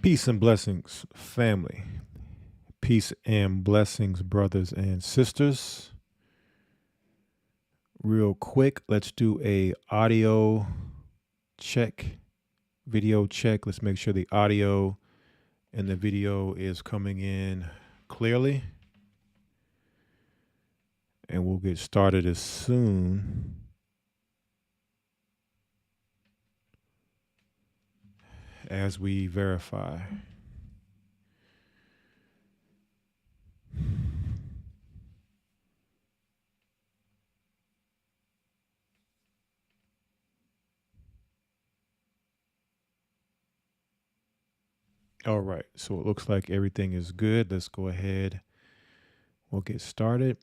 Peace and blessings, family. Peace and blessings, brothers and sisters. Real quick, let's do a audio check, video check. Let's make sure the audio and the video is coming in clearly. And we'll get started as soon as we verify. All right, so it looks like everything is good. Let's go ahead. We'll get started.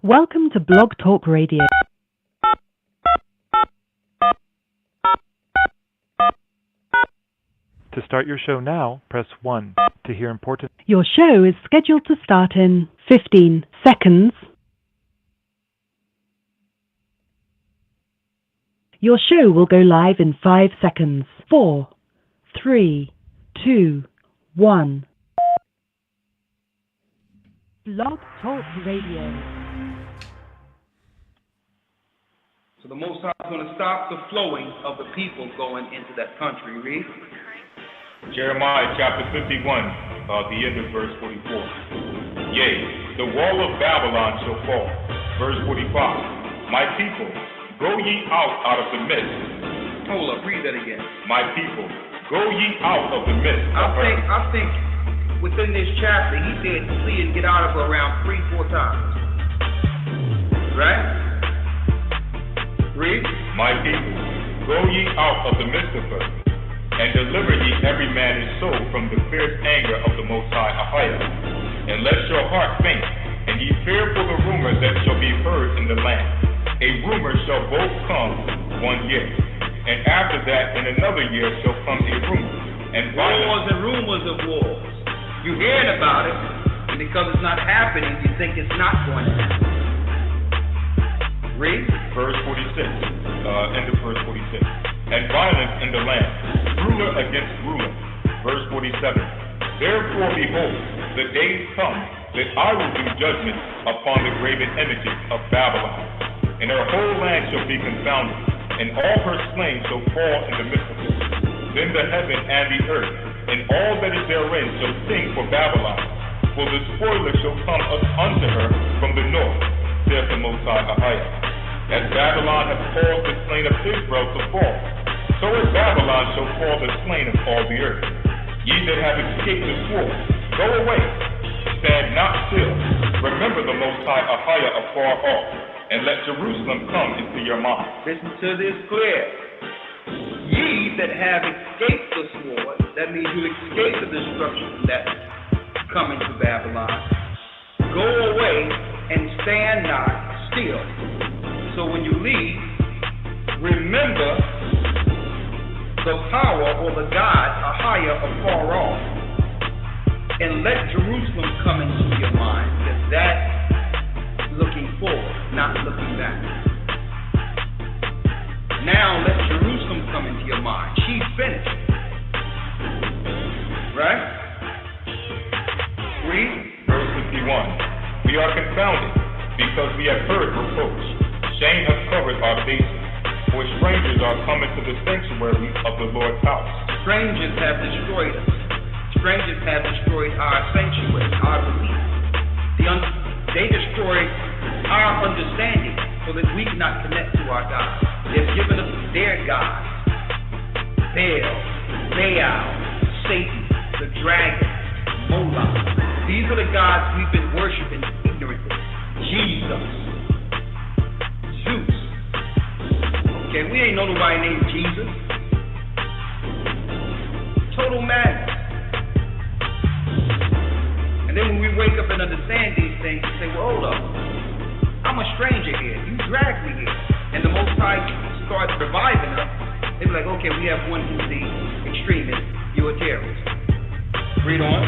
Welcome to Blogtalk Radio. To start your show now, press 1. To hear important... Your show is scheduled to start in 15 seconds. Your show will go live in 5 seconds. 4, 3, 2, 1. Blogtalk Radio. So the Most High is going to stop the flowing of the people going into that country. Read. Jeremiah chapter 51, the end of verse 44. Yea, the wall of Babylon shall fall. Verse 45. My people, go ye out of the midst. Hold up, read that again. My people, go ye out of the midst. I think within this chapter, he said flee and get out of her around 3-4 times. Right? Read. My people, go ye out of the midst of her, and deliver ye every man his soul from the fierce anger of the Most High Ahiah. And let your heart faint, and ye fear for the rumors that shall be heard in the land. A rumor shall both come 1 year, and after that in another year shall come a rumor. And wars and rumors of wars. You're hearing about it, and because it's not happening, you think it's not going to happen. Read. Verse 46, end of verse 46. And violence in the land, ruler against ruler. Verse 47. Therefore, behold, the days come that I will do judgment upon the graven images of Babylon, and her whole land shall be confounded, and all her slain shall fall in the midst of it. Then the heaven and the earth, and all that is therein, shall sing for Babylon, for the spoiler shall come unto her from the north, saith the Most High Ahiah. As Babylon hath caused the slain of Israel to fall, so as Babylon shall fall the slain of all the earth. Ye that have escaped the sword, go away, stand not still. Remember the Most High Ahiah afar off, and let Jerusalem come into your mind. Listen to this clear. Ye that have escaped the sword, that means you escape the destruction that's coming to Babylon, go away and stand not still. So when you leave, remember the power or the God Ahiah afar off, and let Jerusalem come into your mind. That's looking forward, not looking back. Now let Jerusalem come into your mind. She's finished. Right? Read. Verse 51. We are confounded because we have heard reproach. Shame has covered our faces, for strangers are coming to the sanctuary of the Lord's house. Strangers have destroyed us. Strangers have destroyed our sanctuary, our belief. They destroyed our understanding so that we cannot connect to our God. They've given us their gods, Baal, Satan, the dragon, Moloch. These are the gods we've been worshiping ignorantly. Jesus, Zeus. Okay, we ain't know nobody named Jesus. Total madness. And then when we wake up and understand these things, we say, well, hold up. I'm a stranger here. You dragged me here. And the Most High starts reviving us. They be like, okay, we have one who's the extremist. You're a terrorist. Read on.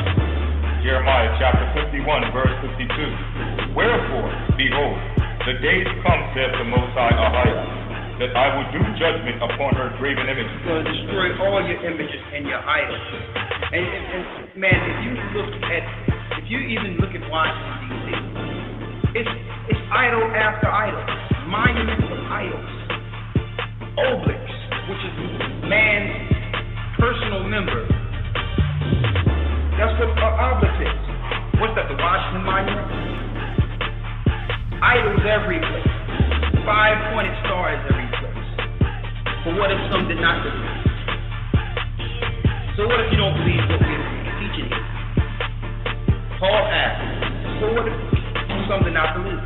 Jeremiah chapter 51, verse 52. Wherefore, behold, the days come, saith the Most High Ahijah, that I will do judgment upon her graven images. He's going to destroy all your images and your idols. And man, if you even look at Washington, D.C., it's idol after idol, monuments of idols, obelisks, which is man's personal member. That's what an obelisk is. What's that, the Washington Monument? Idols every place. 5-pointed stars every place. But what if some did not believe? So what if you don't believe what we're teaching here? Paul asked, so what if some did not believe?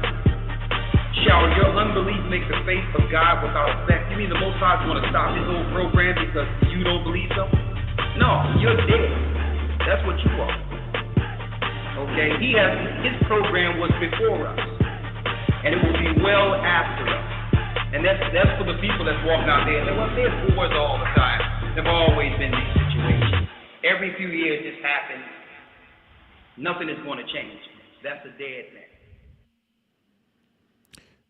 Shall your unbelief make the faith of God without effect? You mean the Most High is going to stop his whole program because you don't believe something? No, you're dead. That's what you are. Okay, his program was before us. And it will be well after us. And that's for the people that's walking out there and say, well, there's wars all the time. There've always been these situations. Every few years this happens. Nothing is going to change. That's a dead man.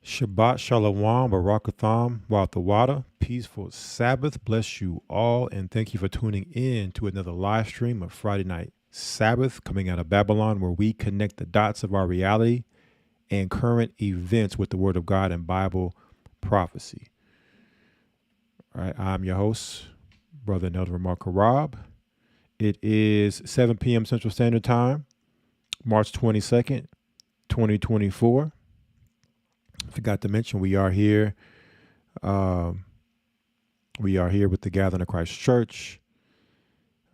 Shabbat Shalom, Barakatham, Watawada, peaceful Sabbath. Bless you all, and thank you for tuning in to another live stream of Friday Night Sabbath, coming out of Babylon, where we connect the dots of our reality and current events with the Word of God and Bible prophecy. All right, I'm your host, Brother Nelder Markarab. It is 7 p.m. Central Standard Time, March 22nd, 2024. Forgot to mention we are here. We are here with the Gathering of Christ Church.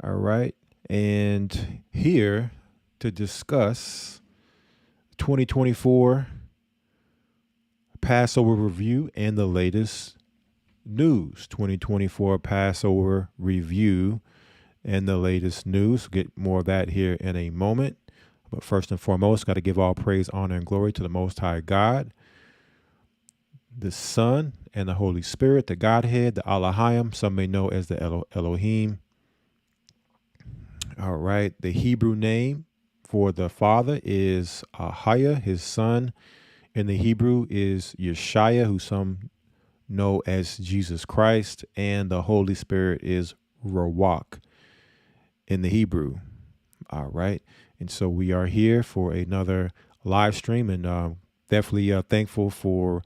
All right, and here to discuss 2024 Passover review and the latest news. 2024 Passover review and the latest news. We'll get more of that here in a moment. But first and foremost, got to give all praise, honor, and glory to the Most High God, the Son, and the Holy Spirit, the Godhead, the Elohim, some may know as the Elohim. All right, the Hebrew name for the Father is Ahijah. His Son in the Hebrew is Yeshua, who some know as Jesus Christ, and the Holy Spirit is Ruach in the Hebrew. All right, and so we are here for another live stream, and definitely thankful for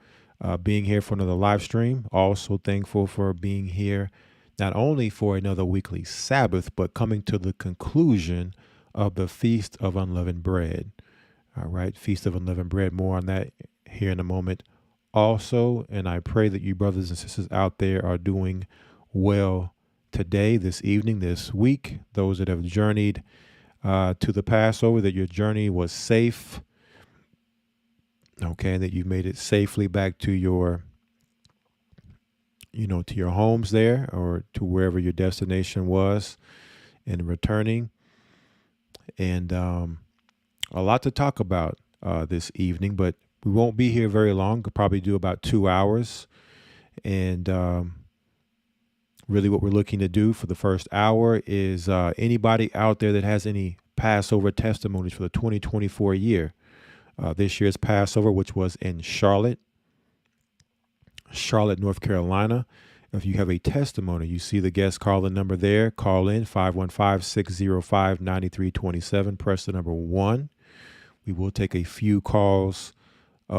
being here for another live stream. Also thankful for being here not only for another weekly Sabbath, but coming to the conclusion of the Feast of Unleavened Bread. All right, Feast of Unleavened Bread. More on that here in a moment also. And I pray that you brothers and sisters out there are doing well today, this evening, this week. Those that have journeyed to the Passover, that your journey was safe. Okay, that you've made it safely back to your, to your homes there, or to wherever your destination was, and returning. And a lot to talk about this evening, but we won't be here very long. We'll probably do about 2 hours. And really what we're looking to do for the first hour is anybody out there that has any Passover testimonies for the 2024 year. This year's Passover, which was in Charlotte, North Carolina. If you have a testimony, you see the guest call-in number there. Call in 515-605-9327. Press the number 1. We will take a few calls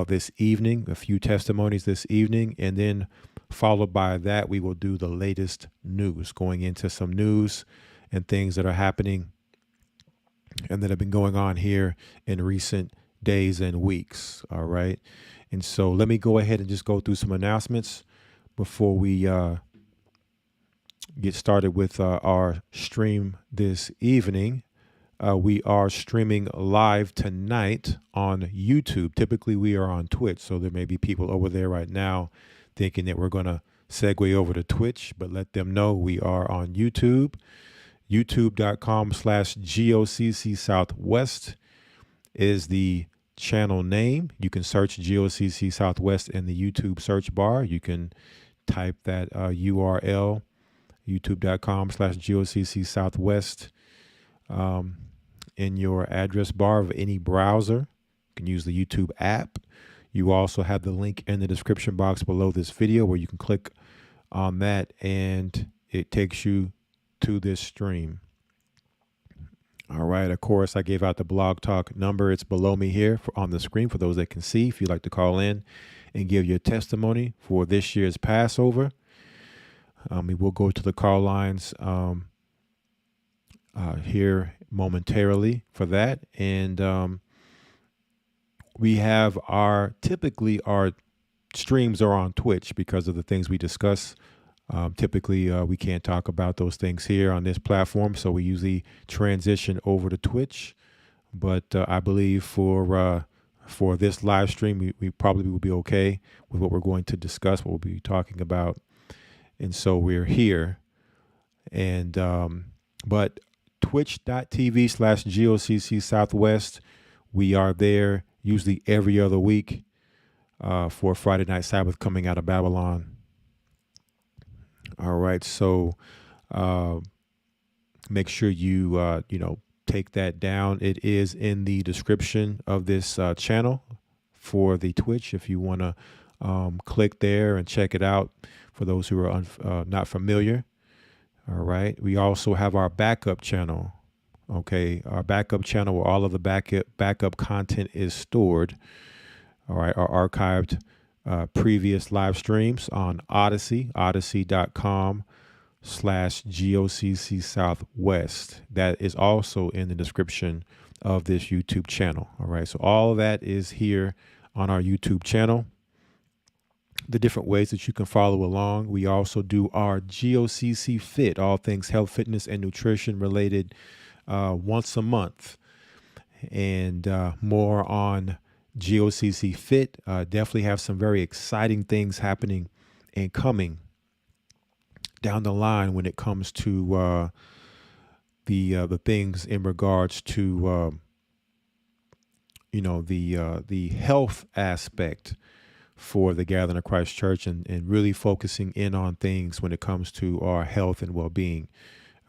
this evening, a few testimonies this evening, and then followed by that, we will do the latest news, going into some news and things that are happening and that have been going on here in recent days and weeks. All right. And so let me go ahead and just go through some announcements before we get started with our stream this evening. We are streaming live tonight on YouTube. Typically, we are on Twitch, so there may be people over there right now thinking that we're going to segue over to Twitch, but let them know we are on YouTube. YouTube.com/GOCC Southwest is the channel name. You can search GOCC Southwest in the YouTube search bar. You can type that URL, youtube.com/GOCC Southwest, in your address bar of any browser. You can use the YouTube app. You also have the link in the description box below this video where you can click on that and it takes you to this stream. All right. Of course, I gave out the Blog Talk number. It's below me here on the screen for those that can see. If you'd like to call in and give your testimony for this year's Passover, we will go to the call lines here momentarily for that. And we have typically our streams are on Twitch because of the things we discuss. Typically, we can't talk about those things here on this platform, so we usually transition over to Twitch. But I believe for this live stream, we probably will be okay with what we're going to discuss, what we'll be talking about. And so we're here. And but twitch.tv/GOCC Southwest, we are there usually every other week for Friday Night Sabbath coming out of Babylon. All right, so make sure you take that down. It is in the description of this channel for the Twitch if you want to click there and check it out for those who are not familiar. All right, we also have our backup channel. Okay, our backup channel where all of the backup content is stored. All right, our archived previous live streams on Odyssey, odyssey.com/GOCC Southwest. That is also in the description of this YouTube channel. All right, so all of that is here on our YouTube channel. The different ways that you can follow along. We also do our GOCC Fit, all things health, fitness, and nutrition related once a month. And more on GOCC Fit. Definitely have some very exciting things happening and coming down the line when it comes to the things in regards to the health aspect for the Gathering of Christ Church and really focusing in on things when it comes to our health and well-being.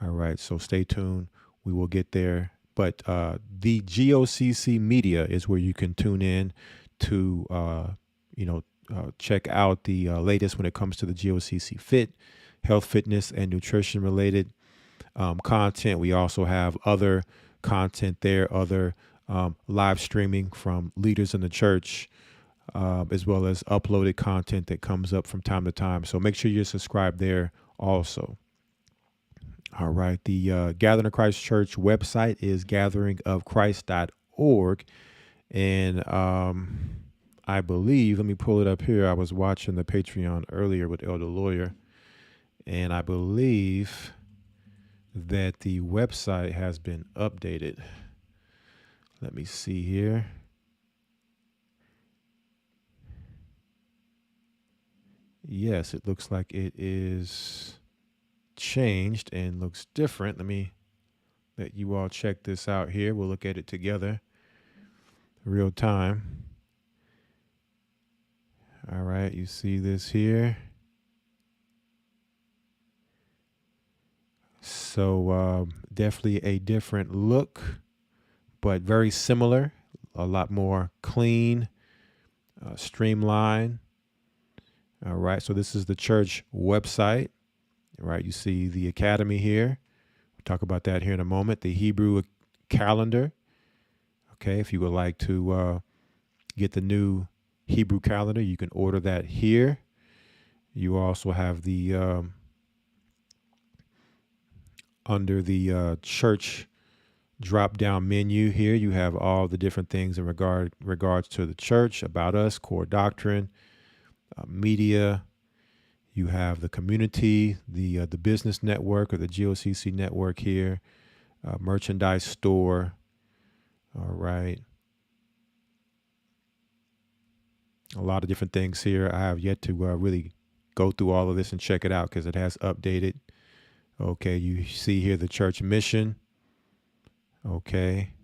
All right, so stay tuned. We will get there. But the GOCC media is where you can tune in to, check out the latest when it comes to the GOCC Fit, health, fitness, and nutrition related content. We also have other content there, other live streaming from leaders in the church, as well as uploaded content that comes up from time to time. So make sure you're subscribed there also. All right. The Gathering of Christ Church website is gatheringofchrist.org. And I believe, let me pull it up here. I was watching the Patreon earlier with Elder Lawyer, and I believe that the website has been updated. Let me see here. Yes, it looks like it is changed and looks different. Let me let you all check this out here. We'll look at it together real time. All right, you see this here. So definitely a different look, but very similar, a lot more clean, streamlined. All right, so this is the church website. All right, you see the academy here. We'll talk about that here in a moment. The Hebrew calendar. Okay, if you would like to get the new Hebrew calendar, you can order that here. You also have the under the church drop-down menu here. You have all the different things in regards to the church, about us, core doctrine, media. You have the community, the business network or the GOCC network here, merchandise store. All right. A lot of different things here. I have yet to really go through all of this and check it out because it has updated. Okay, you see here the church mission. Okay.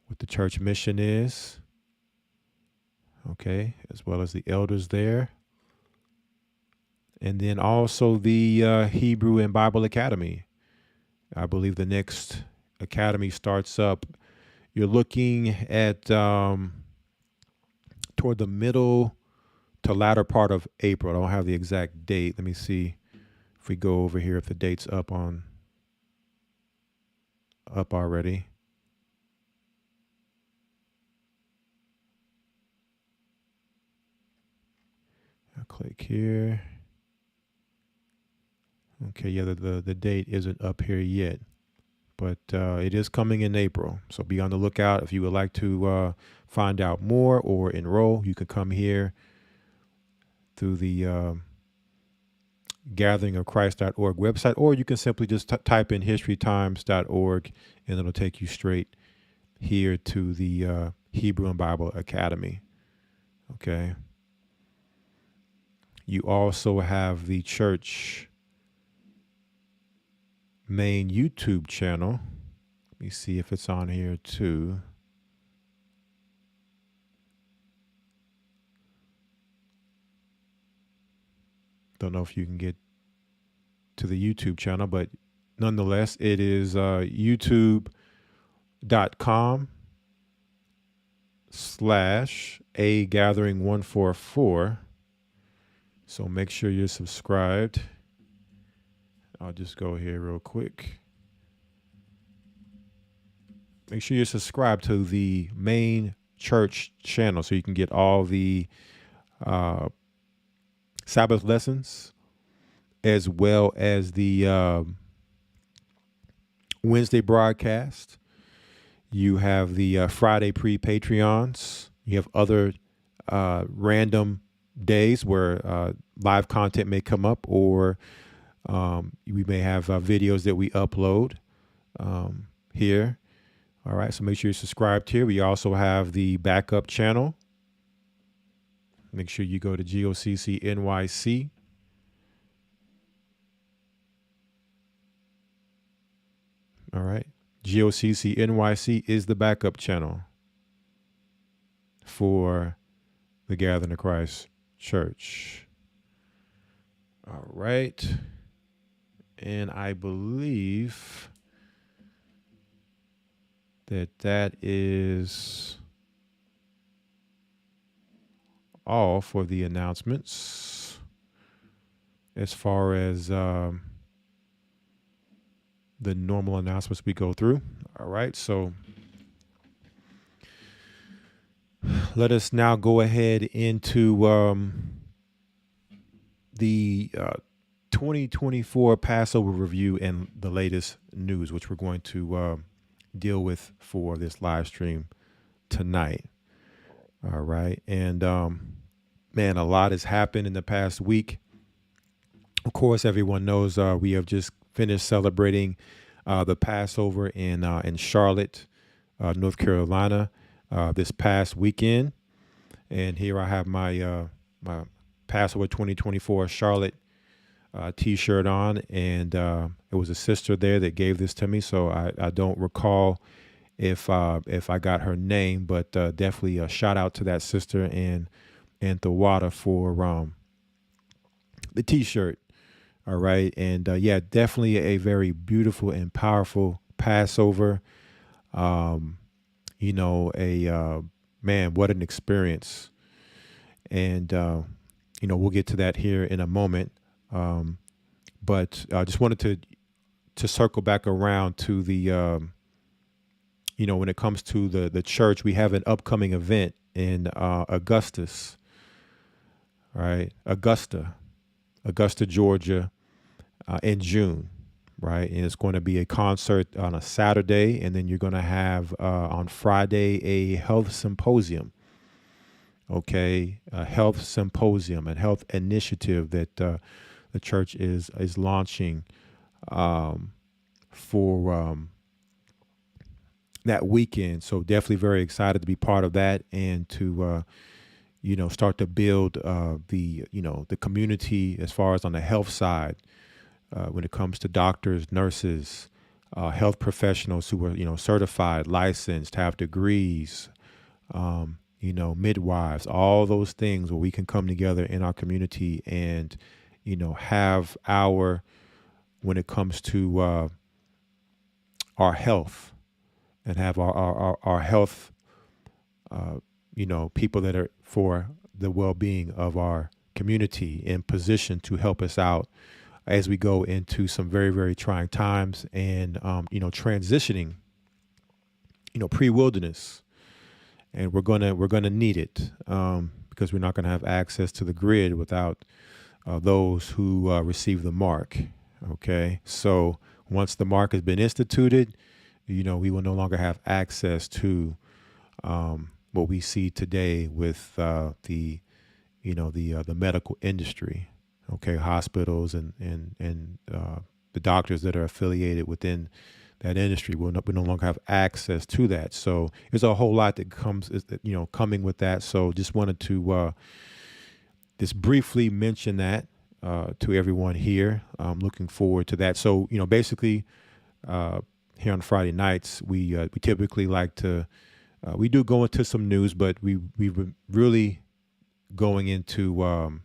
What the church mission is. Okay, as well as the elders there. And then also the Hebrew and Bible Academy. I believe the next academy starts up. You're looking at toward the middle to latter part of April. I don't have the exact date. Let me see if we go over here, if the date's up already. I'll click here. Okay, yeah, the date isn't up here yet, but it is coming in April. So be on the lookout. If you would like to find out more or enroll, you can come here through the gatheringofchrist.org website, or you can simply just type in historytimes.org and it'll take you straight here to the Hebrew and Bible Academy. Okay. You also have the church main YouTube channel. Let me see if it's on here too. Don't know if you can get to the YouTube channel, but nonetheless, it is youtube.com/agathering144. So make sure you're subscribed. I'll just go here real quick. Make sure you're subscribed to the main church channel so you can get all the Sabbath lessons as well as the Wednesday broadcast. You have the Friday pre-Patreons. You have other random days where live content may come up, or we may have videos that we upload here. All right, so make sure you're subscribed here. We also have the backup channel. Make sure you go to GOCC NYC. All right, GOCC NYC is the backup channel for the Gathering of Christ Church. All right. And I believe that is all for the announcements as far as the normal announcements we go through. All right. So let us now go ahead into the 2024 Passover review and the latest news, which we're going to deal with for this live stream tonight. All right. And man, a lot has happened in the past week. Of course, everyone knows we have just finished celebrating the Passover in Charlotte, North Carolina, this past weekend. And here I have my my Passover 2024 Charlotte T-shirt on, and it was a sister there that gave this to me. So I don't recall if I got her name, but definitely a shout out to that sister and Thawada for the T-shirt. All right, and yeah, definitely a very beautiful and powerful Passover. You know, man, what an experience. And you know, we'll get to that here in a moment. But I just wanted to circle back around to the, you know, when it comes to the church, we have an upcoming event in Augusta, Georgia, in June, right? And it's going to be a concert on a Saturday, and then you're going to have on Friday a health symposium. okay, a health symposium and health initiative that the church is launching for that weekend. So definitely very excited to be part of that and to start to build the community as far as on the health side when it comes to doctors, nurses, health professionals who are certified, licensed, have degrees, midwives, all those things where we can come together in our community and have when it comes to our health and have our health people that are for the well-being of our community in position to help us out as we go into some very, very trying times and, transitioning, pre-wilderness. And we're gonna need it because we're not gonna have access to the grid without those who receive the mark. Okay, so once the mark has been instituted, we will no longer have access to what we see today with the medical industry. Okay, hospitals and the doctors that are affiliated within that industry will no longer have access to that. So there's a whole lot that comes, coming with that. So just wanted to just briefly mention that to everyone here. I'm looking forward to that. So basically here on Friday nights, we typically like to we do go into some news, but we've been really going into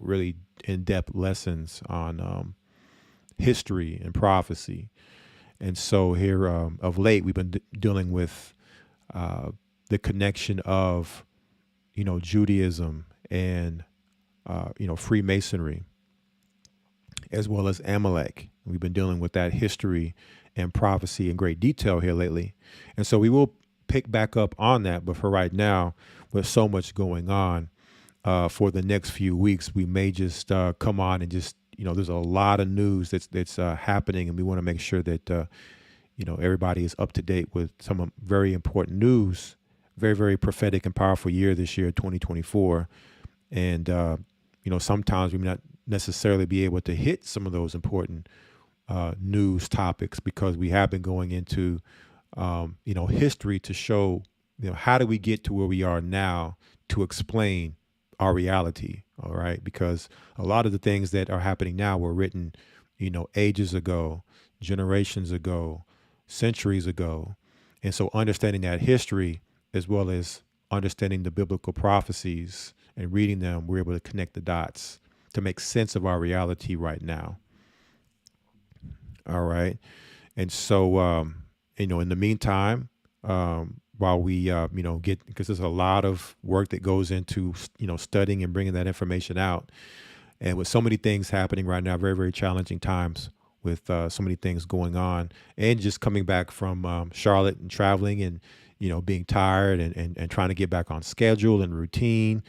really in-depth lessons on history and prophecy. And so here of late, we've been dealing with the connection of, Judaism and, Freemasonry, as well as Amalek. We've been dealing with that history and prophecy in great detail here lately. And so we will pick back up on that. But for right now, with so much going on, for the next few weeks, we may just come on and just, there's a lot of news that's happening, and we want to make sure that, everybody is up to date with some very important news. Very, very prophetic and powerful year this year, 2024. And, sometimes we may not necessarily be able to hit some of those important news topics because we have been going into, history to show, how do we get to where we are now to explain our reality, all right? Because a lot of the things that are happening now were written, ages ago, generations ago, centuries ago. And so understanding that history as well as understanding the biblical prophecies and reading them, we're able to connect the dots to make sense of our reality right now. All right. And so, in the meantime, while we, get, because there's a lot of work that goes into, studying and bringing that information out. And with so many things happening right now, very, very challenging times with so many things going on, and just coming back from Charlotte and traveling and, being tired and trying to get back on schedule and routine.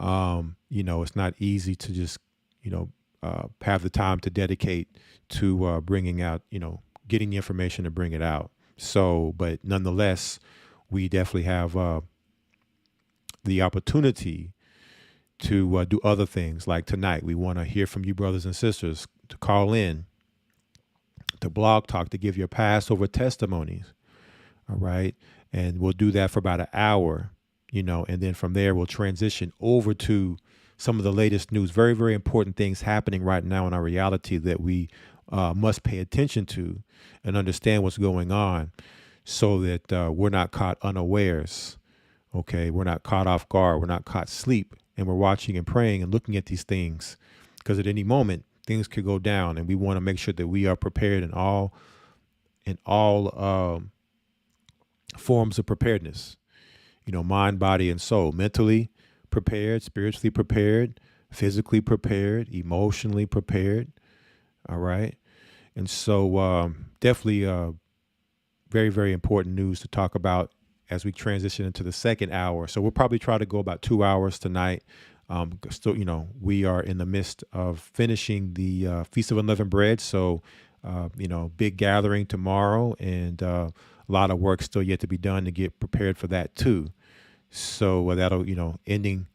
It's not easy to just, have the time to dedicate to bringing out, getting the information to bring it out. So, but nonetheless, we definitely have the opportunity to do other things. Like tonight, we want to hear from you, brothers and sisters, to call in to Blogtalk to give your Passover testimonies. All right. And we'll do that for about an hour, and then from there, we'll transition over to some of the latest news. Very, very important things happening right now in our reality that we must pay attention to and understand what's going on so that we're not caught unawares. Okay. We're not caught off guard. We're not caught asleep, and we're watching and praying and looking at these things, because at any moment things could go down, and we want to make sure that we are prepared in all forms of preparedness, mind, body, and soul, mentally prepared, spiritually prepared, physically prepared, emotionally prepared. All right. And so definitely very, very important news to talk about as we transition into the second hour. So we'll probably try to go about 2 hours tonight. Still, we are in the midst of finishing the Feast of Unleavened Bread. So, big gathering tomorrow, and a lot of work still yet to be done to get prepared for that too. So that'll, ending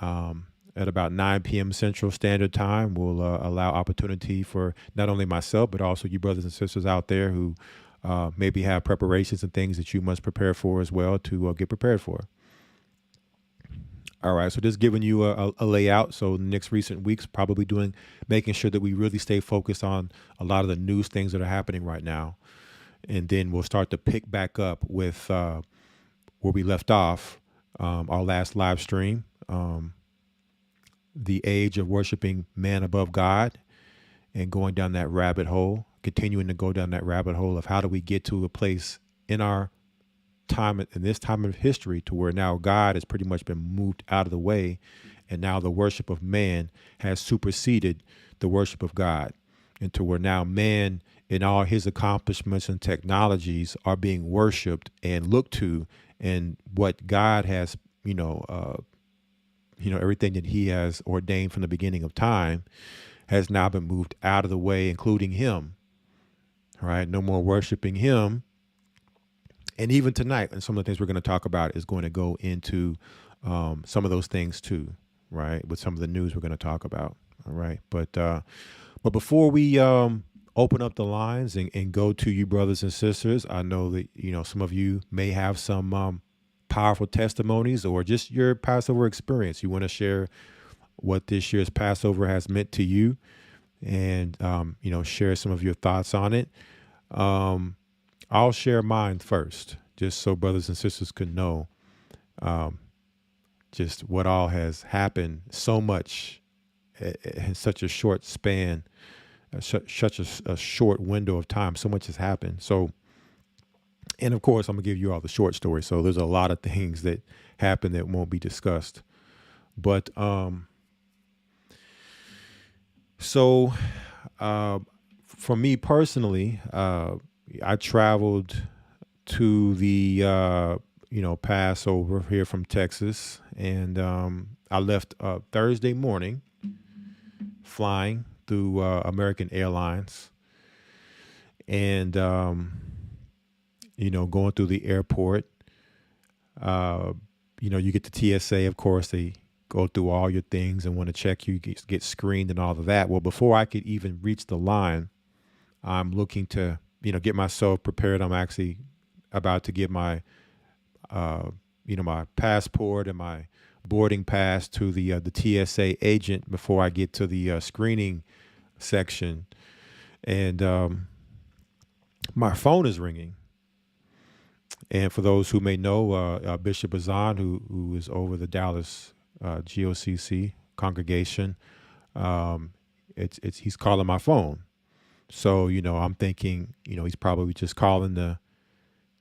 at about 9 p.m. Central Standard Time will allow opportunity for not only myself, but also you brothers and sisters out there who maybe have preparations and things that you must prepare for as well to get prepared for. All right, so just giving you a layout. So the next recent weeks, probably making sure that we really stay focused on a lot of the news things that are happening right now. And then we'll start to pick back up with where we left off, our last live stream, the age of worshiping man above God, and going down that rabbit hole, continuing to go down that rabbit hole of how do we get to a place in our time, in this time of history, to where now God has pretty much been moved out of the way, and now the worship of man has superseded the worship of God, and to where now man in all his accomplishments and technologies are being worshiped and looked to, and what God has, everything that he has ordained from the beginning of time has now been moved out of the way, including him. All right, no more worshiping him. And even tonight, and some of the things we're going to talk about is going to go into some of those things too, right? With some of the news we're going to talk about. All right, but before we open up the lines and go to you brothers and sisters, I know that some of you may have some powerful testimonies or just your Passover experience. You want to share what this year's Passover has meant to you, and share some of your thoughts on it. I'll share mine first, just so brothers and sisters could know just what all has happened so much in such a short span, such a short window of time. So much has happened. So, and of course, I'm gonna give you all the short story. So there's a lot of things that happen that won't be discussed. But for me personally, I traveled to the Passover here from Texas, and I left Thursday morning, flying through American Airlines, and going through the airport. You get to TSA, of course, they go through all your things and want to check you, get screened and all of that. Well, before I could even reach the line, I'm looking to get myself prepared. I'm actually about to get my my passport and my boarding pass to the TSA agent before I get to the screening section, and my phone is ringing. And for those who may know, Bishop Azan, who is over the Dallas GOCC congregation, he's calling my phone. So, I'm thinking, he's probably just calling to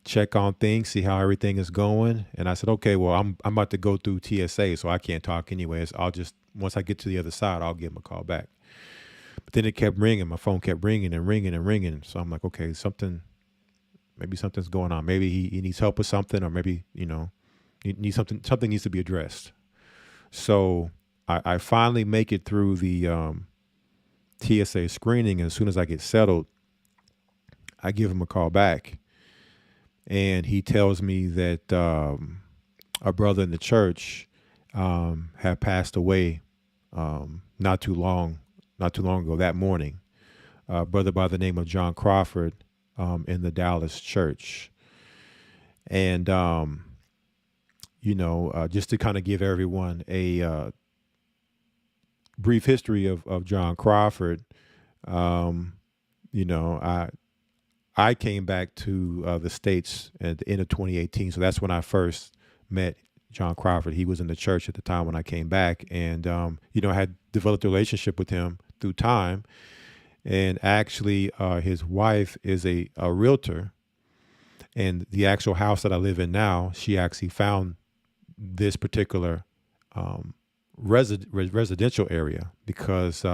check on things, see how everything is going. And I said, okay, well, I'm about to go through TSA, so I can't talk anyways. Once I get to the other side, I'll give him a call back. But then it kept ringing. My phone kept ringing and ringing and ringing. So I'm like, okay, maybe something's going on. Maybe he needs help with something, or maybe, he needs something needs to be addressed. So I finally make it through the TSA screening, and as soon as I get settled, I give him a call back, and he tells me that a brother in the church had passed away not too long ago, that morning. A brother by the name of John Crawford in the Dallas church, and just to kind of give everyone a brief history of John Crawford. I came back to the States at the end of 2018. So that's when I first met John Crawford. He was in the church at the time when I came back, and, I had developed a relationship with him through time. And actually, his wife is a realtor, and the actual house that I live in now, she actually found this particular residential area because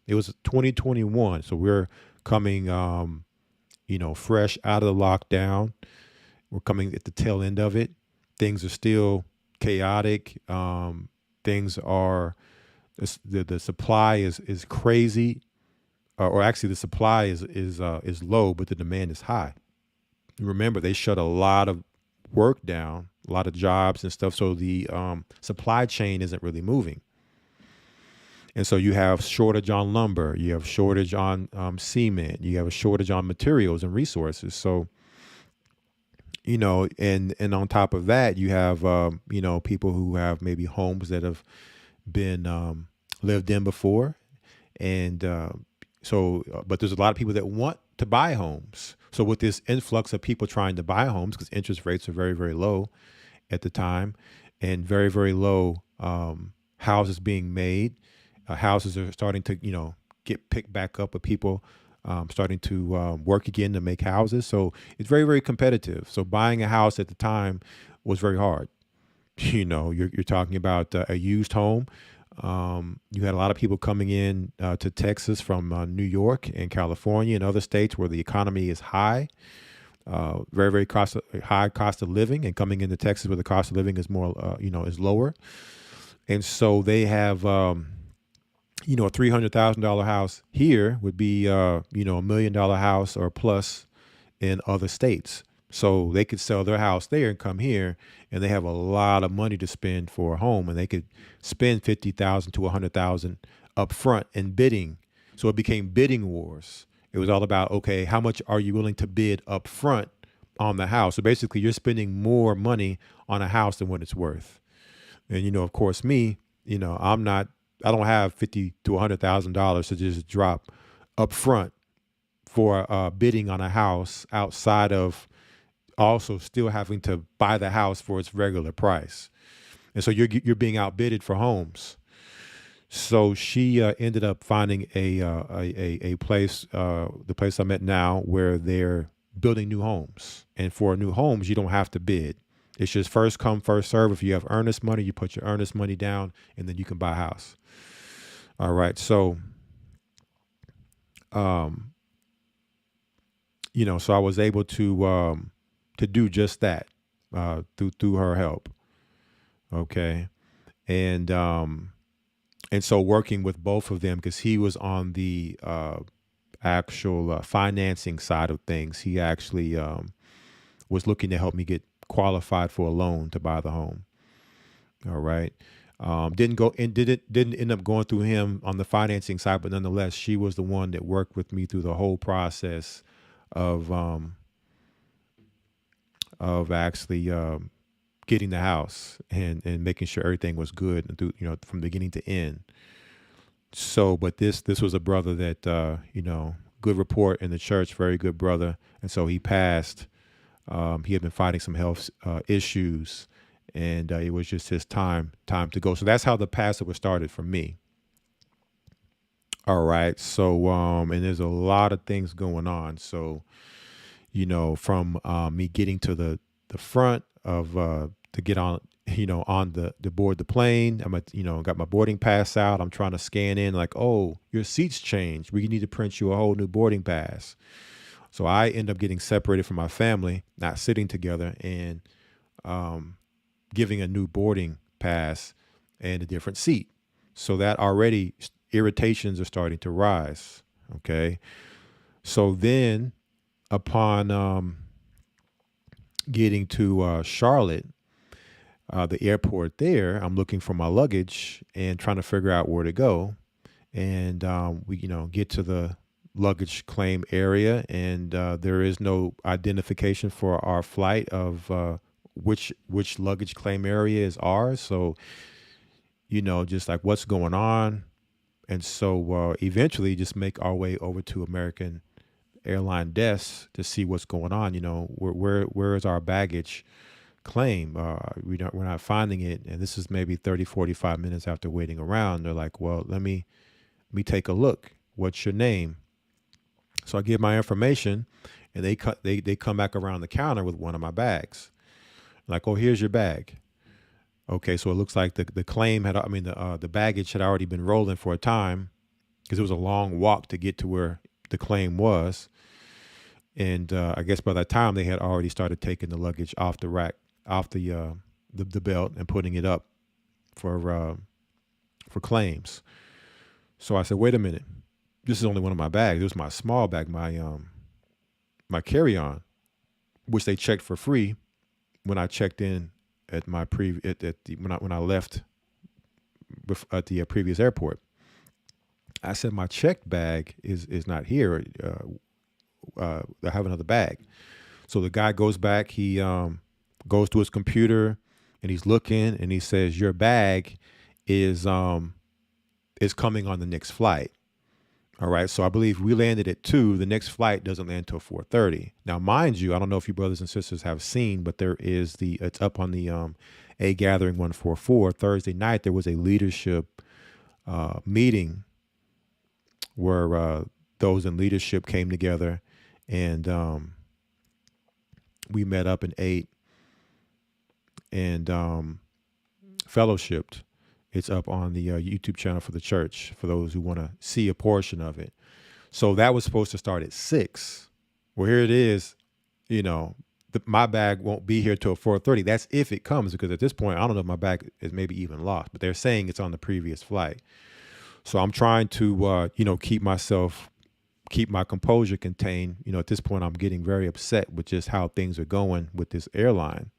it was 2021. So we're coming, fresh out of the lockdown. We're coming at the tail end of it. Things are still chaotic. Things are, the supply is crazy, or actually the supply is low, but the demand is high. Remember, they shut a lot of work down, a lot of jobs and stuff. So the supply chain isn't really moving. And so you have shortage on lumber, you have shortage on cement, you have a shortage on materials and resources. So, and on top of that, you have, people who have maybe homes that have been lived in before. And but there's a lot of people that want to buy homes. So with this influx of people trying to buy homes, because interest rates are very, very low at the time, and very, very low houses being made, houses are starting to, get picked back up with people starting to work again to make houses. So it's very, very competitive. So buying a house at the time was very hard. You're talking about a used home. You had a lot of people coming in to Texas from New York and California and other states where the economy is high, very, very high cost of living, and coming into Texas where the cost of living is more, is lower. And so they have, a $300,000 house here would be, $1 million house or plus in other states. So they could sell their house there and come here, and they have a lot of money to spend for a home, and they could spend $50,000 to $100,000 up front in bidding. So it became bidding wars. It was all about, okay, how much are you willing to bid up front on the house? So basically, you're spending more money on a house than what it's worth. And of course, me, I don't have $50,000 to $100,000 to just drop up front for bidding on a house outside of also still having to buy the house for its regular price. And so you're being outbidded for homes. So she ended up finding a place, the place I'm at now, where they're building new homes. And for new homes, you don't have to bid. It's just first come, first serve. If you have earnest money, you put your earnest money down, and then you can buy a house. All right. So, so I was able to do just that through her help. Okay. And so working with both of them, because he was on the actual financing side of things, he actually was looking to help me get qualified for a loan to buy the home. All right. Didn't end up going through him on the financing side, but nonetheless, she was the one that worked with me through the whole process of actually getting the house and making sure everything was good and through, from beginning to end. So, but this was a brother that good report in the church, very good brother, and so he passed. He had been fighting some health issues, and it was just his time to go. So that's how the Passover started for me. All right. So, and there's a lot of things going on. So, from me getting to the front of to get on, on the board the plane. Got my boarding pass out. I'm trying to scan in like, oh, your seat's changed. We need to print you a whole new boarding pass. So I end up getting separated from my family, not sitting together, and giving a new boarding pass and a different seat. So that already irritations are starting to rise. Okay. So then upon getting to Charlotte, the airport there, I'm looking for my luggage and trying to figure out where to go. And we, get to the luggage claim area, and there is no identification for our flight of which luggage claim area is ours. So, just like what's going on. And so eventually just make our way over to American airline desk to see what's going on. Where is our baggage claim? We're not finding it. And this is maybe 30, 45 minutes after waiting around. They're like, well, let me take a look. What's your name? So I give my information, and they come back around the counter with one of my bags. Like, oh, here's your bag. Okay, so it looks like the claim the baggage had already been rolling for a time, because it was a long walk to get to where the claim was. And I guess by that time they had already started taking the luggage off the rack, off the belt, and putting it up for claims. So I said, wait a minute. This is only one of my bags. It was my small bag, my carry-on, which they checked for free. when I checked in at my when I left at the previous airport. I said my checked bag is not here. I have another bag. So the guy goes back. He goes to his computer and he's looking and he says your bag is coming on the next flight. All right. So I believe we landed at 2. The next flight doesn't land till 4:30. Now, mind you, I don't know if you brothers and sisters have seen, but it's up on the A Gathering 144 Thursday night. There was a leadership meeting where those in leadership came together and we met up and ate and fellowshipped. It's up on the YouTube channel for the church for those who want to see a portion of it. So that was supposed to start at 6. Well, here it is. My bag won't be here till 4:30. That's if it comes, because at this point, I don't know if my bag is maybe even lost, but they're saying it's on the previous flight. So I'm trying to, keep my composure contained. At this point, I'm getting very upset with just how things are going with this airline.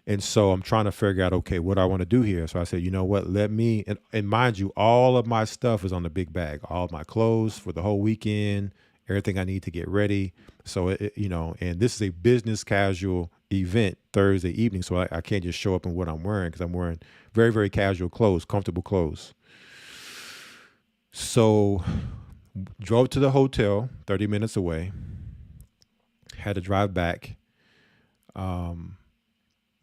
And so I'm trying to figure out, okay, what I want to do here. So I said, you know what, and mind you, all of my stuff is on the big bag, all of my clothes for the whole weekend, everything I need to get ready. So, and this is a business casual event Thursday evening. So I can't just show up in what I'm wearing because I'm wearing very, very casual clothes, comfortable clothes. So drove to the hotel 30 minutes away, had to drive back.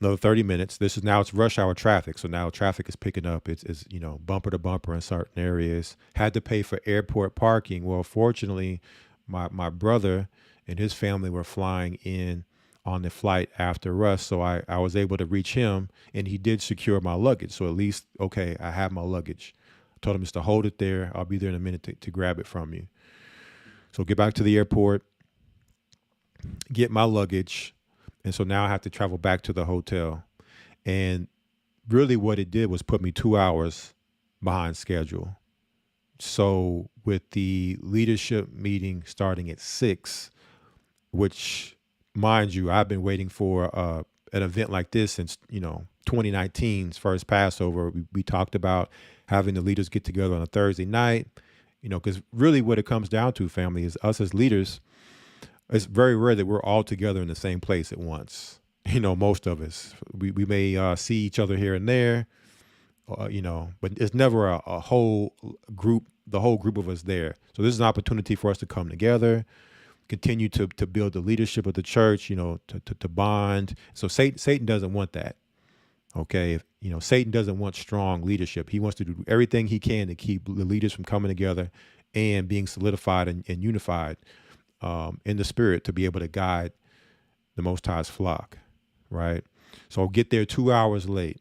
Another 30 minutes. It's rush hour traffic. So now traffic is picking up. It's bumper to bumper in certain areas. Had to pay for airport parking. Well, fortunately, my brother and his family were flying in on the flight after us. So I was able to reach him and he did secure my luggage. So at least, okay, I have my luggage. I told him just to hold it there. I'll be there in a minute to grab it from you. So get back to the airport, get my luggage. And so now I have to travel back to the hotel. And really what it did was put me 2 hours behind schedule. So with the leadership meeting starting at 6, which, mind you, I've been waiting for an event like this since, 2019's first Passover. We talked about having the leaders get together on a Thursday night, because really what it comes down to, family, is us as leaders. It's very rare that we're all together in the same place at once. Most of us, we may see each other here and there, but it's never a whole group, the whole group of us there. So this is an opportunity for us to come together, continue to build the leadership of the church, to bond. So Satan doesn't want that. Okay. Satan doesn't want strong leadership. He wants to do everything he can to keep the leaders from coming together and being solidified and unified in the spirit to be able to guide the Most High's flock, right? So I'll get there 2 hours late.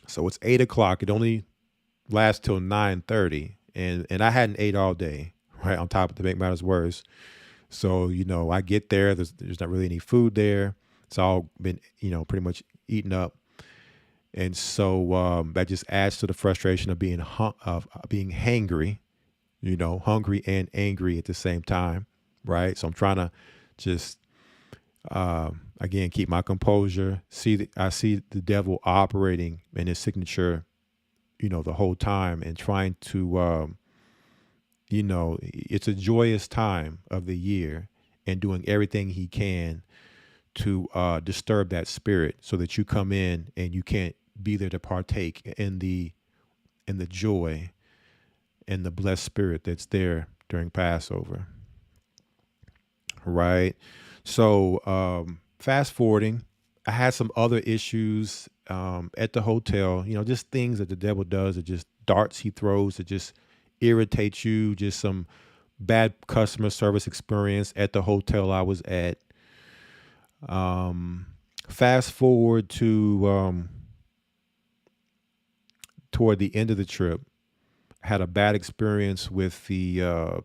So it's 8 o'clock. It only lasts till 9:30, and I hadn't ate all day, right? On top of to make matters worse. So I get there. There's not really any food there. It's all been pretty much eaten up, and so that just adds to the frustration of being hangry. Hungry and angry at the same time, right? So I'm trying to just, again, keep my composure. I see the devil operating in his signature, the whole time and trying to, it's a joyous time of the year and doing everything he can to disturb that spirit so that you come in and you can't be there to partake in the joy and the blessed spirit that's there during Passover. Right. So fast forwarding, I had some other issues at the hotel, just things that the devil does, that just darts he throws that just irritates you, just some bad customer service experience at the hotel I was at. Fast forward to toward the end of the trip, had a bad experience with the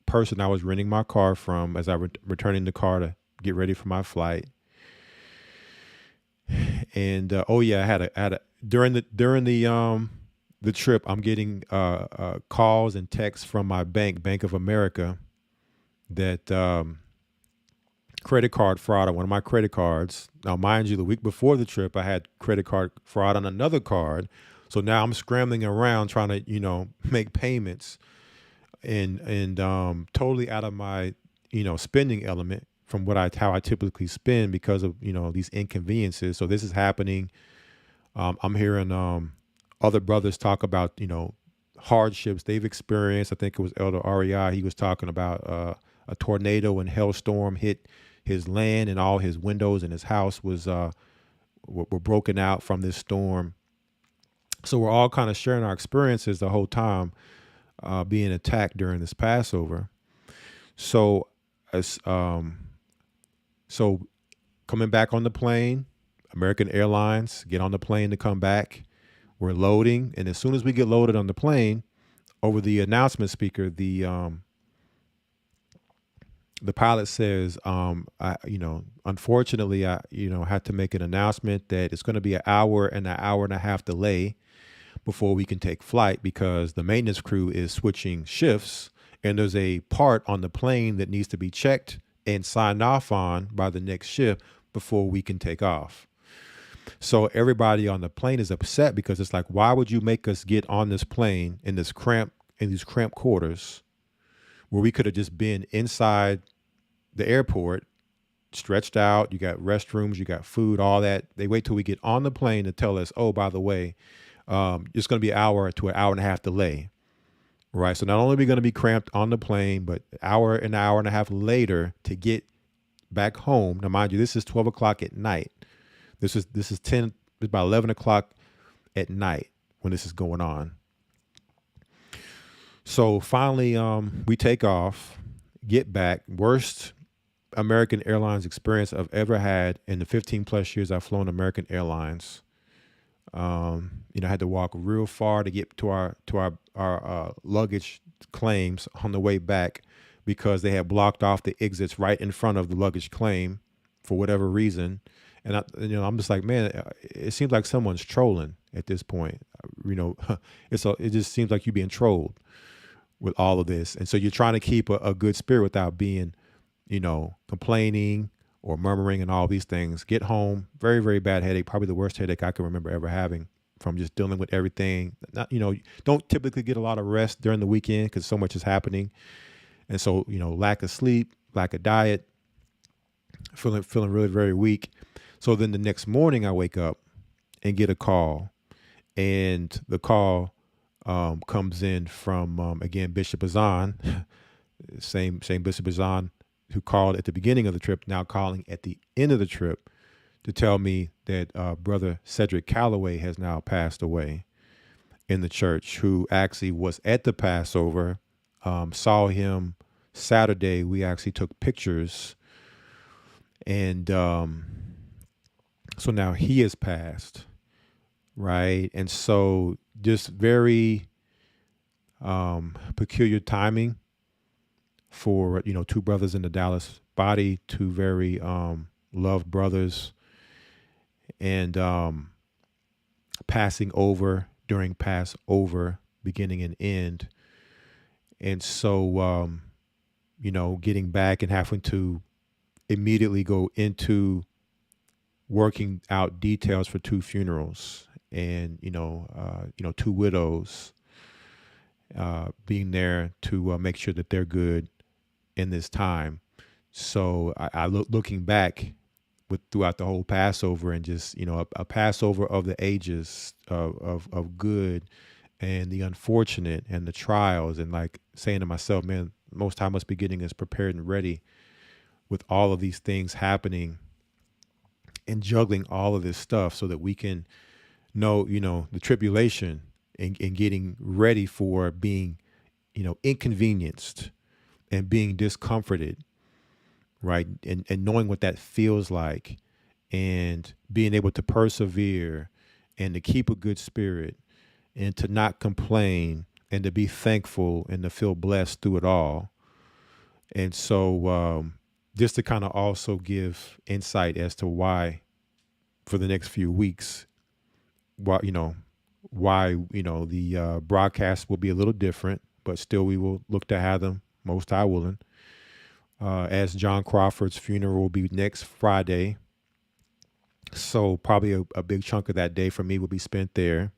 person I was renting my car from as I returning the car to get ready for my flight. And I had a during the trip, I'm getting calls and texts from my Bank of America, that credit card fraud on one of my credit cards. Now, mind you, the week before the trip, I had credit card fraud on another card. So now I'm scrambling around trying to, make payments and totally out of my, spending element from how I typically spend because of, these inconveniences. So this is happening. I'm hearing other brothers talk about, hardships they've experienced. I think it was Elder REI. He was talking about a tornado and hailstorm hit his land, and all his windows in his house were broken out from this storm. So we're all kind of sharing our experiences the whole time being attacked during this Passover. So so coming back on the plane, American Airlines, get on the plane to come back. We're loading, and as soon as we get loaded on the plane, over the announcement speaker, the pilot says, unfortunately, I had to make an announcement that it's going to be an hour and a half delay before we can take flight because the maintenance crew is switching shifts, and there's a part on the plane that needs to be checked and signed off on by the next shift before we can take off. So everybody on the plane is upset because it's like, why would you make us get on this plane in these cramped quarters where we could have just been inside the airport, stretched out, you got restrooms, you got food, all that. They wait till we get on the plane to tell us, oh, by the way, it's going to be an hour to an hour and a half delay, right? So not only are we going to be cramped on the plane, but an hour and a half later to get back home. Now, mind you, this is 12 o'clock at night. This is about 11 o'clock at night when this is going on. So finally, we take off, get back. Worst American Airlines experience I've ever had in the 15 plus years I've flown American Airlines. I had to walk real far to get to our luggage claims on the way back because they had blocked off the exits right in front of the luggage claim for whatever reason. And I'm just like, man, it seems like someone's trolling at this point. It just seems like you're being trolled with all of this. And so you're trying to keep a good spirit without being, complaining or murmuring and all these things. Get home, very, very bad headache, probably the worst headache I can remember ever having from just dealing with everything. Don't typically get a lot of rest during the weekend because so much is happening. And so, lack of sleep, lack of diet, feeling really very weak. So then the next morning I wake up and get a call, and the call comes in from, again, Bishop Azan, same Bishop Azan who called at the beginning of the trip, now calling at the end of the trip to tell me that Brother Cedric Calloway has now passed away in the church, who actually was at the Passover, saw him Saturday. We actually took pictures, and so now he has passed, right? And so just very peculiar timing for, two brothers in the Dallas body, two very loved brothers, and passing over during Passover, beginning and end. And so, getting back and having to immediately go into working out details for two funerals and, two widows, being there to make sure that they're good in this time. So I looking back throughout the whole Passover and just, a Passover of the ages of good and the unfortunate and the trials, and like saying to myself, man, Most High must be getting us prepared and ready with all of these things happening and juggling all of this stuff so that we can know, the tribulation and getting ready for being, inconvenienced and being discomforted, right? And knowing what that feels like and being able to persevere and to keep a good spirit and to not complain and to be thankful and to feel blessed through it all. And so just to kind of also give insight as to why for the next few weeks, why the broadcast will be a little different, but still we will look to have them, Most High willing, as John Crawford's funeral will be next Friday. So probably a big chunk of that day for me will be spent there.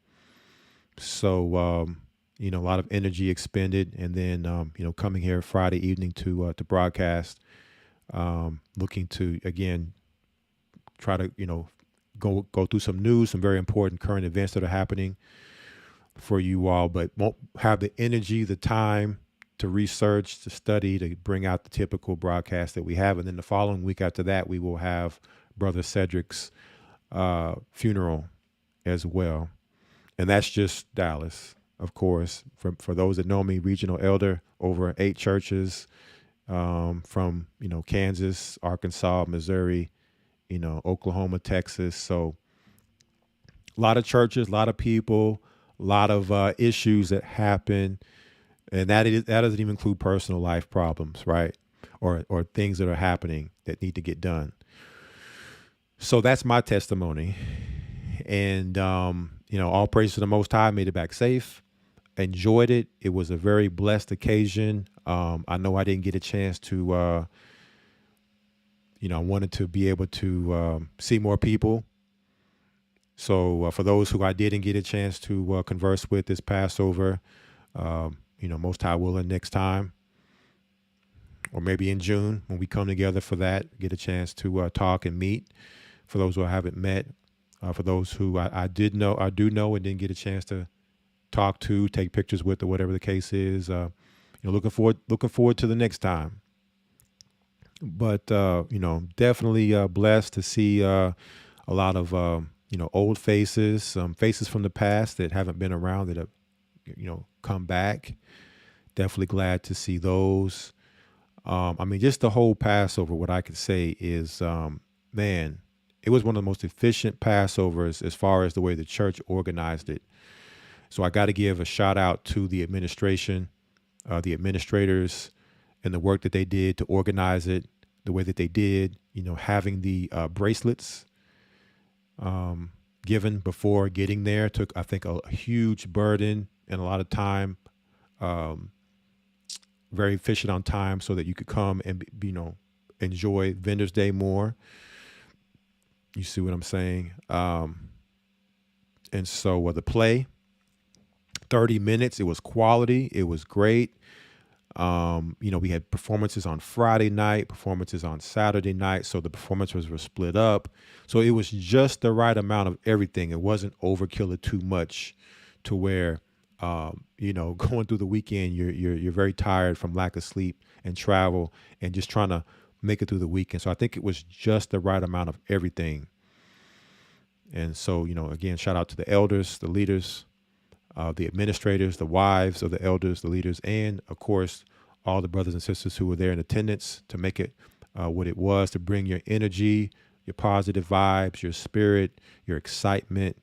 So, a lot of energy expended, and then, coming here Friday evening to broadcast, looking to, again, try to, go through some news, some very important current events that are happening for you all, but won't have the energy, the time to research, to study, to bring out the typical broadcast that we have. And then the following week after that, we will have Brother Cedric's funeral as well. And that's just Dallas, of course. For those that know me, regional elder over 8 churches from, Kansas, Arkansas, Missouri, Oklahoma, Texas. So a lot of churches, a lot of people, a lot of issues that happen. And that doesn't even include personal life problems, right? Or things that are happening that need to get done. So that's my testimony. And, all praise to the Most High, made it back safe, enjoyed it. It was a very blessed occasion. I know I didn't get a chance to, I wanted to be able to see more people. So for those who I didn't get a chance to converse with this Passover, Most High willing, next time, or maybe in June when we come together for that, get a chance to talk and meet. For those who I haven't met, for those who I do know and didn't get a chance to talk to, take pictures with, or whatever the case is, looking forward to the next time. But definitely blessed to see a lot of old faces, some faces from the past that haven't been around that have come back. Definitely glad to see those. Just the whole Passover, what I could say is, it was one of the most efficient Passovers as far as the way the church organized it. So I got to give a shout out to the administration, the administrators, and the work that they did to organize it the way that they did, having the bracelets given before getting there took, I think, a huge burden and a lot of time, very efficient on time so that you could come and, enjoy Vendors Day more. You see what I'm saying? And so the play, 30 minutes, it was quality. It was great. We had performances on Friday night, performances on Saturday night. So the performances were split up. So it was just the right amount of everything. It wasn't overkill or too much to where, going through the weekend, you're very tired from lack of sleep and travel and just trying to make it through the weekend. So I think it was just the right amount of everything. And so, again, shout out to the elders, the leaders, the administrators, the wives of the elders, the leaders, and of course, all the brothers and sisters who were there in attendance to make it what it was, to bring your energy, your positive vibes, your spirit, your excitement,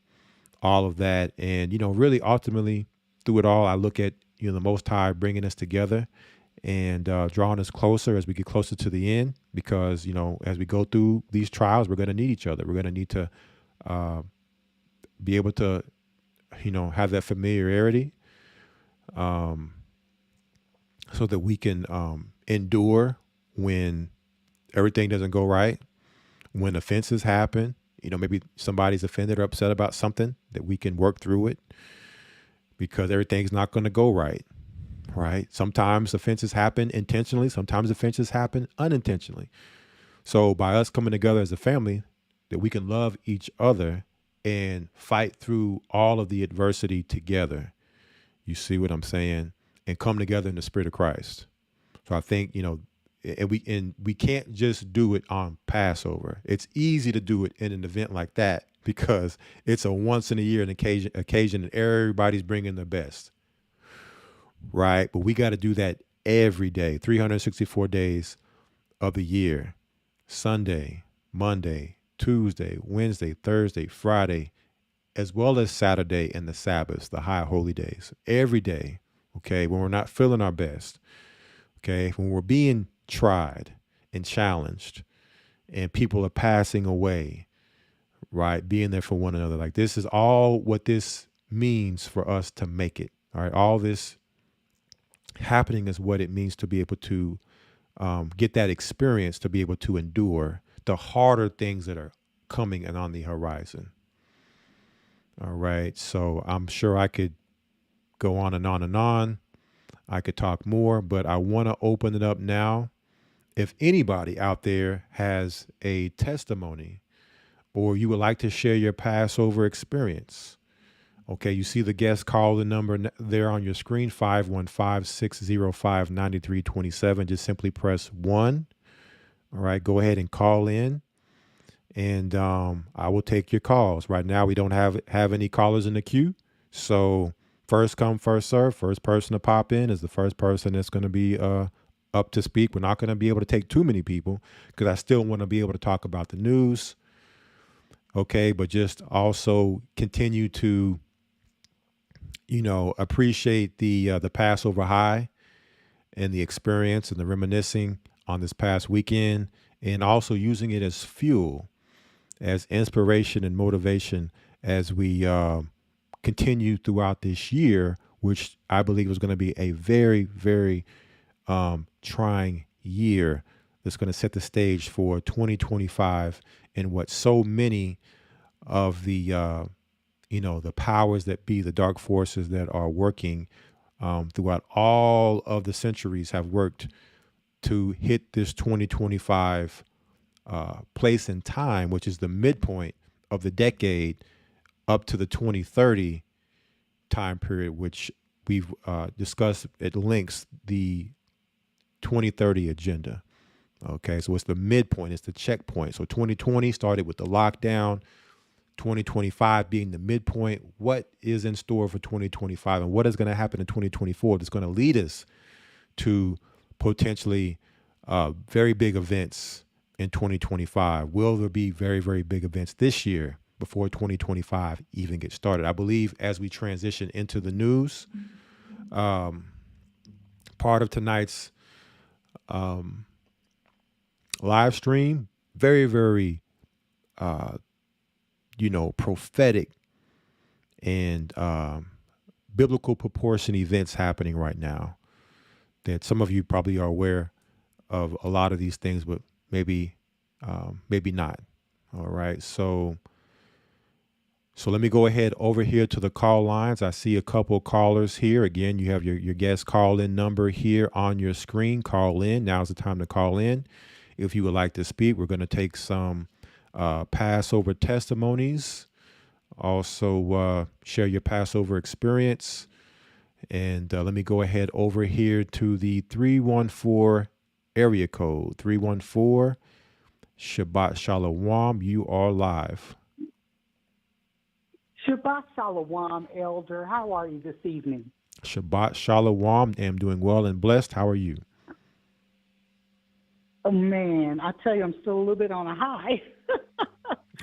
all of that. And, really ultimately through it all, I look at, the Most High bringing us together and drawing us closer as we get closer to the end, because, as we go through these trials, we're going to need each other. We're going to need to be able to, have that familiarity so that we can endure when everything doesn't go right, when offenses happen. Maybe somebody's offended or upset about something, that we can work through it, because everything's not going to go right. Right. Sometimes offenses happen intentionally. Sometimes offenses happen unintentionally. So by us coming together as a family, that we can love each other and fight through all of the adversity together. You see what I'm saying? And come together in the Spirit of Christ. So I think, and we can't just do it on Passover. It's easy to do it in an event like that because it's a once in a year occasion and everybody's bringing their best. Right. But we got to do that every day, 364 days of the year, Sunday, Monday, Tuesday, Wednesday, Thursday, Friday, as well as Saturday and the Sabbaths, the high holy days, every day. OK, when we're not feeling our best. OK, when we're being tried and challenged and people are passing away. Right. Being there for one another. Like, this is all what this means for us to make it. All right. All this happening is what it means to be able to get that experience to be able to endure the harder things that are coming and on the horizon. All right. So I'm sure I could go on and on and on. I could talk more, but I want to open it up now. If anybody out there has a testimony or you would like to share your Passover experience, okay, you see the guest call the number there on your screen, 515-605-9327. Just simply press 1. All right, go ahead and call in, and I will take your calls. Right now, we don't have any callers in the queue, so first come, first serve. First person to pop in is the first person that's going to be up to speak. We're not going to be able to take too many people because I still want to be able to talk about the news. Okay, but just also continue to, appreciate the Passover high and the experience and the reminiscing on this past weekend, and also using it as fuel, as inspiration and motivation as we continue throughout this year, which I believe is going to be a very, very trying year that's going to set the stage for 2025 and what so many of the the powers that be, the dark forces that are working throughout all of the centuries have worked to hit this 2025 place in time, which is the midpoint of the decade up to the 2030 time period, which we've discussed at length, the 2030 agenda. Okay, so it's the midpoint, it's the checkpoint. So 2020 started with the lockdown, 2025 being the midpoint. What is in store for 2025 and what is going to happen in 2024 that's going to lead us to potentially very big events in 2025? Will there be very, very big events this year before 2025 even gets started? I believe as we transition into the news, part of tonight's live stream, very, very, prophetic and biblical proportion events happening right now that some of you probably are aware of a lot of these things, but maybe not. All right. So let me go ahead over here to the call lines. I see a couple callers here. Again, you have your guest call-in number here on your screen. Call in. Now's the time to call in. If you would like to speak, we're going to take some Passover testimonies. Also, share your Passover experience. And let me go ahead over here to the 314 area code. 314, Shabbat Shalom. You are live. Shabbat Shalom, Elder. How are you this evening? Shabbat Shalom. I'm doing well and blessed. How are you? Oh, man, I tell you, I'm still a little bit on a high.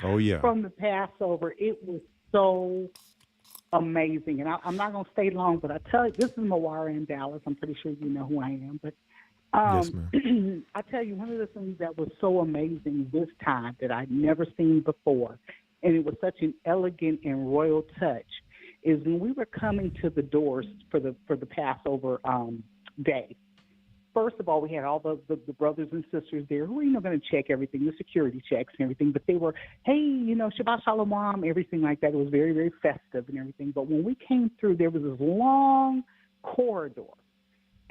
Oh, yeah. From the Passover. It was so amazing. And I'm not going to stay long, but I tell you, this is Mawara in Dallas. I'm pretty sure you know who I am. But yes, ma'am. I tell you, one of the things that was so amazing this time that I'd never seen before, and it was such an elegant and royal touch, is when we were coming to the doors for the Passover day. First of all, we had all the brothers and sisters there who were, going to check everything, the security checks and everything. But they were, hey, Shabbat Shalom, everything like that. It was very, very festive and everything. But when we came through, there was this long corridor,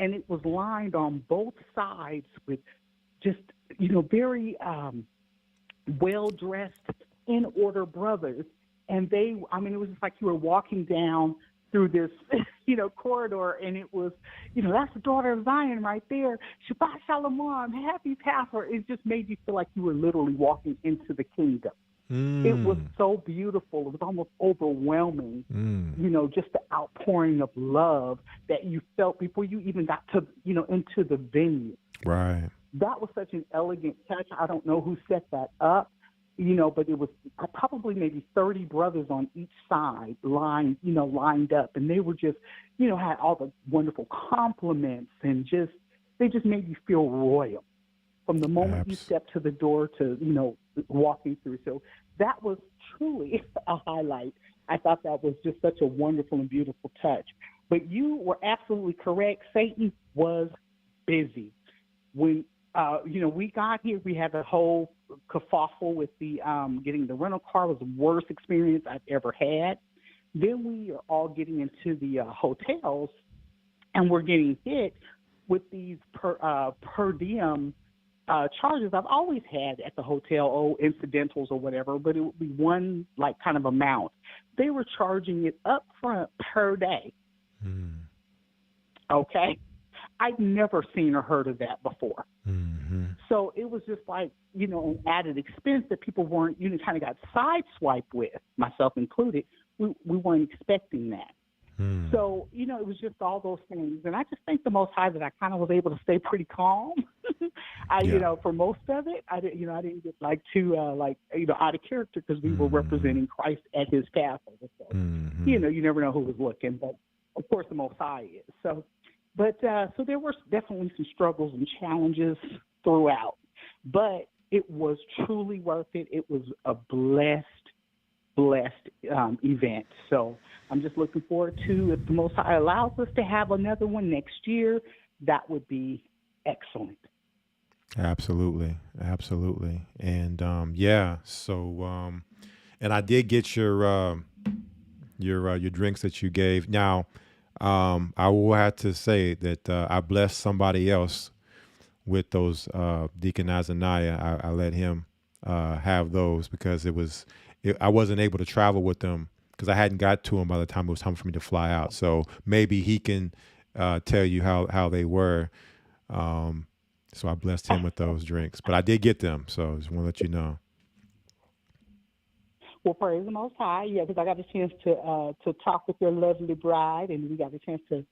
and it was lined on both sides with just, very well-dressed, in-order brothers. And it was just like you were walking down through this, corridor, and it was, that's the daughter of Zion right there. Shabbat Shalom, happy Passover. It just made you feel like you were literally walking into the kingdom. It was so beautiful. It was almost overwhelming, just the outpouring of love that you felt before you even got to, into the venue. Right. That was such an elegant touch. I don't know who set that up. But it was probably maybe 30 brothers on each side lined up. And they were just, had all the wonderful compliments and they just made you feel royal from the moment you stepped to the door to, walking through. So that was truly a highlight. I thought that was just such a wonderful and beautiful touch. But you were absolutely correct. Satan was busy. when we got here, we had the whole kerfuffle with the getting the rental car. Was the worst experience I've ever had. Then we are all getting into the hotels, and we're getting hit with these per diem charges I've always had at the hotel, incidentals or whatever, but it would be one like kind of amount. They were charging it up front per day. Okay? I'd never seen or heard of that before. So it was just like, an added expense that people weren't, kind of got sideswiped with, myself included. We weren't expecting that. So, it was just all those things. And I just thank the Most High that I kind of was able to stay pretty calm. For most of it, I didn't get like too, out of character because we were representing Christ at his Passover. So, you never know who was looking, but of course the Most High is. So, so there were definitely some struggles and challenges throughout, but it was truly worth it. It was a blessed event. So I'm just looking forward to, if the Most High allows us to have another one next year, that would be excellent. Absolutely. And and I did get your drinks that you gave. Now, I will have to say that I blessed somebody else with those Deacon Azaniah. I let him have those because I wasn't able to travel with them because I hadn't got to him by the time it was time for me to fly out. So maybe he can tell you how they were. So I blessed him with those drinks, but I did get them. So I just want to let you know. Well, praise the Most High, because I got a chance to talk with your lovely bride, and we got a chance to,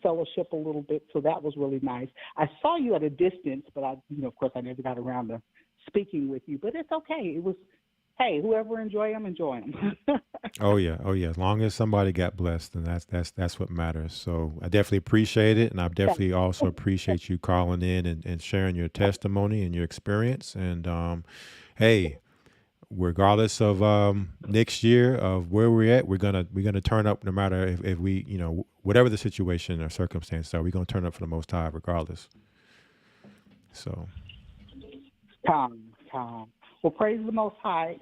fellowship a little bit. So that was really nice. I saw you at a distance, but of course, I never got around to speaking with you. But it's okay. It was, hey, whoever enjoy them. Oh yeah. As long as somebody got blessed, then that's what matters. So I definitely appreciate it, and I definitely also appreciate you calling in and sharing your testimony and your experience. And hey, regardless of next year of where we're at, we're gonna turn up no matter if we whatever the situation or circumstance are, we're gonna turn up for the Most High regardless. So, Tom. Well, praise the Most High,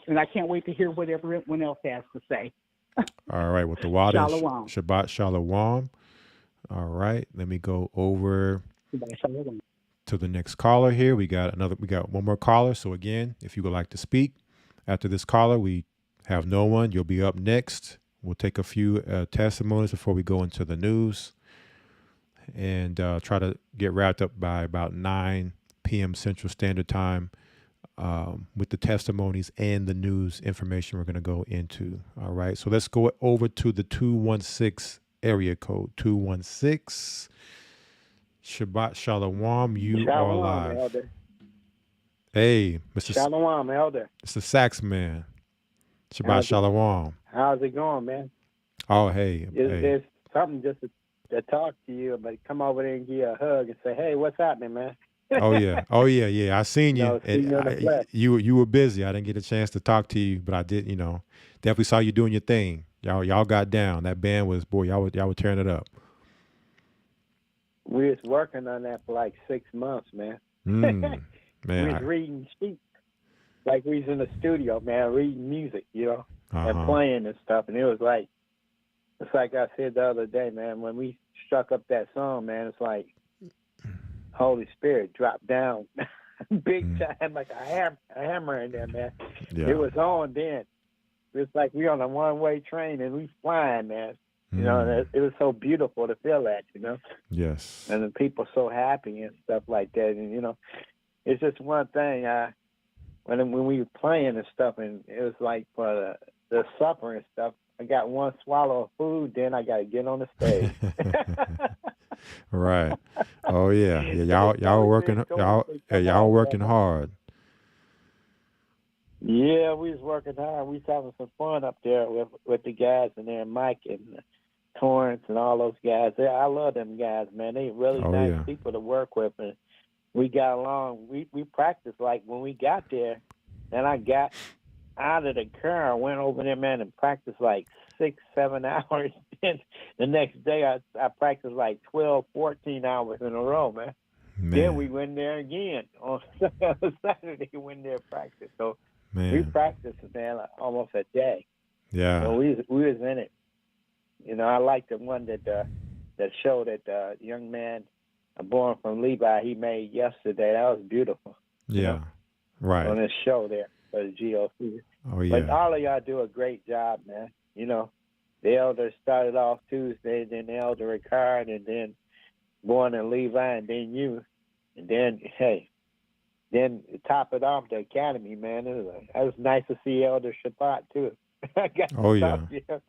and I can't wait to hear what everyone else has to say. All right, with the water, Shalom. Shabbat Shalom. All right, let me go over to the next caller here. We got one more caller. So again, if you would like to speak after this caller, we have no one. You'll be up next. We'll take a few testimonies before we go into the news and try to get wrapped up by about 9 p.m. Central Standard Time with the testimonies and the news information we're going to go into. All right. So let's go over to the 216 area code. 216. Shabbat Shalom, you are live. Elder. Hey, Mr. Shalom, Elder. It's the Sax Man. Shabbat Shalom. How's it going, man? Oh, hey. There's something just to talk to you, but come over there and give you a hug and say, hey, what's happening, man? Oh yeah. I seen you. You were busy. I didn't get a chance to talk to you, but I did. Definitely saw you doing your thing. Y'all got down. That band was, boy, y'all were tearing it up. We was working on that for like 6 months, man. Man, we was reading sheets, like we was in the studio, man, reading music, and playing and stuff. And it was like, it's like I said the other day, man. When we struck up that song, man, it's like Holy Spirit dropped down big time, like a hammer in there, man. Yeah. It was on then. It was like we on a one-way train and we flying, man. And it was so beautiful to feel that, Yes. And the people so happy and stuff like that. And, it's just one thing. When we were playing and stuff, and it was like for the supper and stuff, I got one swallow of food, then I got to get on the stage. Right. Oh, yeah. Y'all working. Y'all working hard. Yeah, we was working hard. We was having some fun up there with the guys in there, Mike and Torrance and all those guys. I love them guys, man. They really nice people to work with, and we got along. We practiced like when we got there, and I got out of the car, I went over there, man, and practiced like 6-7 hours. And the next day, I practiced like 12, 14 hours in a row, man. Man. Then we went there again on Saturday. We went there to practice. So Man. we practiced, man, like almost a day. Yeah. So we was in it. You know, I like the one that show that the young man born from Levi he made yesterday. That was beautiful. Yeah. You know, right. on this show there for the GOC. Oh yeah. But all of y'all do a great job, man. You know, the elder started off Tuesday, then the elder retired, and then born in Levi, and then you, and then then top it off the academy, man. It was nice to see Elder Shabbat too. I got to talk to him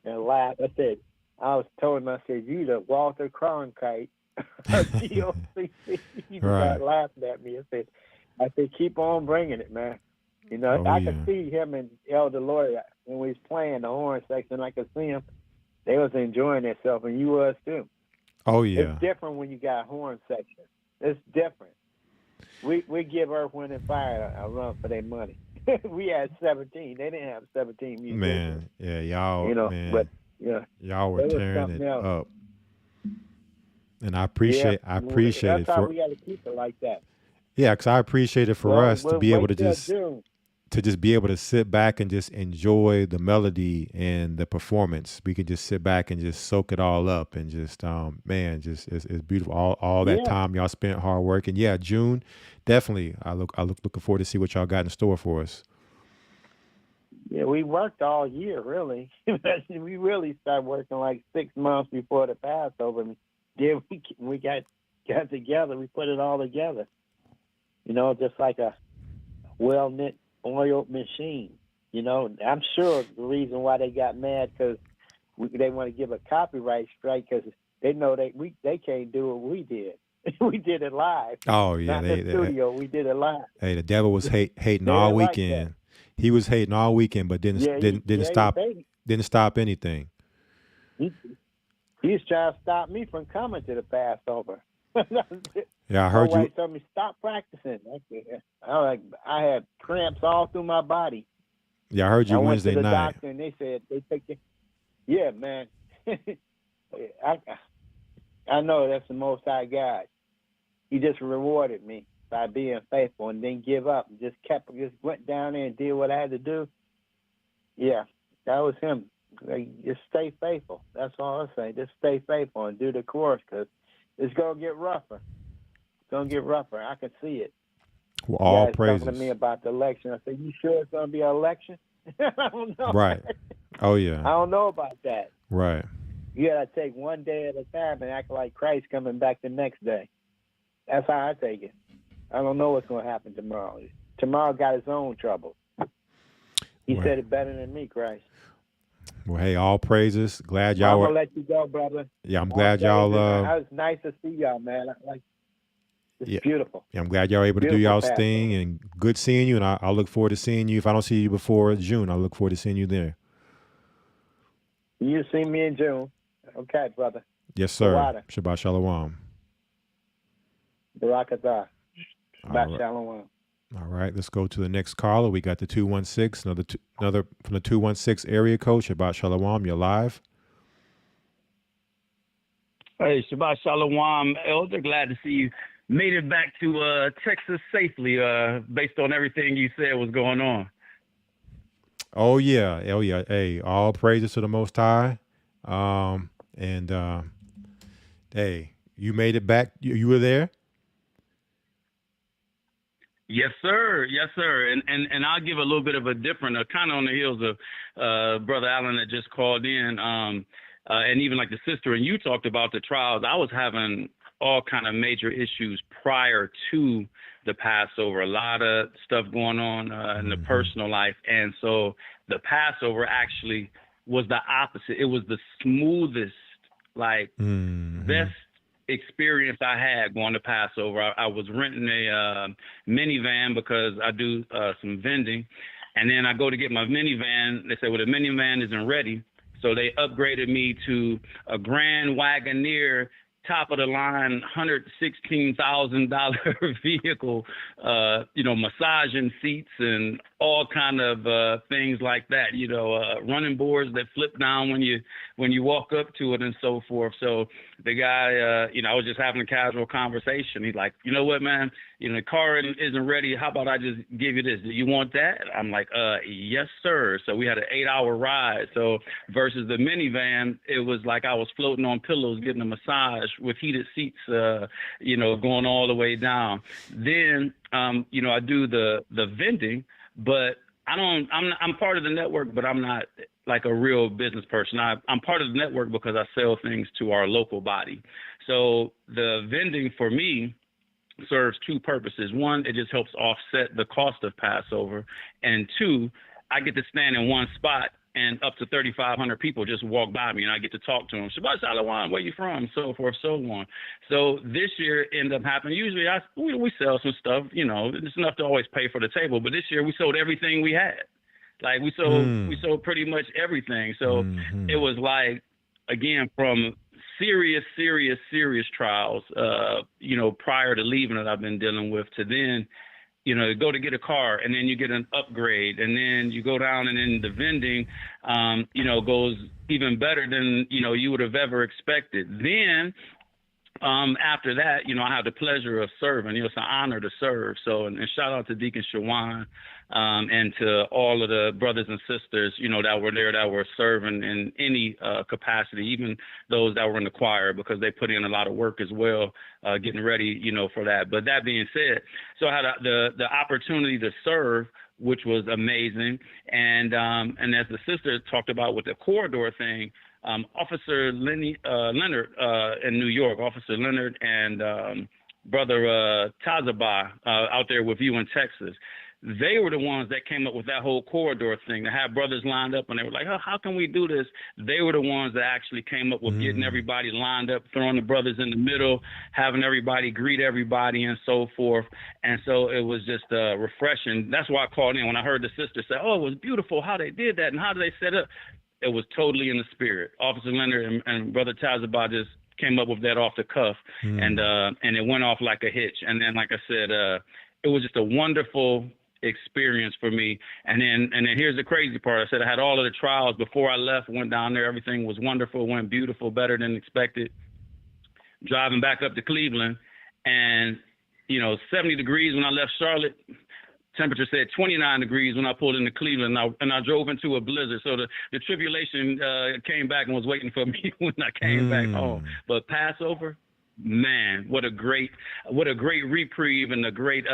and laugh. I was told him, I said, you the Walter Cronkite of GOCC. He got laughing at me. I said, keep on bringing it, man. You know, I could see him and Elder Lloyd when we was playing the horn section. I could see him. They was enjoying themselves, and you was too. Oh yeah. It's different when you got horn section. It's different. We give Earth, Wind, and Fire a run for their money. We had 17. They didn't have 17 musicians. Man, yeah, y'all. You know, man, but yeah, y'all were tearing it else. up. And I appreciate That's it how we got to keep it like that. Yeah, because I appreciate it for us to be able to just be able to sit back and just enjoy the melody and the performance. We could just sit back and just soak it all up and just it's beautiful. All that time y'all spent hard work. And yeah, June, definitely looking forward to see what y'all got in store for us. Yeah, we worked all year really. We really started working like 6 months before the Passover. Then we got together, we put it all together. You know, just like a well-knit oiled machine. You know, I'm sure the reason why they got mad because they want to give a copyright strike because they know they can't do what we did. We did it live. Oh yeah, not in the studio. We did it live. Hey, the devil was hating all weekend. He was hating all weekend, but didn't stop anything. He's trying to stop me from coming to the Passover. Yeah, I heard you. Told me stop practicing. I had cramps all through my body. Yeah, I heard you Wednesday night. I went to the doctor and they said they take it. Yeah, man. I know that's the Most High God. He just rewarded me by being faithful and didn't give up. Just went down there and did what I had to do. Yeah, that was him. Just stay faithful. That's all I say. Just stay faithful and do the course because it's gonna get rougher. It's gonna get rougher. I can see it. Well, all praises. Talking to me about the election. I said, "You sure it's gonna be an election?" I don't know. Right. Oh yeah. I don't know about that. Right. You gotta take one day at a time and act like Christ coming back the next day. That's how I take it. I don't know what's gonna happen tomorrow. Tomorrow got his own trouble. He said it better than me, Christ. Well, hey, all praises. Glad y'all I'm gonna let you go, brother. Yeah, I'm glad y'all. It was nice to see y'all, man. It's beautiful. Yeah, I'm glad y'all were able to do y'all's thing, and good seeing you. And I look forward to seeing you. If I don't see you before June, I look forward to seeing you there. You see me in June, okay, brother? Yes, sir. Shabbat shalom. Barakatah. Shabbat shalom. All right, let's go to the next caller. We got the 216, another from the 216 area code. Shabbat shalom. You're live. Hey, Shabbat shalom, Elder. Glad to see you made it back to Texas safely, based on everything you said was going on. Oh yeah. Hey, all praises to the Most High. Hey, you made it back. You were there. Yes, sir. Yes, sir. And I'll give a little bit of a different, kind of on the heels of Brother Allen that just called in, and even like the sister, and you talked about the trials. I was having all kind of major issues prior to the Passover, a lot of stuff going on in the personal life. And so the Passover actually was the opposite. It was the smoothest, best experience I had going to Passover. I was renting a minivan because I do some vending, and then I go to get my minivan. They say, well, the minivan isn't ready, so they upgraded me to a Grand Wagoneer top of the line, $116,000 vehicle, massaging seats and all kind of things like that, running boards that flip down when you walk up to it and so forth. So the guy, I was just having a casual conversation. He's like, you know what, man, the car isn't ready. How about I just give you this? Do you want that? I'm like, yes, sir. So we had an 8-hour ride. So versus the minivan, it was like I was floating on pillows, getting a massage with heated seats, going all the way down. Then, I do the vending, but I'm part of the network, but I'm not like a real business person. I'm part of the network because I sell things to our local body. So the vending for me serves two purposes. One, it just helps offset the cost of Passover. And two, I get to stand in one spot and up to 3,500 people just walk by me, and I get to talk to them. Shabbat Shalom, where you from? So forth, so on. So this year ended up happening. Usually we sell some stuff, it's enough to always pay for the table. But this year we sold everything we had. Like we sold pretty much everything. So it was like, again, from serious trials, prior to leaving that I've been dealing with, to then, go to get a car, and then you get an upgrade, and then you go down, and then the vending, goes even better than, you would have ever expected. Then after that, I have the pleasure of serving. It's an honor to serve. So, and shout out to Deacon Shawan, and to all of the brothers and sisters, that were there, that were serving in any capacity, even those that were in the choir, because they put in a lot of work as well, getting ready, for that. But that being said, so I had the opportunity to serve, which was amazing. And as the sister talked about with the corridor thing, Officer Leonard in New York, Officer Leonard and Brother Tazaba out there with you in Texas, they were the ones that came up with that whole corridor thing, to have brothers lined up, and they were like, how can we do this? They were the ones that actually came up with getting everybody lined up, throwing the brothers in the middle, having everybody greet everybody and so forth. And so it was just refreshing. That's why I called in when I heard the sister say, it was beautiful how they did that and how did they set up. It was totally in the spirit. Officer Leonard and Brother Tazabah just came up with that off the cuff, and it went off like a hitch. And then, like I said, it was just a wonderful experience for me. And then here's the crazy part. I said I had all of the trials before I left, went down there. Everything was wonderful, went beautiful, better than expected. Driving back up to Cleveland, and 70 degrees when I left Charlotte. Temperature said 29 degrees when I pulled into Cleveland, and I drove into a blizzard. So the tribulation came back and was waiting for me when I came back home. But Passover, man, what a great reprieve, and a great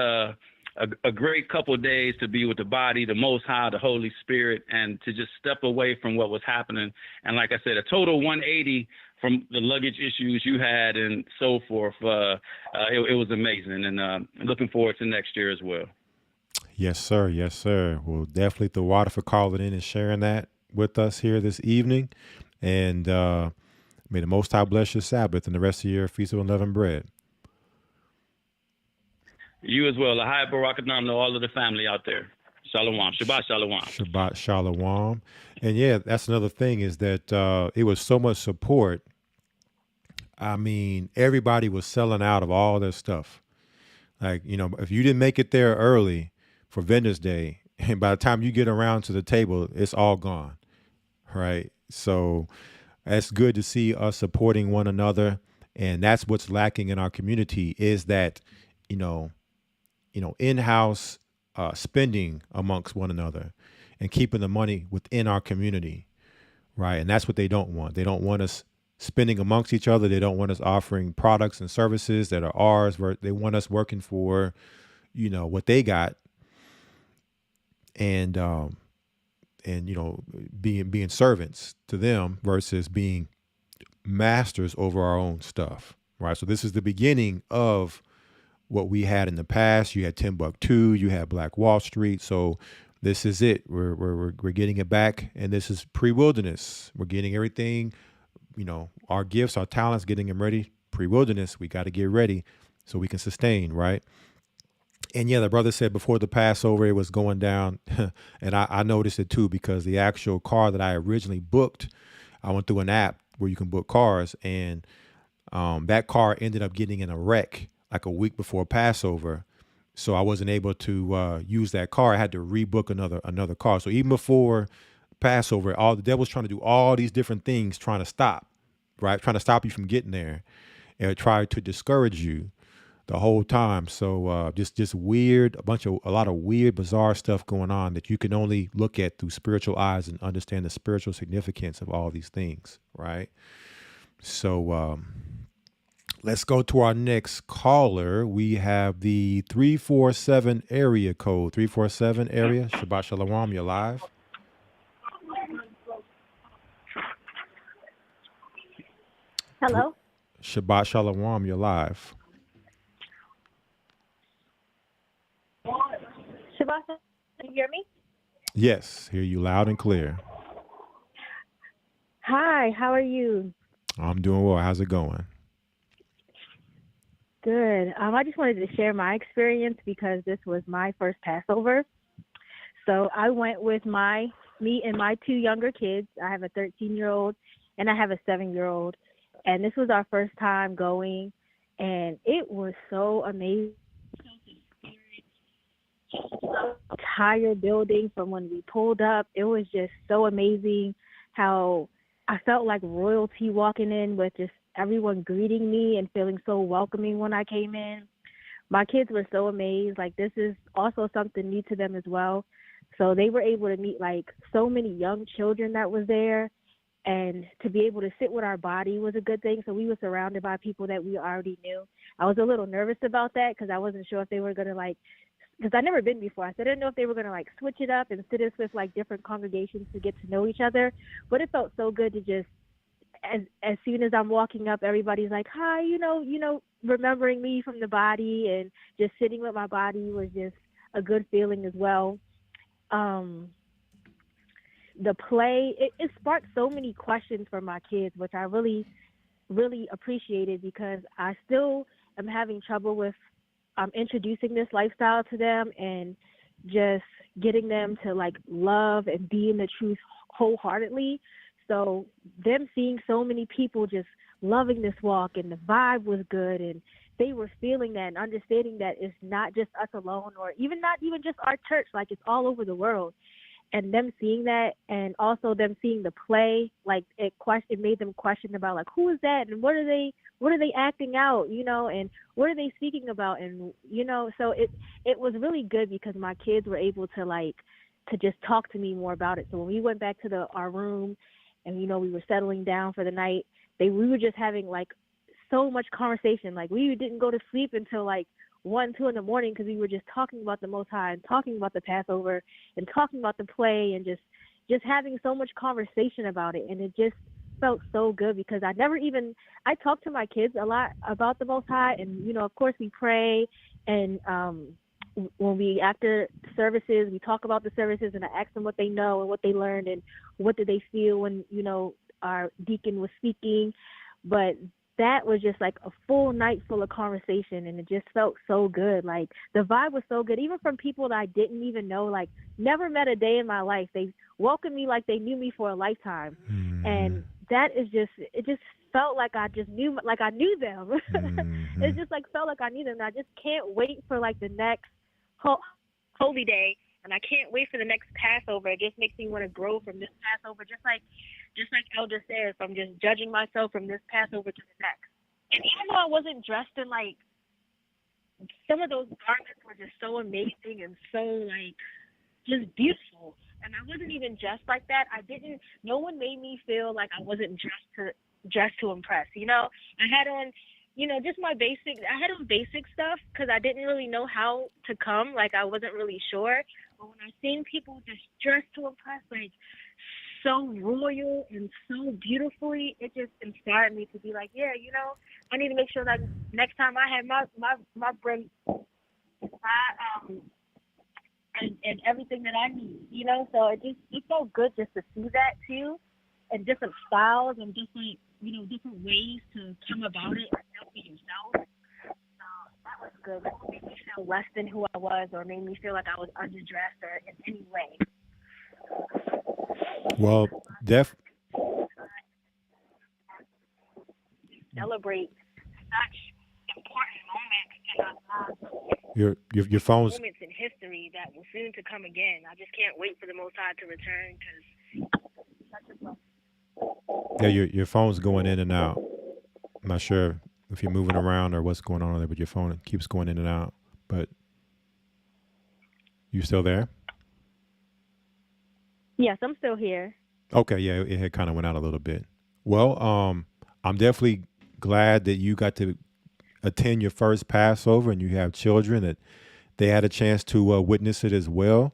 couple of days to be with the body, the Most High, the Holy Spirit, and to just step away from what was happening. And like I said, a total 180 from the luggage issues you had and so forth. It was amazing, and looking forward to next year as well. Yes, sir. Yes, sir. Well, definitely the water for calling in and sharing that with us here this evening. And may the Most High bless your Sabbath and the rest of your Feast of Unleavened Bread. You as well. Lahai Barakadam to all of the family out there. Shalom. Shabbat Shalom. Shabbat Shalom. And yeah, that's another thing, is that it was so much support. I mean, everybody was selling out of all their stuff. Like, if you didn't make it there early for Vendors Day, and by the time you get around to the table, it's all gone, right? So it's good to see us supporting one another, and that's what's lacking in our community, is that, in-house spending amongst one another and keeping the money within our community, right? And that's what they don't want. They don't want us spending amongst each other. They don't want us offering products and services that are ours. They want us working for, what they got, and being servants to them versus being masters over our own stuff, right? So this is the beginning of what we had in the past. You had Timbuktu, you had Black Wall Street. So this is it. We're getting it back, and this is pre-wilderness. We're getting everything, our gifts, our talents, getting them ready. Pre-wilderness, we got to get ready so we can sustain, right? And yeah, the brother said before the Passover, it was going down. And I noticed it too, because the actual car that I originally booked, I went through an app where you can book cars, and That car ended up getting in a wreck like a week before Passover. So I wasn't able to use that car. I had to rebook another car. So even before Passover, all the devil's trying to do all these different things, trying to stop, right? Trying to stop you from getting there, and try to discourage you the whole time. So just weird, a lot of weird, bizarre stuff going on that you can only look at through spiritual eyes and understand the spiritual significance of all these things, right? So let's go to our next caller. We have the 347 area code. 347 area. Shabbat Shalom. You're live. Hello. Shabbat Shalom. You're live. Shabbat, can you hear me? Yes, hear you loud and clear. Hi, how are you? I'm doing well. How's it going? Good. I just wanted to share my experience because this was my first Passover. So I went with me and my two younger kids. I have a 13-year-old and I have a 7-year-old. And this was our first time going, and it was so amazing. Entire building from when we pulled up, it was just so amazing how I felt like royalty walking in with just everyone greeting me and feeling so welcoming when I came in. My kids were so amazed. Like, this is also something new to them as well. So they were able to meet like so many young children that was there, and to be able to sit with our body was a good thing. So we were surrounded by people that we already knew. I was a little nervous about that because I wasn't sure if they were going to because I'd never been before. So I didn't know if they were going to switch it up and sit us with different congregations to get to know each other. But it felt so good to just, as soon as I'm walking up, everybody's like, hi, remembering me from the body, and just sitting with my body was just a good feeling as well. The play, it sparked so many questions for my kids, which I really, really appreciated, because I still am having trouble with introducing this lifestyle to them and just getting them to love and be in the truth wholeheartedly. So them seeing so many people just loving this walk, and the vibe was good, and they were feeling that and understanding that it's not just us alone, or not even just our church, it's all over the world. And them seeing that, and also them seeing the play, it made them question about who is that, and what are they acting out, and what are they speaking about, and so it was really good because my kids were able to to just talk to me more about it. So when we went back to our room, and we were settling down for the night, we were just having so much conversation. We didn't go to sleep until 1, 2 in the morning, because we were just talking about the Most High and talking about the Passover and talking about the play, and just having so much conversation about it. And it just felt so good because I talked to my kids a lot about the Most High, and of course we pray, and when after services, we talk about the services, and I ask them what they know and what they learned and what did they feel when our deacon was speaking. But that was just a full night full of conversation, and it just felt so good. The vibe was so good, even from people that I didn't even know, never met a day in my life. They welcomed me like they knew me for a lifetime. And that is it just felt like I just knew, I knew them. It just felt like I knew them. And I just can't wait for the next holy day, and I can't wait for the next Passover. It just makes me want to grow from this Passover, just like Elder said, from just judging myself from this Passover to the next. And even though I wasn't dressed in some of those garments were just so amazing and so just beautiful, and I wasn't even dressed like that. No one made me feel like I wasn't dressed to impress. I had on just my I had on basic stuff because I didn't really know how to come. I wasn't really sure. But when I seen people just dressed to impress, so royal and so beautifully, it just inspired me to be yeah, I need to make sure that next time I have my brain, and everything that I need, So it felt good just to see that too, and different styles and different different ways to come about it and be yourself. So that was good. That made me feel less than who I was, or made me feel like I was underdressed or in any way. Well, celebrate such important moments in our lives. Your phone's moments in history that will soon to come again. I just can't wait for the Most High to return because such a blessing. yeah, your phone's going in and out. I'm not sure if you're moving around or what's going on there, but your phone keeps going in and out. But you still there? Yes, I'm still here. Okay, yeah, it had kind of went out a little bit. Well, I'm definitely glad that you got to attend your first Passover and you have children that they had a chance to witness it as well.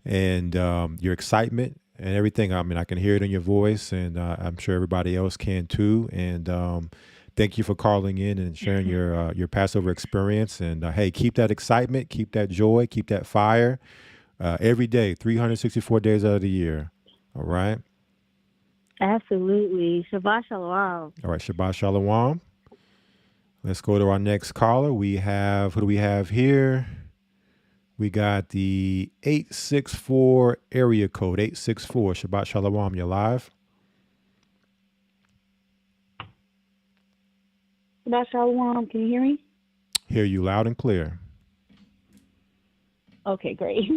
And your excitement and everything. I mean, I can hear it in your voice, and I'm sure everybody else can too. And thank you for calling in and sharing your Passover experience. And hey, keep that excitement, keep that joy, keep that fire every day, 364 days out of the year. All right. Absolutely. Shabbat Shalom. All right. Shabbat Shalom. Let's go to our next caller. We have, who do we have here? We got the 864 area code, 864. Shabbat Shalom. You're live. Shabbat Shalom. Can you hear me? Hear you loud and clear. Okay, great.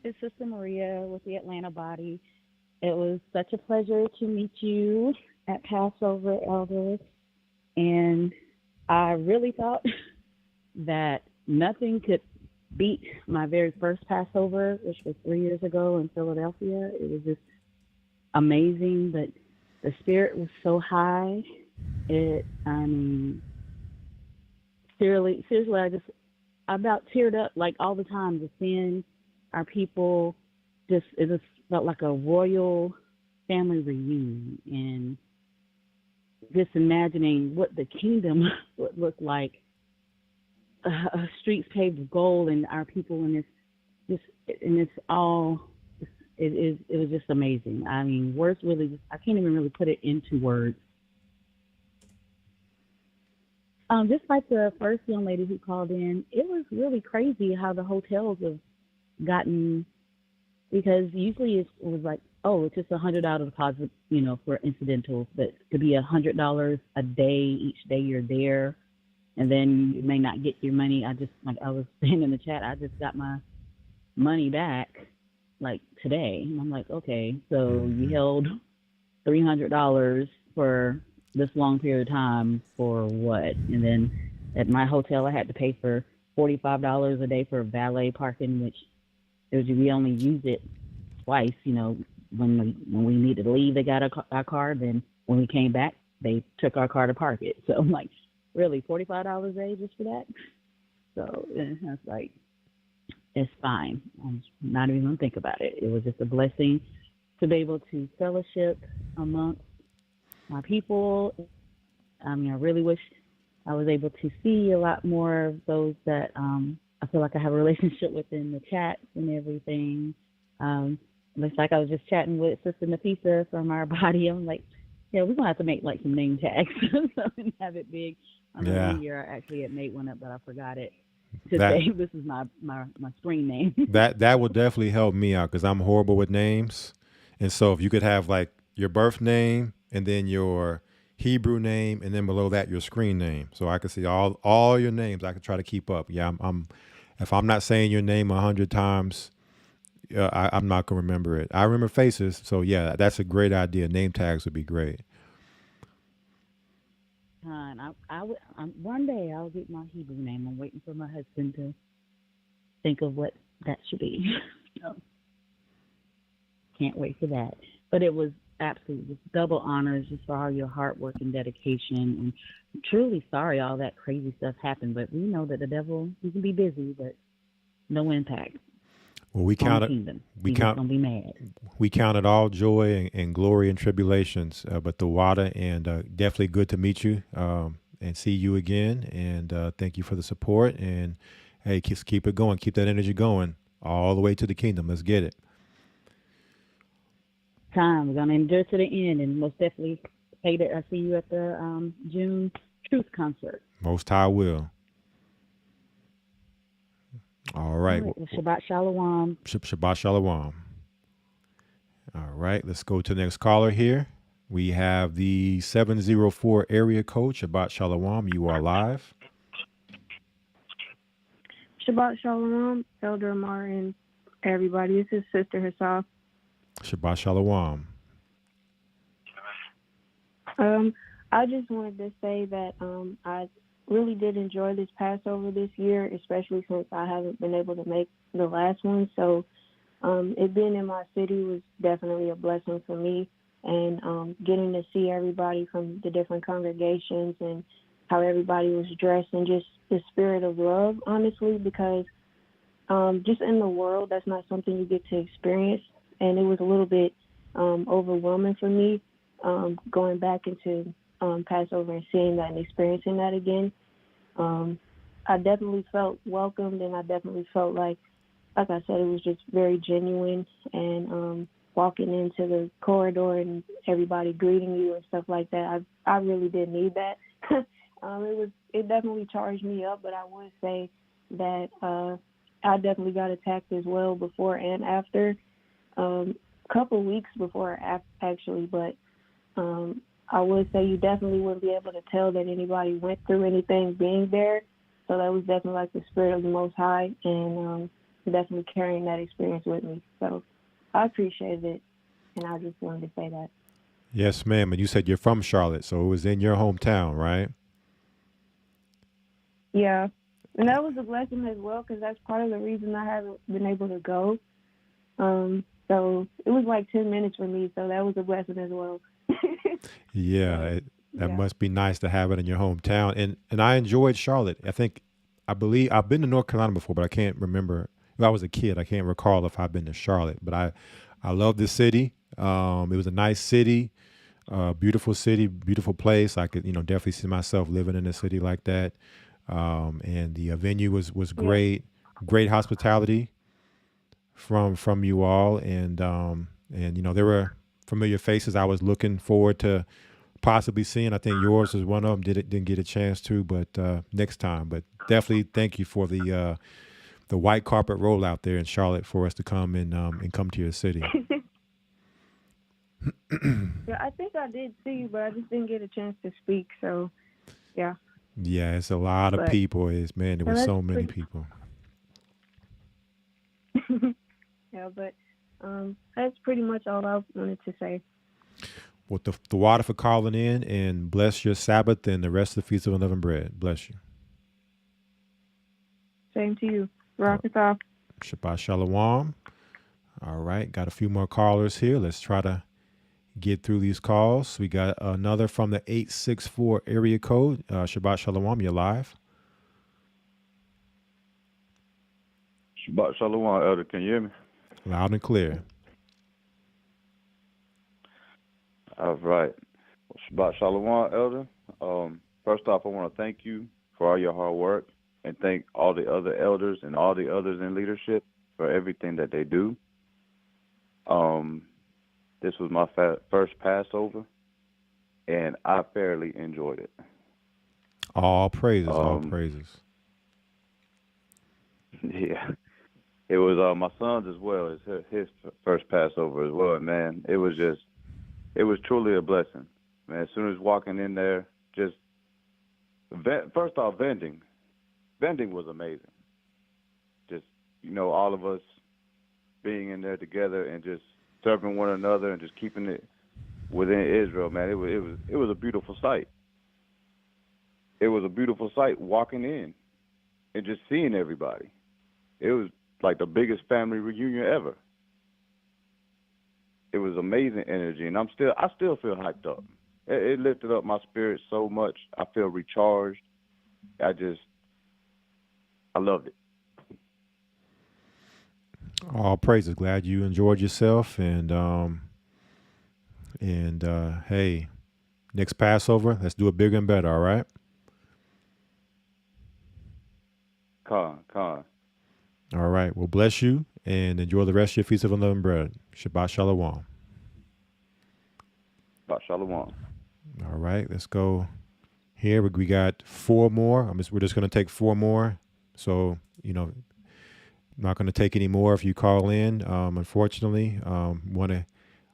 It's Sister Maria with the Atlanta body. It was such a pleasure to meet you at Passover, Elder. And I really thought that nothing could beat my very first Passover, which was 3 years ago in Philadelphia. It was just amazing, but the spirit was so high. Seriously, I about teared up like all the time, just seeing our people. It just felt like a royal family reunion, and just imagining what the kingdom would look like. Streets paved with gold, and our people in this, and it's all. It was just amazing. I mean, words really, I can't even really put it into words. Just like the first young lady who called in, it was really crazy how the hotels have gotten, because usually it was like, oh, it's just $100 deposit, for incidentals, but to be $100 a day each day you're there, and then you may not get your money. I was saying in the chat, I just got my money back like today, and I'm like, okay, so you held $300 for this long period of time for what? And then at my hotel, I had to pay for $45 a day for valet parking, which we only use it twice. When we needed to leave, they got our car. Then when we came back, they took our car to park it. So I'm like, really, $45 a day just for that? So it's like, it's fine. I'm not even going to think about it. It was just a blessing to be able to fellowship amongst my people. I mean, I really wish I was able to see a lot more of those that I feel like I have a relationship with in the chats and everything. Looks like I was just chatting with Sister Nafisa from our body. I'm like, yeah, we're going to have to make like some name tags and have it big. One year I actually had made one up, but I forgot it. Today, this is my screen name. that would definitely help me out, because I'm horrible with names. And so if you could have like your birth name and then your Hebrew name, and then below that your screen name, so I could see all your names. I could try to keep up. Yeah, if I'm not saying your name 100 times, I'm not gonna remember it. I remember faces, so yeah, that's a great idea. Name tags would be great. One day I'll get my Hebrew name. I'm waiting for my husband to think of what that should be. So, can't wait for that. But it was absolutely just double honors just for all your hard work and dedication. And I'm truly sorry all that crazy stuff happened. But we know that the devil, he can be busy, but no impact. Well, we count it all joy and glory and tribulations, but the water, and definitely good to meet you and see you again. And thank you for the support. And hey, keep it going, keep that energy going all the way to the kingdom. Let's get it. We're gonna endure to the end, and most definitely pray that I see you at the June Truth concert. Most High will. All right. Well, Shabbat Shalom. Shabbat Shalom. All right. Let's go to the next caller here. We have the 704 area code, Shabbat Shalom. You are live. Shabbat Shalom, Elder Martin, everybody. This is Sister Hassaf. Shabbat Shalom. I just wanted to say that I really did enjoy this Passover this year, especially since I haven't been able to make the last one. So it being in my city was definitely a blessing for me. And getting to see everybody from the different congregations and how everybody was dressed and just the spirit of love, honestly, because just in the world, that's not something you get to experience. And it was a little bit overwhelming for me going back into Passover and seeing that and experiencing that again. I definitely felt welcomed, and I definitely felt like I said, it was just very genuine. And walking into the corridor and everybody greeting you and stuff like that, I really did need that. It definitely charged me up, but I would say that I definitely got attacked as well before and after, couple weeks before actually, but I would say you definitely wouldn't be able to tell that anybody went through anything being there. So that was definitely like the spirit of the Most High, and definitely carrying that experience with me. So I appreciated it, and I just wanted to say that. Yes, ma'am. And you said you're from Charlotte, so it was in your hometown, right? Yeah, and that was a blessing as well, because that's part of the reason I haven't been able to go. So it was like 10 minutes for me, so that was a blessing as well. That must be nice to have it in your hometown. And I enjoyed Charlotte. I believe I've been to North Carolina before, but I can't remember. When I was a kid, I can't recall if I've been to Charlotte. But I love the city. It was a nice city, beautiful city, beautiful place. I could definitely see myself living in a city like that. And the venue was great, great hospitality from you all, and there were familiar faces I was looking forward to possibly seeing. I think yours was one of them. Didn't get a chance to, but next time. But definitely thank you for the white carpet rollout there in Charlotte for us to come and come to your city. Yeah, I think I did see you, but I just didn't get a chance to speak. So, yeah. Yeah, it's a lot of people. There were so many people. Yeah, but that's pretty much all I wanted to say. Well, the water for calling in, and bless your Sabbath and the rest of the Feast of Unleavened Bread. Bless you. Same to you. Rock it off. Shabbat Shalom. All right, got a few more callers here. Let's try to get through these calls. We got another from the 864 area code. Shabbat Shalom, you're live. Shabbat Shalom, Elder. Can you hear me? Loud and clear. All right. Well, Shabbat Shalom, Elder. First off, I want to thank you for all your hard work, and thank all the other elders and all the others in leadership for everything that they do. This was my first Passover, and I fairly enjoyed it. All praises, all praises. Yeah. It was my son's as well. It's his first Passover as well, man. It was truly a blessing, man. As soon as walking in there, first off, vending was amazing. Just, all of us being in there together and just serving one another and just keeping it within Israel, man. It was a beautiful sight. It was a beautiful sight walking in and just seeing everybody. It was like the biggest family reunion ever. It was amazing energy, and I still feel hyped up. It lifted up my spirit so much. I feel recharged. I loved it. All praises. Glad you enjoyed yourself, and hey, next Passover, let's do it bigger and better. All right. Con. All right. Well, bless you and enjoy the rest of your Feast of Unleavened Bread. Shabbat Shalom. Shabbat Shalom. All right. Let's go here. We got four more. We're just going to take four more. So, I'm not going to take any more if you call in. Unfortunately, want to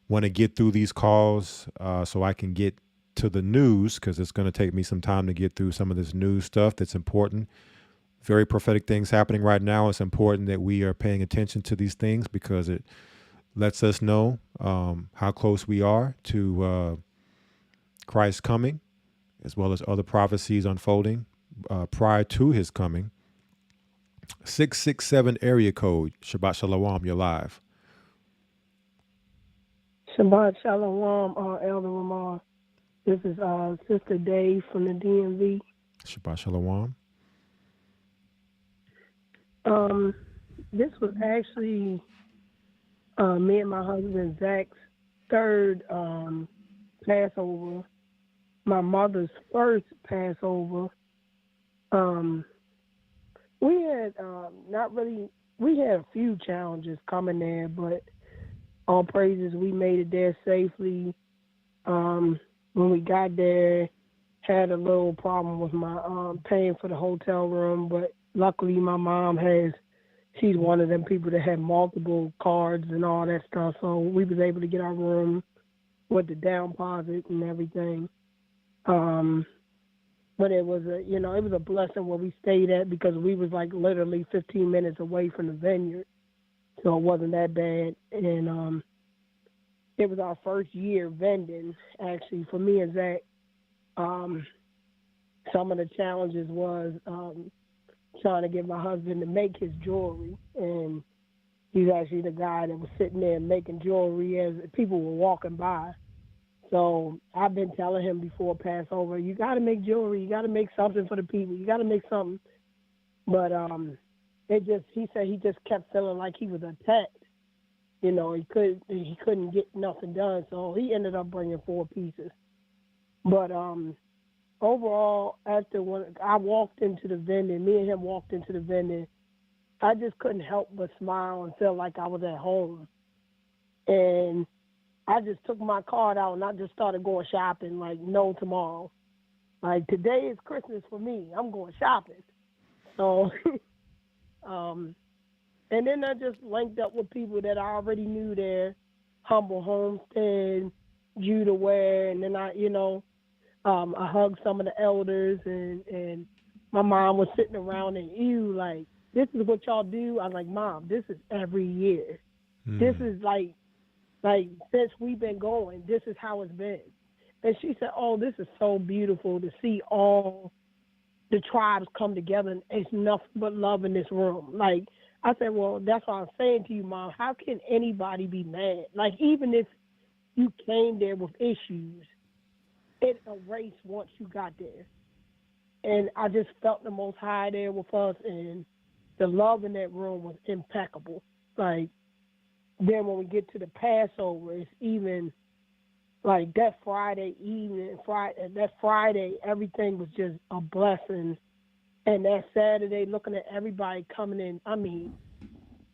want to get through these calls so I can get to the news, because it's going to take me some time to get through some of this news stuff that's important. Very prophetic things happening right now. It's important that we are paying attention to these things because it lets us know how close we are to Christ's coming, as well as other prophecies unfolding prior to his coming. 667 area code. Shabbat Shalom, you're live. Shabbat Shalom, Elder Ramar. This is Sister Dave from the DMV. Shabbat Shalom. This was actually me and my husband Zach's third Passover. My mother's first Passover. We had we had a few challenges coming there, but all praises, we made it there safely. When we got there, had a little problem with my paying for the hotel room, but luckily my mom she's one of them people that had multiple cards and all that stuff, so we was able to get our room with the down deposit and everything. But it was a blessing where we stayed at, because we was like literally 15 minutes away from the vineyard, so it wasn't that bad. And it was our first year vending, actually, for me and Zach. Some of the challenges was trying to get my husband to make his jewelry, and he's actually the guy that was sitting there making jewelry as people were walking by. So I've been telling him before Passover, you got to make jewelry, you got to make something for the people, you got to make something. But he said he just kept feeling like he was attacked. He couldn't get nothing done, so he ended up bringing 4 pieces. But overall, when I walked into the vending, me and him walked into the vending, I just couldn't help but smile and feel like I was at home. And I just took my card out and I just started going shopping like no tomorrow. Like, today is Christmas for me. I'm going shopping. So, and then I just linked up with people that I already knew there, Humble Homestead, Judah Ware, and then I hugged some of the elders, and my mom was sitting around and like, this is what y'all do? I'm like, Mom, this is every year. This is like since we've been going, this is how it's been. And she said, oh, this is so beautiful to see all the tribes come together, and it's nothing but love in this room. Like, I said, well, that's what I'm saying to you, Mom. How can anybody be mad? Like, even if you came there with issues, it erased once you got there. And I just felt the Most High there with us, and the love in that room was impeccable. Like, then when we get to the Passover, it's even like that Friday evening, that Friday, everything was just a blessing. And that Saturday, looking at everybody coming in, I mean,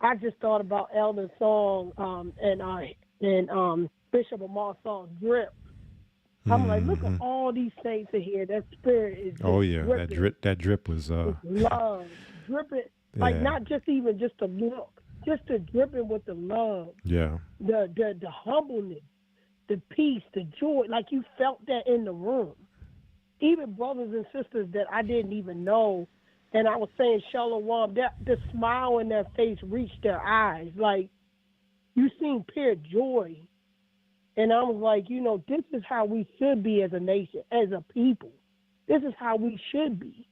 I just thought about Elder's song and Bishop Amar's song, Drip. I'm like, look at all these saints in here. That spirit is just dripping. That drip was love, dripping, like not just even just the look, just the dripping with the love. Yeah. The humbleness, the peace, the joy. Like, you felt that in the room. Even brothers and sisters that I didn't even know, and I was saying Shalom, the smile in their face reached their eyes. Like, you seen pure joy. And I was like, this is how we should be as a nation, as a people. This is how we should be.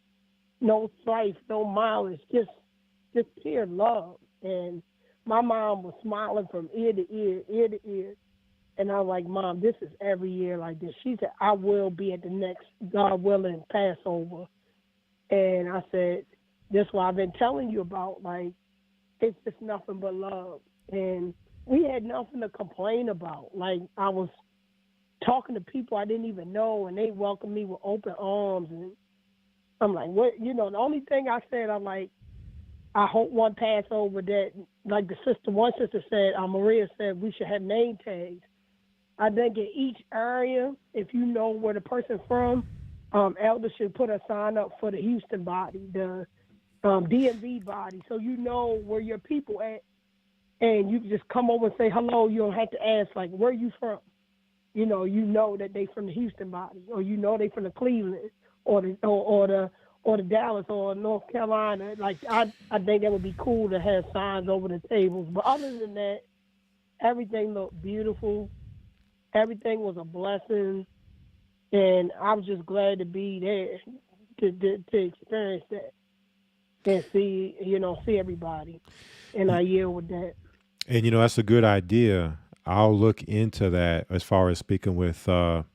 No strife, no malice, just pure love. And my mom was smiling from ear to ear. And I was like, Mom, this is every year like this. She said, I will be at the next, God willing, Passover. And I said, that's what I've been telling you about. Like, it's just nothing but love. And we had nothing to complain about. Like, I was talking to people I didn't even know, and they welcomed me with open arms. And I'm like, what? The only thing I said, I'm like, I hope one Passover that, like one sister said, Maria said, we should have name tags. I think in each area, if you know where the person's from, elders should put a sign up for the Houston body, the DMV body, so you know where your people at. and you can just come over and say hello. You don't have to ask, like, where you from? You know that they from the Houston body, or they from the Cleveland, or the Dallas, or North Carolina. Like, I think that would be cool to have signs over the tables. But other than that, everything looked beautiful. Everything was a blessing, and I was just glad to be there to experience that and see everybody. And I yield with that. And that's a good idea. I'll look into that as far as speaking with behind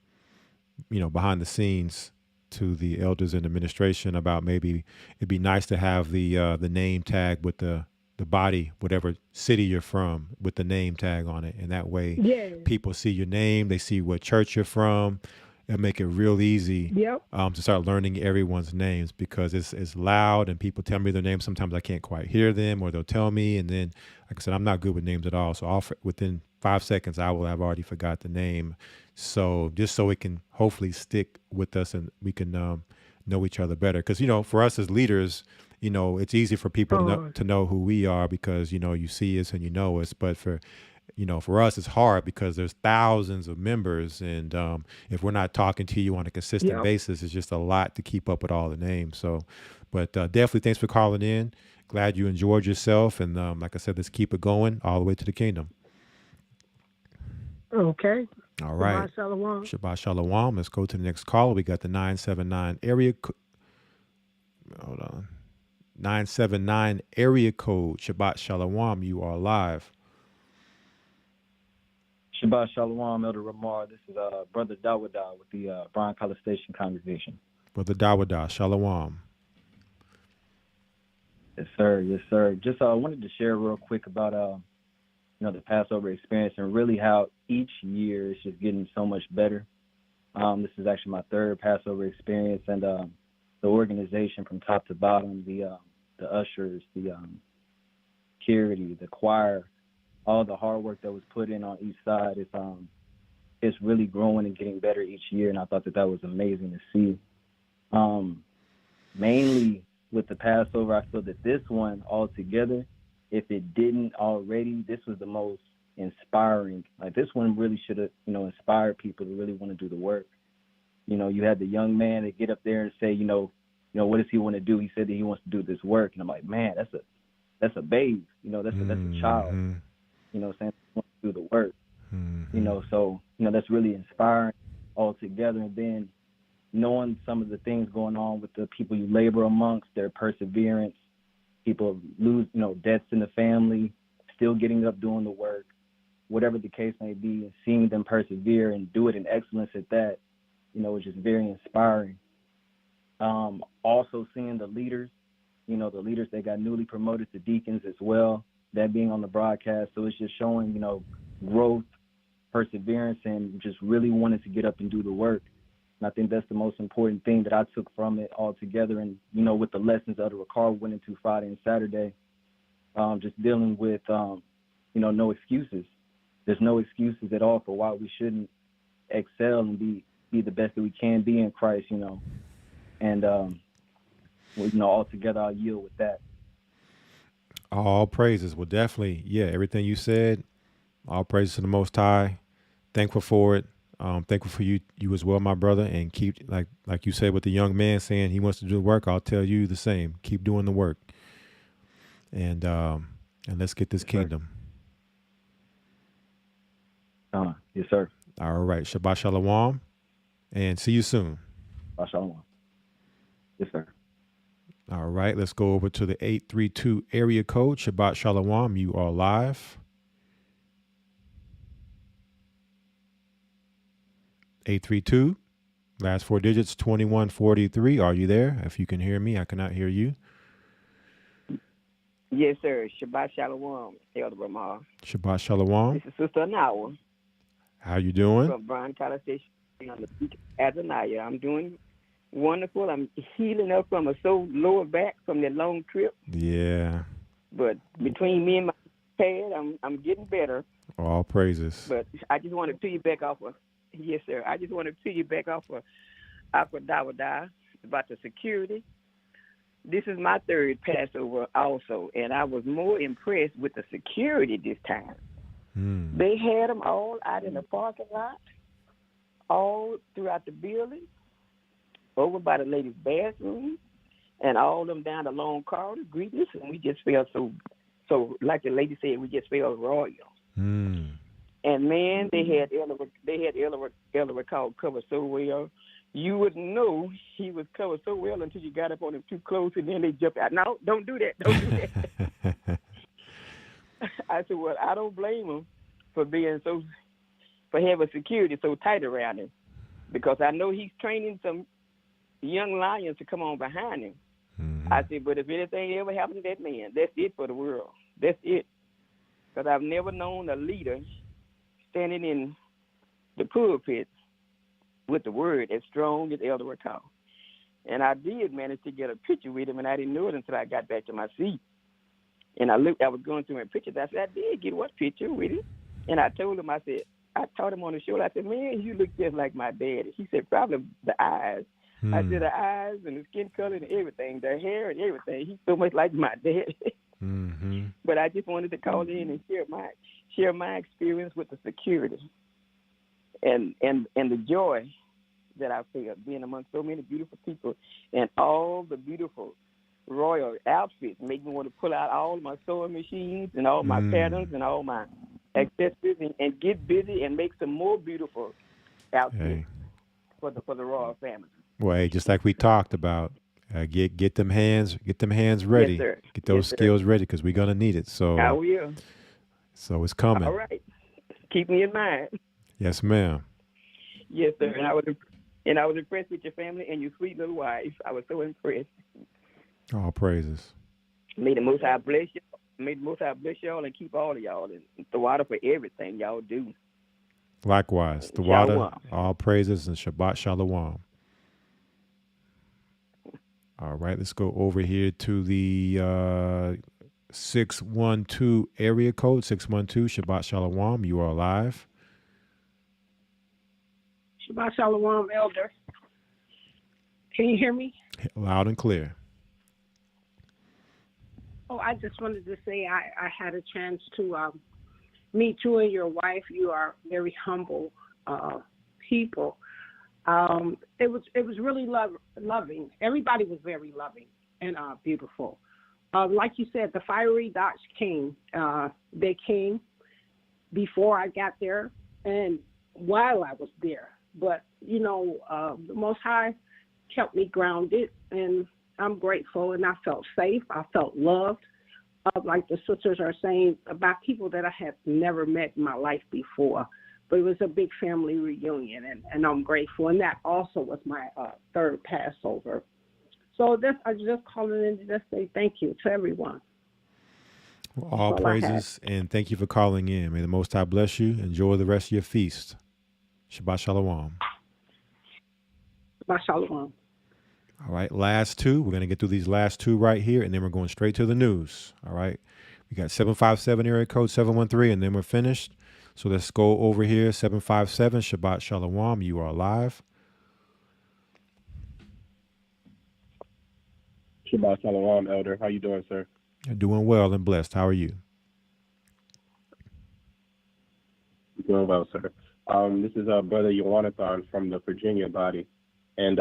the scenes to the elders and administration about maybe it'd be nice to have the name tag with the body, whatever city you're from, with the name tag on it, and that way people see your name, they see what church you're from. It'll make it real easy to start learning everyone's names, because it's loud and people tell me their names. Sometimes I can't quite hear them, or they'll tell me, and then, like I said, I'm not good with names at all. So within 5 seconds, I will have already forgot the name. So just so it can hopefully stick with us and we can know each other better. Because, for us as leaders, it's easy for people to know who we are because, you see us and you know us. But for us, it's hard because there's thousands of members. And if we're not talking to you on a consistent basis, it's just a lot to keep up with all the names. So, but definitely thanks for calling in. Glad you enjoyed yourself. And like I said, let's keep it going all the way to the kingdom. Okay. All right. Shabbat Shalom. Shabbat Shalom. Let's go to the next caller. We got the 979 area. Hold on. 979 area code. Shabbat Shalom. You are live. Shabbat Shalom, Elder Ramar. This is Brother Dawada with the Bryan College Station congregation. Brother Dawada, Shalom. Yes, sir. Yes, sir. Just wanted to share real quick about the Passover experience and really how each year is just getting so much better. This is actually my third Passover experience, and the organization from top to bottom, the ushers, the security, the choir, all the hard work that was put in on each side it's really growing and getting better each year, and I thought that was amazing to see. Mainly with the Passover, I feel that this one altogether, if it didn't already, this was the most inspiring. Like, this one really should have, inspired people to really want to do the work. You had the young man that get up there and say, what does he want to do? He said that he wants to do this work, and I'm like, man, that's a babe. That's a child. Saying he wants to do the work. So that's really inspiring altogether. And then knowing some of the things going on with the people you labor amongst, their perseverance, people lose, deaths in the family, still getting up doing the work, whatever the case may be, and seeing them persevere and do it in excellence at that, is just very inspiring. Also seeing the leaders, the leaders that got newly promoted to deacons as well, that being on the broadcast. So it's just showing, growth, perseverance, and just really wanting to get up and do the work. And I think that's the most important thing that I took from it altogether. And, with the lessons that Ricard went into Friday and Saturday, just dealing with, no excuses. There's no excuses at all for why we shouldn't excel and be the best that we can be in Christ, And, altogether I'll yield with that. All praises. Well, definitely, everything you said, all praises to the Most High. Thankful for it. Thankful for you as well, my brother. And keep, like you said, with the young man saying he wants to do the work, I'll tell you the same. Keep doing the work. And let's get this kingdom. Yes, sir. All right. Shabbat Shalom. And see you soon. Shabbat Shalom. Yes, sir. All right, let's go over to the 832 area code. Shabbat Shalom, you are live. 832, last four digits, 2143. Are you there? If you can hear me, I cannot hear you. Yes, sir. Shabbat Shalom, Elder Ramar. Shabbat Shalom. This is Sister Anawa. How you doing? From Bryan College Station on the peak of Azaniah. I'm doing wonderful. I'm healing up from a sore lower back from that long trip. Yeah. But between me and my pad, I'm getting better. All praises. But I just want to piggyback off of, yes, sir. I just want to piggyback off of Dawada about the security. this is my third Passover also, and I was more impressed with the security this time. They had them all out in the parking lot, all throughout the building, over by the ladies' bathroom, and all of them down the long corridor greeting us, and we just felt so like the lady said, we just felt royal. And man, they had Elder called covered so well. You wouldn't know he was covered so well until you got up on him too close, and then they jumped out. No, don't do that. Don't do that. I said, well, I don't blame him for having security so tight around him, because I know he's training some young lions to come on behind him. I said, but if anything ever happened to that man, that's it for the world. That's it. Because I've never known a leader standing in the pulpit with the word as strong as Elder Recall. And I did manage to get a picture with him, and I didn't know it until I got back to my seat. And I was going through my pictures. I said, I did get one picture with him. And I told him, I taught him on the shoulder. I said, man, you look just like my daddy. He said, probably the eyes. I said, the eyes and the skin color and everything, the hair and everything. He's so much like my daddy. But I just wanted to call in and share my experience with the security and the joy that I feel being among so many beautiful people, and all the beautiful royal outfits make me want to pull out all my sewing machines and all my patterns and all my accessories and get busy and make some more beautiful outfits for the royal family. Well, hey, just like we talked about, get them hands ready. Yes, sir. Get those skills ready, because we're gonna need it. So I will. So it's coming. All right. Keep me in mind. Yes, ma'am. Yes, sir. And I was impressed with your family and your sweet little wife. I was so impressed. All praises. May the Most High bless you. May the Most High bless y'all and keep all of y'all, and the water for everything y'all do. Likewise, the water, all praises, and Shabbat Shalom. All right, let's go over here to the 612 area code, 612, Shabbat Shalom. You are live. Shabbat Shalom, Elder. Can you hear me? Loud and clear. Oh, I just wanted to say I had a chance to meet you and your wife. You are very humble people. It was really loving. Everybody was very loving and beautiful. Like you said, the fiery dots came. They came before I got there and while I was there. But, you know, the Most High kept me grounded, and I'm grateful, and I felt safe. I felt loved, like the sisters are saying, about people that I had never met in my life before. But it was a big family reunion, and I'm grateful. And that also was my third Passover. So I was just calling in to just say thank you to everyone. Well, all praises, and thank you for calling in. May the Most High bless you. Enjoy the rest of your feast. Shabbat Shalom. Shabbat Shalom. All right, last two. We're going to get through these last two right here, and then we're going straight to the news. All right. We got 757 area code 713, and then we're finished. So let's go over here. 757, Shabbat Shalom. You are live. Shabbat Shalom, Elder. How you doing, sir? You're doing well and blessed. How are you? Doing well, sir. This is Brother Yowanathan from the Virginia body. And,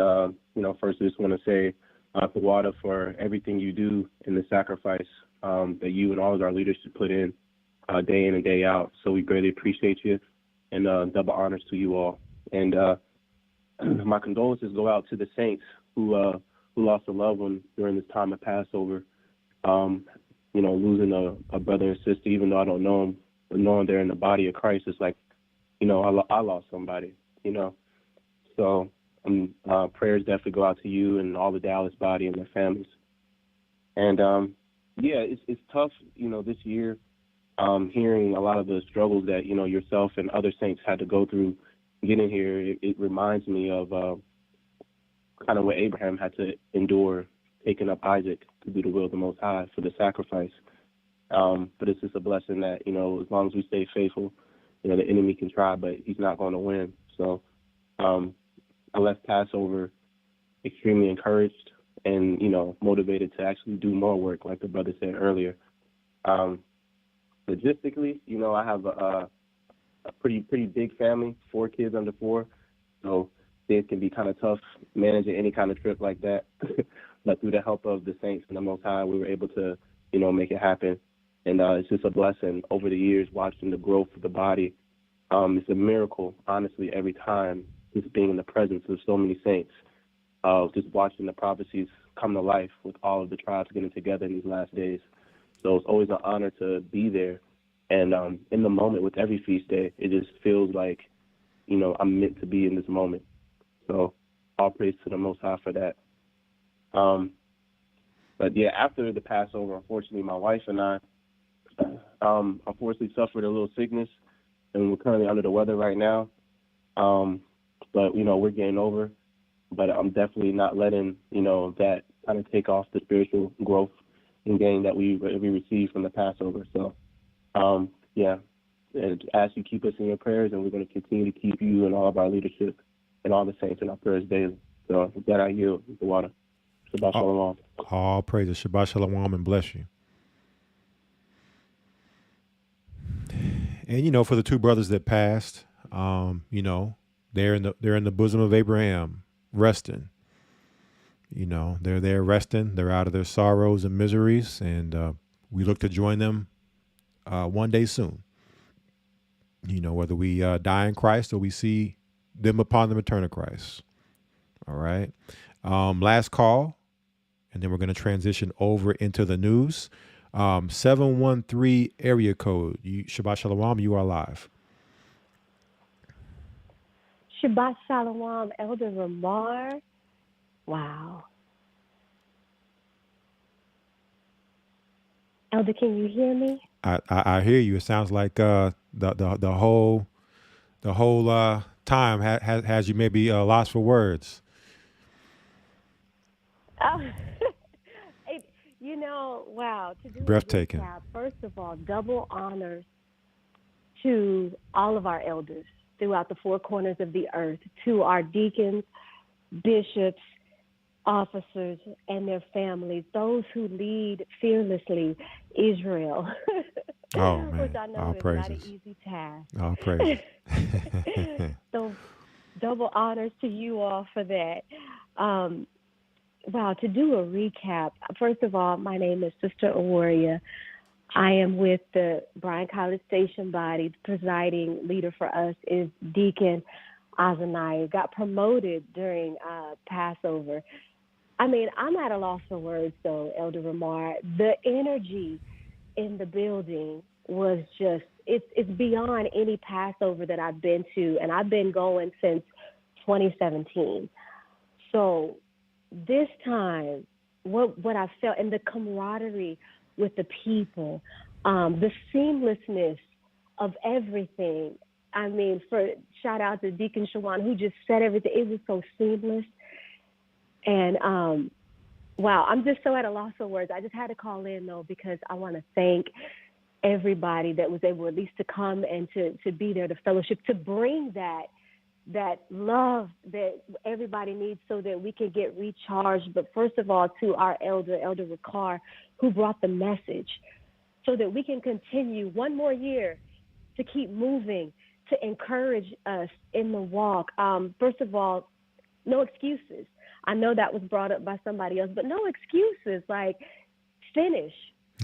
first I just want to say Tawada for everything you do in the sacrifice that you and all of our leaders should put in and day out. So we greatly appreciate you, and double honors to you all. And my condolences go out to the saints who lost a loved one during this time of Passover. Losing a brother and sister, even though I don't know them, but knowing they're in the body of Christ, it's like, I lost somebody, So prayers definitely go out to you and all the Dallas body and their families. And, it's tough, this year, hearing a lot of the struggles that, yourself and other saints had to go through getting here. It reminds me of kind of what Abraham had to endure, taking up Isaac to do the will of the Most High for the sacrifice. But it's just a blessing that, as long as we stay faithful, the enemy can try, but he's not going to win. So I left Passover extremely encouraged and, motivated to actually do more work, like the brother said earlier. Logistically, I have a pretty big family, 4 kids under 4, so it can be kind of tough managing any kind of trip like that. But through the help of the saints and the Most High, we were able to, make it happen. And it's just a blessing over the years watching the growth of the body. It's a miracle, honestly, every time, just being in the presence of so many saints, just watching the prophecies come to life with all of the tribes getting together in these last days. So it's always an honor to be there. And in the moment with every feast day, it just feels like, I'm meant to be in this moment. So all praise to the Most High for that. But yeah, after the Passover, unfortunately, my wife and I, unfortunately suffered a little sickness, and we're currently under the weather right now. But, we're getting over. But I'm definitely not letting, that kind of take off the spiritual growth and gain that we received from the Passover. So, yeah, and ask you keep us in your prayers, and we're going to continue to keep you and all of our leadership and all the saints in our prayers daily. So with that, I yield the water. Shabbat shalom. All praises. Shabbat shalom and bless you. And, for the 2 brothers that passed, they're in the bosom of Abraham, resting. They're there resting. They're out of their sorrows and miseries, and we look to join them one day soon. Whether we die in Christ or we see them upon the return of Christ. All right. Last call, and then we're going to transition over into the news. 713 area code. Shabbat shalom. You are live. Shabbat shalom, Elder Ramar. Wow. Elder, can you hear me? I hear you. It sounds like the whole time has you maybe lost for words. Oh, wow. To do breathtaking. Recap, first of all, double honors to all of our elders throughout the 4 corners of the earth, to our deacons, bishops, officers, and their families, those who lead fearlessly Israel. Oh, man. Which I know All is praises. not an easy task. All praises. So double honors to you all for that. Wow, to do a recap, first of all, my name is Sister Awaria. I am with the Bryan College Station body. The presiding leader for us is Deacon Azaniah. Got promoted during Passover. I mean, I'm at a loss for words, though, Elder Ramar. The energy in the building was just, it's beyond any Passover that I've been to, and I've been going since 2017. So this time, what I felt, and the camaraderie with the people, the seamlessness of everything. I mean, shout out to Deacon Shawan, who just said everything. It was so seamless. And, wow, I'm just so at a loss of words. I just had to call in, though, because I want to thank everybody that was able at least to come and to be there, to fellowship, to bring that love that everybody needs so that we can get recharged. But first of all, to our Elder Ricard, who brought the message so that we can continue one more year to keep moving, to encourage us in the walk. First of all, no excuses. I know that was brought up by somebody else, but no excuses. Like, finish.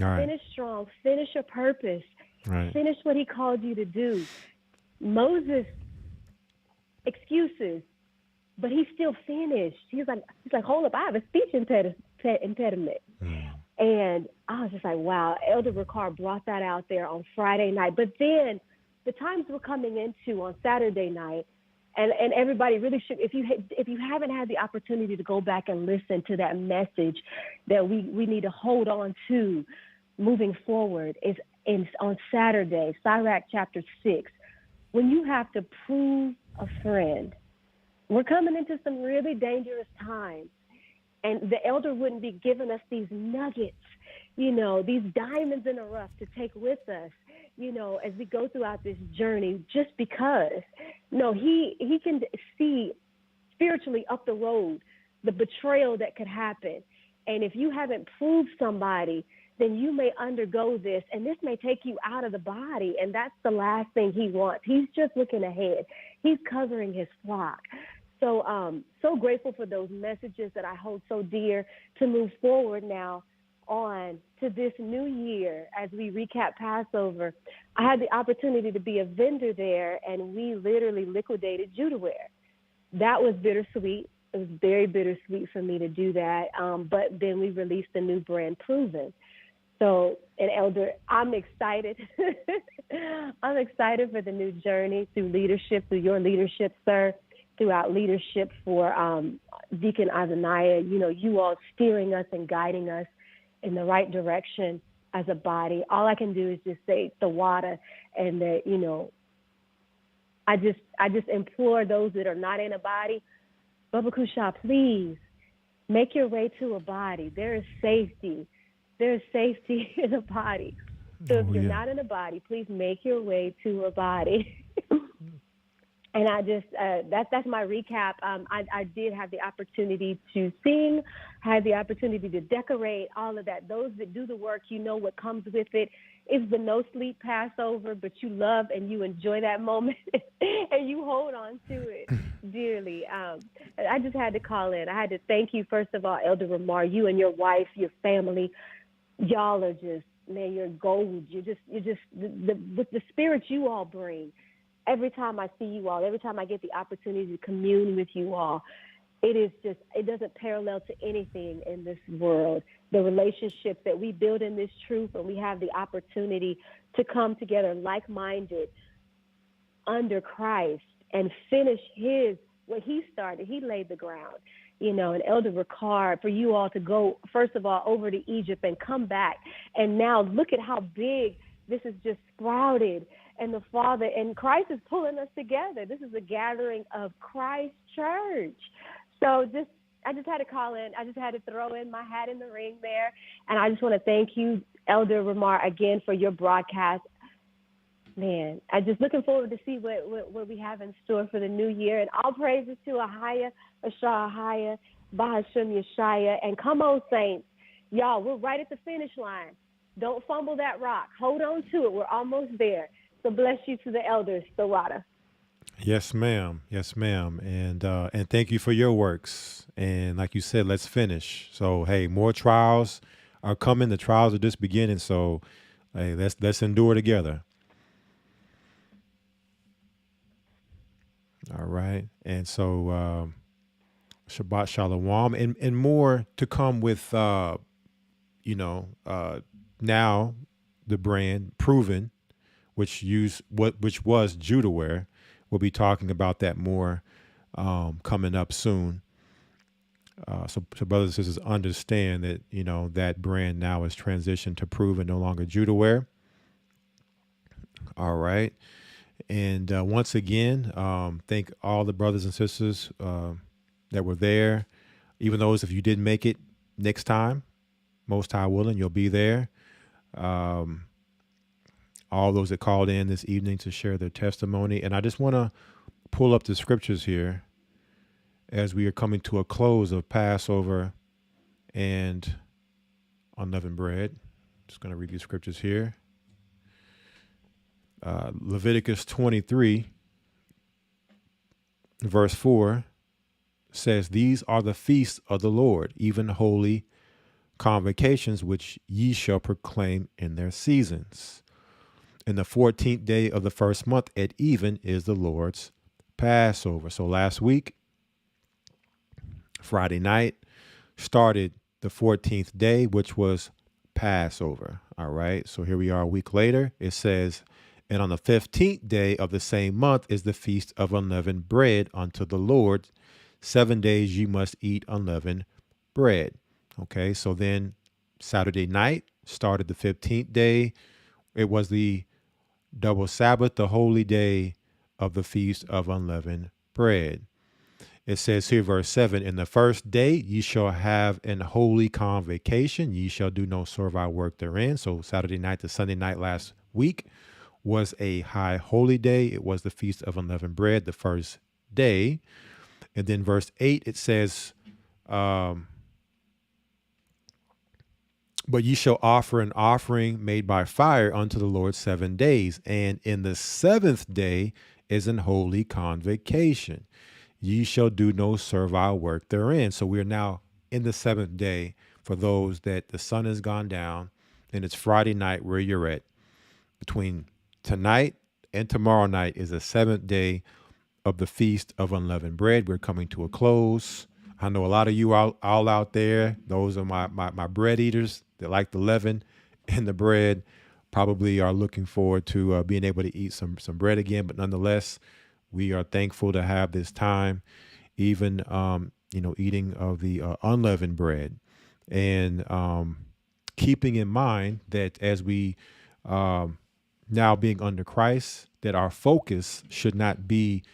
Right. Finish strong. Finish your purpose. Right. Finish what he called you to do. Moses, excuses, but he still finished. He's like, hold up, I have a speech impediment. And I was just like, wow, Elder Ricard brought that out there on Friday night. But then the times we're coming into on Saturday night, and everybody really should, if you haven't had the opportunity to go back and listen to that message that we need to hold on to moving forward, is on Saturday, Sirach chapter 6, when you have to prove a friend. We're coming into some really dangerous times, and the elder wouldn't be giving us these nuggets, these diamonds in the rough to take with us, as we go throughout this journey, just because. No, he can see spiritually up the road the betrayal that could happen. And if you haven't proved somebody, then you may undergo this, and this may take you out of the body. And that's the last thing he wants. He's just looking ahead. He's covering his flock. So, so grateful for those messages that I hold so dear to move forward now on to this new year. As we recap Passover, I had the opportunity to be a vendor there, and we literally liquidated Judah wear. That was bittersweet. It was very bittersweet for me to do that. But then we released the new brand, Proven. So, and Elder, I'm excited. I'm excited for the new journey through leadership, through your leadership, sir, throughout leadership for Deacon Azaniah, you all steering us and guiding us in the right direction as a body. All I can do is just say the water, and that, I just implore those that are not in a body, Baba Kusha, please make your way to a body. There is safety. There's safety in a body. So if you're not in a body, please make your way to a body. And I just, that's my recap. I did have the opportunity to sing, had the opportunity to decorate, all of that. Those that do the work, what comes with it. It's the no sleep Passover, but you love and you enjoy that moment and you hold on to it dearly. I just had to call in. I had to thank you, first of all, Elder Ramar, you and your wife, your family. Y'all are just, man, you're gold. You're just with the spirit you all bring. Every time I see you all, every time I get the opportunity to commune with you all, it doesn't parallel to anything in this world. The relationships that we build in this truth, and we have the opportunity to come together like-minded under Christ and finish what he started. He laid the ground, and Elder Ricard, for you all to go, first of all, over to Egypt and come back. And now look at how big this has just sprouted. And the Father and Christ is pulling us together. This is a gathering of Christ Church. So I just had to call in. I just had to throw in my hat in the ring there. And I just want to thank you, Elder Ramar, again for your broadcast. Man, I'm just looking forward to see what we have in store for the new year. And all praises to Ahaya, Ashah Ahaya, Bahashim Yeshaya. And come on, saints. Y'all, we're right at the finish line. Don't fumble that rock. Hold on to it. We're almost there. So bless you to the elders, Sawada. Yes, ma'am. Yes, ma'am. And thank you for your works. And like you said, let's finish. So, hey, more trials are coming. The trials are just beginning. So, hey, let's endure together. All right. And so, Shabbat Shalom, and more to come with, now the brand Proven, which was Judah wear. We'll be talking about that more coming up soon. So brothers and sisters, understand that that brand now is transitioned to Proven, no longer Judah wear. All right, and once again, thank all the brothers and sisters that were there. Even those if you didn't make it next time, Most High willing, you'll be there. All those that called in this evening to share their testimony. And I just want to pull up the scriptures here as we are coming to a close of Passover and unleavened bread. Just going to read these scriptures here. Leviticus 23, verse 4 says, "These are the feasts of the Lord, even holy convocations, which ye shall proclaim in their seasons. And the 14th day of the first month at even is the Lord's Passover." So last week, Friday night, started the 14th day, which was Passover. All right. So here we are a week later. It says, "And on the 15th day of the same month is the feast of unleavened bread unto the Lord. 7 days ye must eat unleavened bread." Okay. So then Saturday night started the 15th day. It was the double Sabbath, the holy day of the feast of unleavened bread. It says here, verse 7, "In the first day ye shall have an holy convocation. Ye shall do no servile work therein." So Saturday night to Sunday night last week was a high holy day. It was the feast of unleavened bread, the first day. And then verse 8, it says, But ye shall offer an offering made by fire unto the Lord 7 days. And in the seventh day is an holy convocation. Ye shall do no servile work therein. So we are now in the seventh day for those that the sun has gone down and it's Friday night where you're at. Between tonight and tomorrow night is the seventh day of the Feast of Unleavened Bread. We're coming to a close. I know a lot of you all out there, those are my bread eaters that like the leaven and the bread, probably are looking forward to being able to eat some bread again. But nonetheless, we are thankful to have this time, even, eating of the unleavened bread, and keeping in mind that as we now being under Christ, that our focus should not be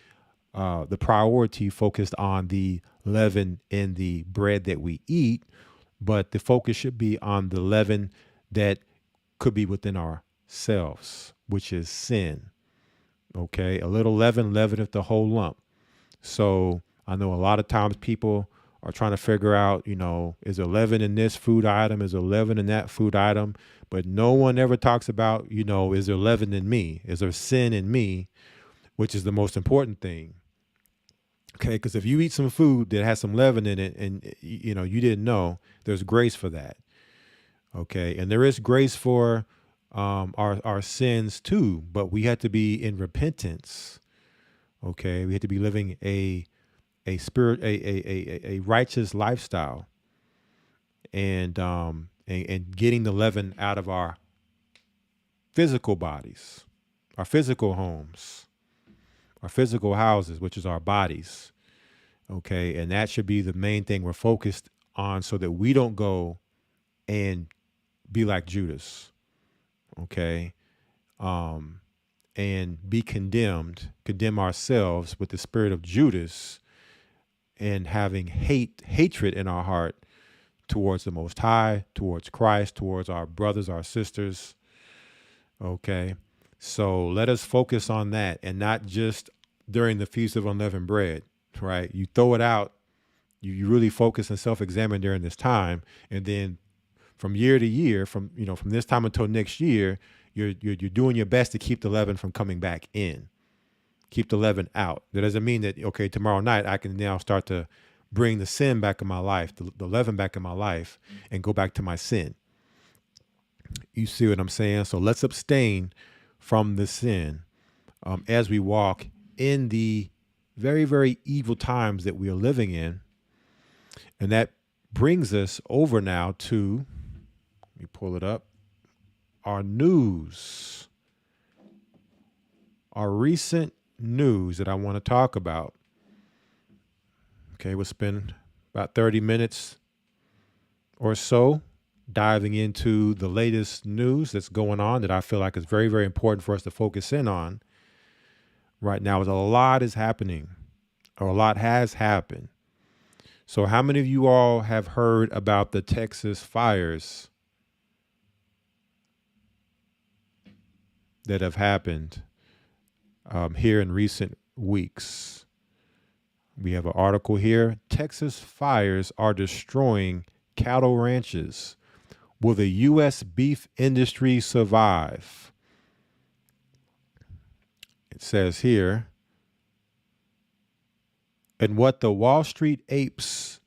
the priority focused on the leaven in the bread that we eat, but the focus should be on the leaven that could be within ourselves, which is sin. Okay, a little leaven leaveneth the whole lump. So I know a lot of times people are trying to figure out, is there leaven in this food item? Is there leaven in that food item? But no one ever talks about, is there leaven in me? Is there sin in me? Which is the most important thing. Okay, because if you eat some food that has some leaven in it and, you didn't know, there's grace for that. Okay, and there is grace for our sins too, but we have to be in repentance. Okay, we have to be living a righteous lifestyle, and getting the leaven out of our physical bodies, our physical homes, our physical houses, which is our bodies. Okay, and that should be the main thing we're focused on, so that we don't go and be like Judas. Okay, and be condemn ourselves with the spirit of Judas, and having hatred in our heart towards the Most High, towards Christ, towards our brothers, our sisters. Okay, so let us focus on that, and not just during the Feast of Unleavened Bread, right? You throw it out, you really focus and self-examine during this time, and then from year to year, from this time until next year, you're doing your best to keep the leaven from coming back in. Keep the leaven out. That doesn't mean that, okay, tomorrow night I can now start to bring the sin back in my life, the leaven back in my life, and go back to my sin. You see what I'm saying? So let's abstain from the sin as we walk in the very, very evil times that we are living in. And that brings us over now to, let me pull it up, our news, our recent news that I want to talk about. Okay, we'll spend about 30 minutes or so diving into the latest news that's going on that I feel like is very, very important for us to focus in on right now. As a lot is happening, or a lot has happened. So how many of you all have heard about the Texas fires that have happened here in recent weeks? We have an article here. Texas fires are destroying cattle ranches. Will the U.S. beef industry survive? It says here, and what the Wall Street Apes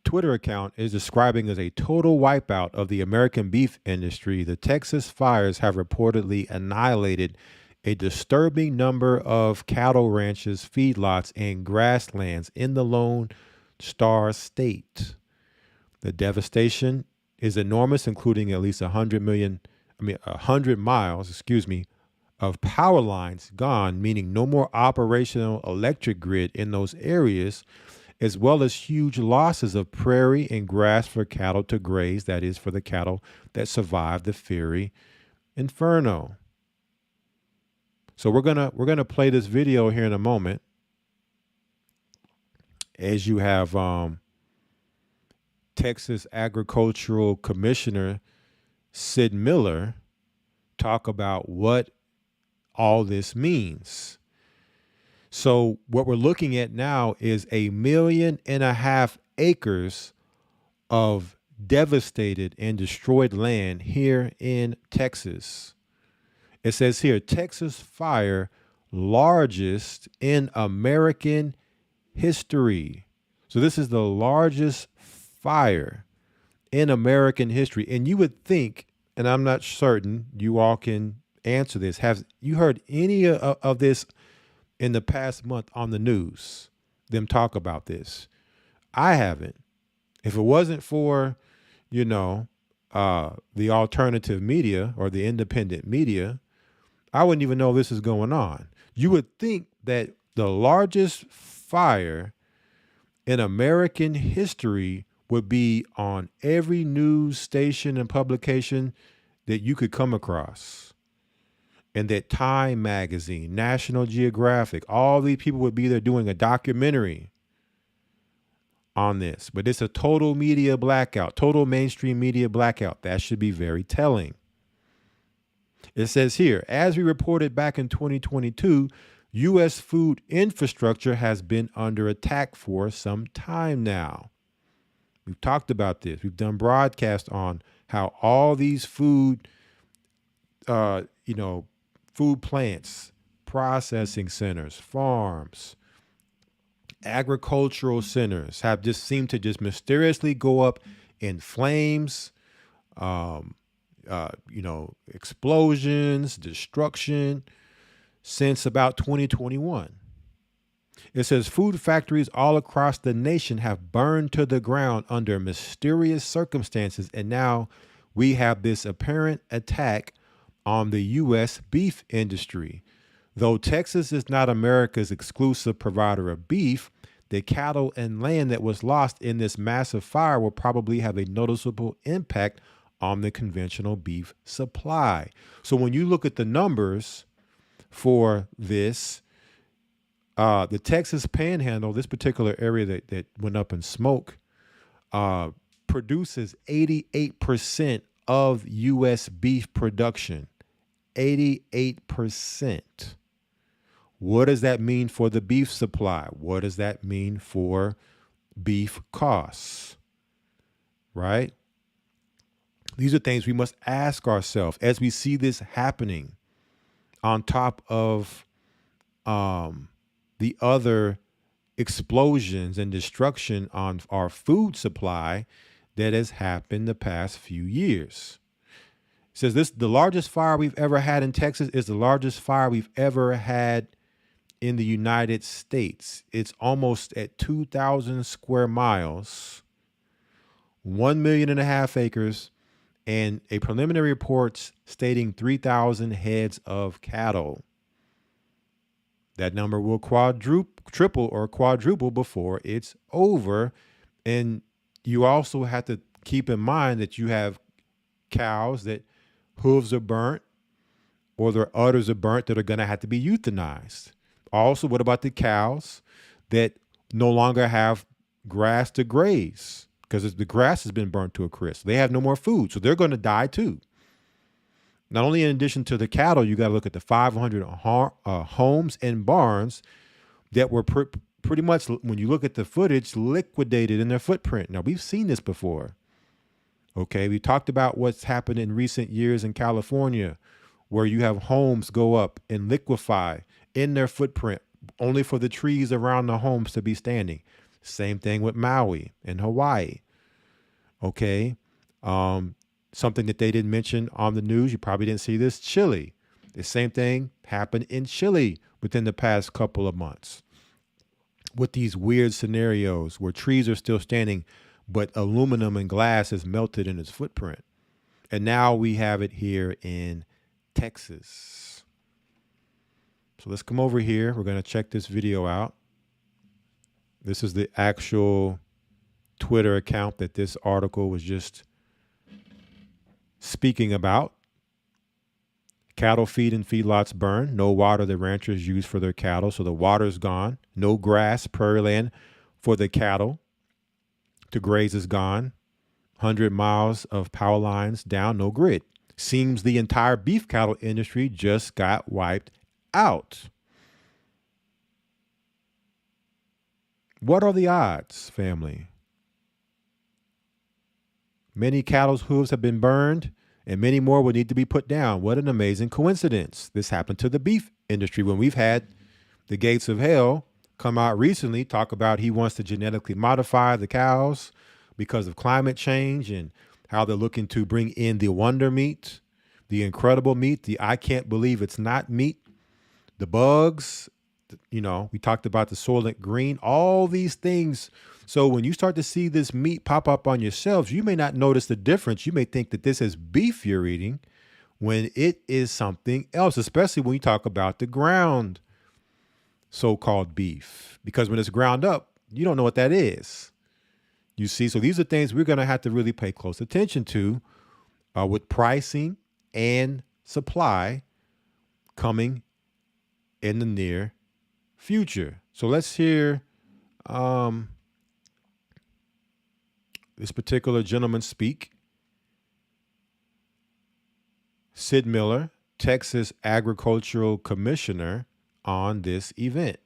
Twitter account is describing as a total wipeout of the American beef industry, the Texas fires have reportedly annihilated a disturbing number of cattle ranches, feedlots, and grasslands in the Lone Star State. The devastation is enormous, including at least 100 miles, of power lines gone, meaning no more operational electric grid in those areas, as well as huge losses of prairie and grass for cattle to graze, that is, for the cattle that survived the fiery inferno. So we're gonna play this video here in a moment, as you have Texas Agricultural Commissioner Sid Miller talk about what all this means. So what we're looking at now is 1.5 million acres of devastated and destroyed land here in Texas. It says here, Texas fire largest in American history. So this is the largest fire in American history. And you would think, and I'm not certain, you all can answer this. Have you heard any of this in the past month on the news, them talk about this? I haven't. If it wasn't for, the alternative media or the independent media, I wouldn't even know this is going on. You would think that the largest fire in American history would be on every news station and publication that you could come across. And that Time Magazine, National Geographic, all these people would be there doing a documentary on this. But it's a total media blackout, total mainstream media blackout. That should be very telling. It says here, as we reported back in 2022, U.S. food infrastructure has been under attack for some time now. We've talked about this. We've done broadcasts on how all these food plants, processing centers, farms, agricultural centers have just seemed to just mysteriously go up in flames, explosions, destruction since about 2021. It says food factories all across the nation have burned to the ground under mysterious circumstances. And now we have this apparent attack on the U.S. beef industry. Though Texas is not America's exclusive provider of beef, the cattle and land that was lost in this massive fire will probably have a noticeable impact on the conventional beef supply. So when you look at the numbers for this, the Texas Panhandle, this particular area that went up in smoke, produces 88% of U.S. beef production. 88%. What does that mean for the beef supply? What does that mean for beef costs? Right? These are things we must ask ourselves as we see this happening on top of the other explosions and destruction on our food supply that has happened the past few years. It says the largest fire we've ever had in Texas is the largest fire we've ever had in the United States. It's almost at 2,000 square miles, 1.5 million acres, and a preliminary report stating 3,000 heads of cattle. That number will triple or quadruple before it's over. And you also have to keep in mind that you have cows that hooves are burnt or their udders are burnt that are going to have to be euthanized. Also, what about the cows that no longer have grass to graze because the grass has been burnt to a crisp? They have no more food, so they're going to die too. Not only in addition to the cattle, you got to look at the 500 homes and barns that were pretty much, when you look at the footage, liquidated in their footprint. Now, we've seen this before. Okay, we talked about what's happened in recent years in California, where you have homes go up and liquefy in their footprint, only for the trees around the homes to be standing. Same thing with Maui and Hawaii. Okay, something that they didn't mention on the news, you probably didn't see this, Chile. The same thing happened in Chile within the past couple of months with these weird scenarios where trees are still standing, but aluminum and glass is melted in its footprint. And now we have it here in Texas. So let's come over here. We're going to check this video out. This is the actual Twitter account that this article was just speaking about. Cattle feed and feedlots burn. No water the ranchers use for their cattle, so the water's gone. No grass, prairie land for the cattle to graze is gone. 100 miles of power lines down, no grid. Seems the entire beef cattle industry just got wiped out. What are the odds, family? Many cattle's hooves have been burned, and many more will need to be put down. What an amazing coincidence. This happened to the beef industry when we've had the gates of hell come out recently, talk about he wants to genetically modify the cows because of climate change and how they're looking to bring in the wonder meat, the incredible meat, the I can't believe it's not meat, the bugs, you know, we talked about the Soylent Green, all these things. So when you start to see this meat pop up on your shelves, you may not notice the difference. You may think that this is beef you're eating when it is something else, especially when you talk about the ground so-called beef, because when it's ground up, you don't know what that is. You see, so these are things we're going to have to really pay close attention to with pricing and supply coming in the near future. So let's hear this particular gentleman speak. Sid Miller, Texas Agricultural Commissioner, on this event.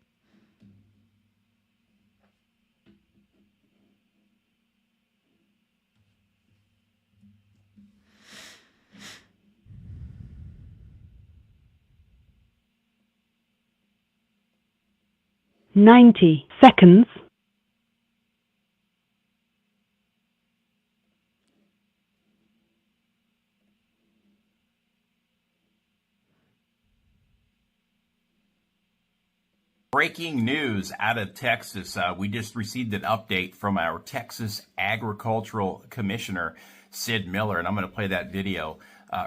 "90 seconds. Breaking news out of Texas. We just received an update from our Texas Agricultural Commissioner, Sid Miller, and I'm going to play that video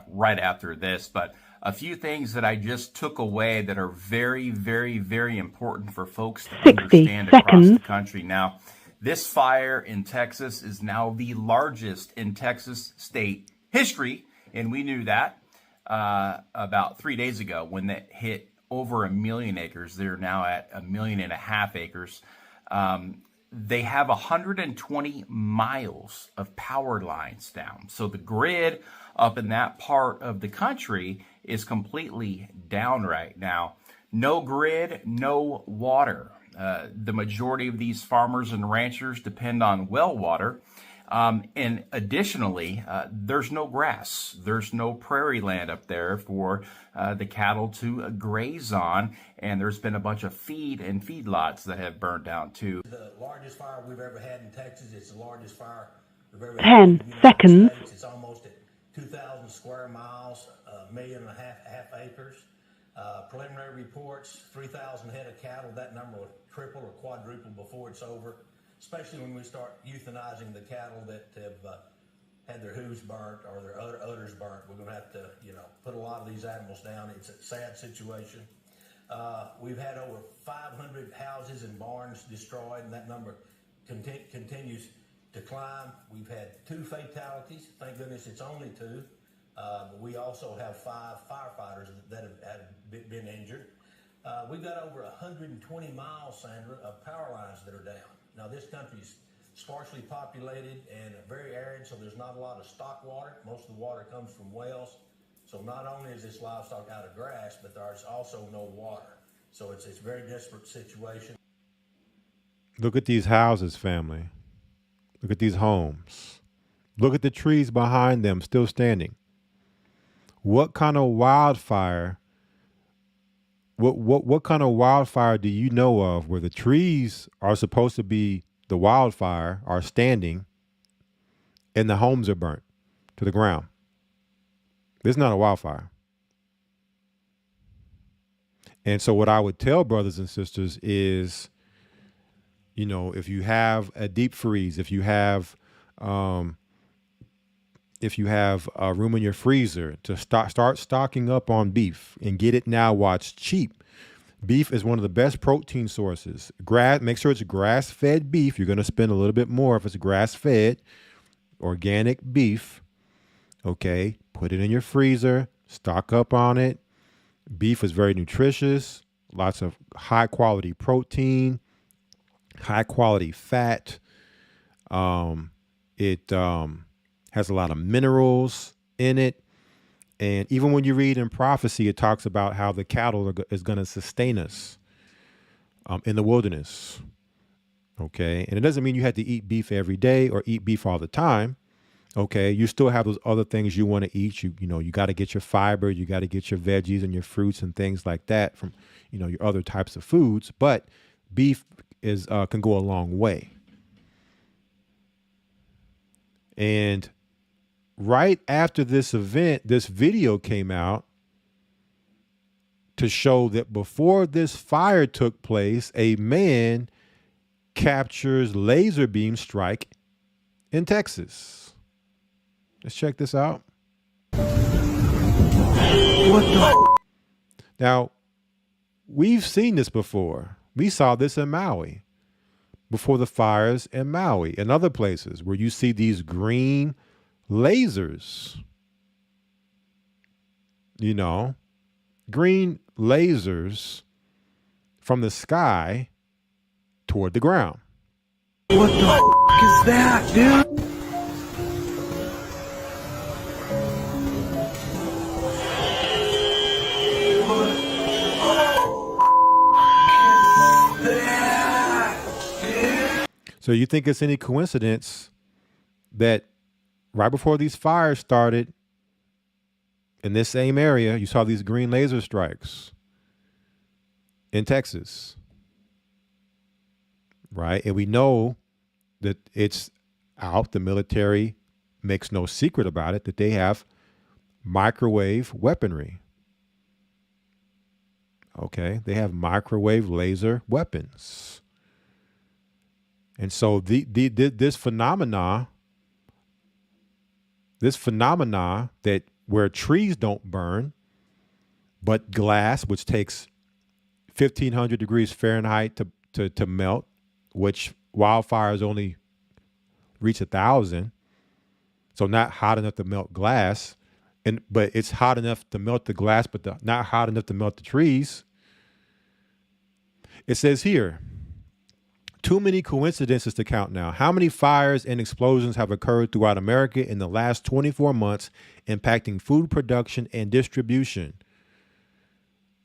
right after this. But a few things that I just took away that are very, very, very important for folks to understand across the country. Now, this fire in Texas is now the largest in Texas state history, and we knew that about 3 days ago when that hit over 1 million acres. They're now at 1.5 million acres. They have 120 miles of power lines down. So the grid up in that part of the country is completely down right now. No grid, no water. The majority of these farmers and ranchers depend on well water. And additionally, there's no grass. There's no prairie land up there for the cattle to graze on. And there's been a bunch of feed and feedlots that have burned down too. The largest fire we've ever had in Texas. It's the largest fire we've ever 10 had in the United seconds. States. It's almost at 2,000 square miles, 1.5 million acres. Preliminary reports, 3,000 head of cattle. That number will triple or quadruple before it's over, especially when we start euthanizing the cattle that have had their hooves burnt or their udders burnt. We're going to have to, put a lot of these animals down. It's a sad situation. We've had over 500 houses and barns destroyed, and that number continues to climb. We've had 2 fatalities. Thank goodness it's only 2. But we also have 5 firefighters that have been injured. We've got over 120 miles, Sandra, of power lines that are down. Now, this country is sparsely populated and very arid, so there's not a lot of stock water. Most of the water comes from wells. So not only is this livestock out of grass, but there's also no water. So it's a very desperate situation. Look at these houses, family. Look at these homes. Look at the trees behind them still standing. What kind of wildfire? What kind of wildfire do you know of where the trees are supposed to be the wildfire are standing and the homes are burnt to the ground? This is not a wildfire. And so what I would tell brothers and sisters is, if you have a deep freeze, if you have room in your freezer, to start stocking up on beef and get it now while it's cheap. Beef is one of the best protein sources. Make sure it's grass-fed beef. You're going to spend a little bit more if it's grass-fed, organic beef. Okay, put it in your freezer, stock up on it. Beef is very nutritious, lots of high-quality protein, high-quality fat. It has a lot of minerals in it. And even when you read in prophecy, it talks about how the cattle is going to sustain us in the wilderness. Okay. And it doesn't mean you have to eat beef every day or eat beef all the time. Okay, you still have those other things you want to eat. You know, you got to get your fiber, you got to get your veggies and your fruits and things like that from, you know, your other types of foods. But beef is can go a long way. And right after this event, this video came out to show that before this fire took place, a man captures laser beam strike in Texas. Let's check this out. What the? Now, we've seen this before. We saw this in Maui before the fires in Maui and other places where you see these green lasers. You know, green lasers from the sky toward the ground. What the is that, dude? So you think it's any coincidence that right before these fires started in this same area, you saw these green laser strikes in Texas, right? And we know that it's out. The military makes no secret about it, that they have microwave weaponry. Okay, they have microwave laser weapons. And so this phenomena that where trees don't burn, but glass, which takes 1,500 degrees Fahrenheit to melt, which wildfires only reach 1,000, so not hot enough to melt glass, but it's hot enough to melt the glass, but not hot enough to melt the trees. It says here, too many coincidences to count now. How many fires and explosions have occurred throughout America in the last 24 months, impacting food production and distribution?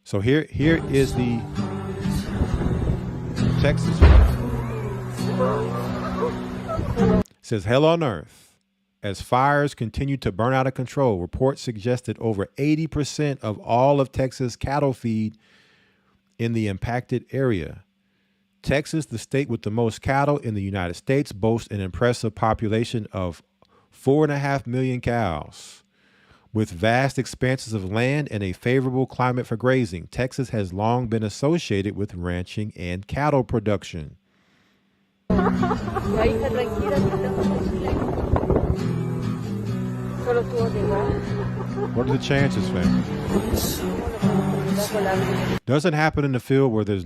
So here is the Texas one. It says, hell on earth. As fires continue to burn out of control, reports suggest that over 80% of all of Texas cattle feed in the impacted area. Texas, the state with the most cattle in the United States, boasts an impressive population of 4.5 million cows. With vast expanses of land and a favorable climate for grazing, Texas has long been associated with ranching and cattle production. What are the chances, fam? Doesn't happen in the field where there's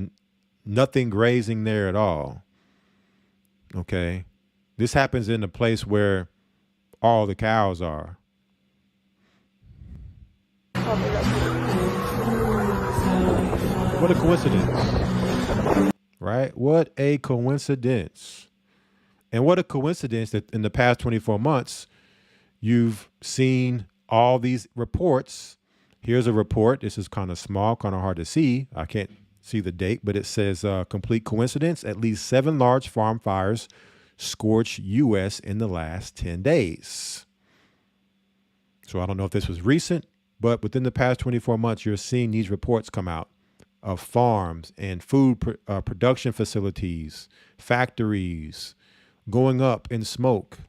nothing grazing there at all. Okay. This happens in a place where all the cows are. What a coincidence. Right? What a coincidence. And what a coincidence that in the past 24 months, you've seen all these reports. Here's a report. This is kind of small, kind of hard to see. I can't see the date, but it says complete coincidence. At least 7 large farm fires scorched U.S. in the last 10 days. So I don't know if this was recent, but within the past 24 months, you're seeing these reports come out of farms and food production facilities, factories going up in smoke.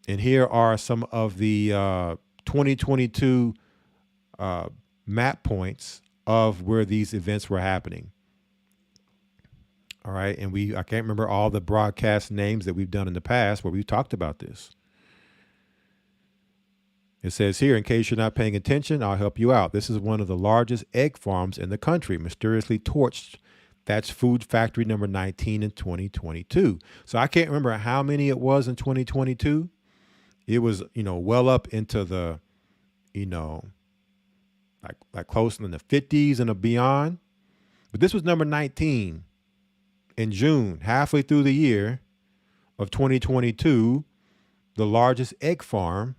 And here are some of the 2022 map points of where these events were happening. All right. And I can't remember all the broadcast names that we've done in the past where we've talked about this. It says here, in case you're not paying attention, I'll help you out. This is one of the largest egg farms in the country, mysteriously torched. That's food factory number 19 in 2022. So I can't remember how many it was in 2022. It was, well up into the, like close in the 50s and beyond. But this was number 19 in June, halfway through the year of 2022, the largest egg farm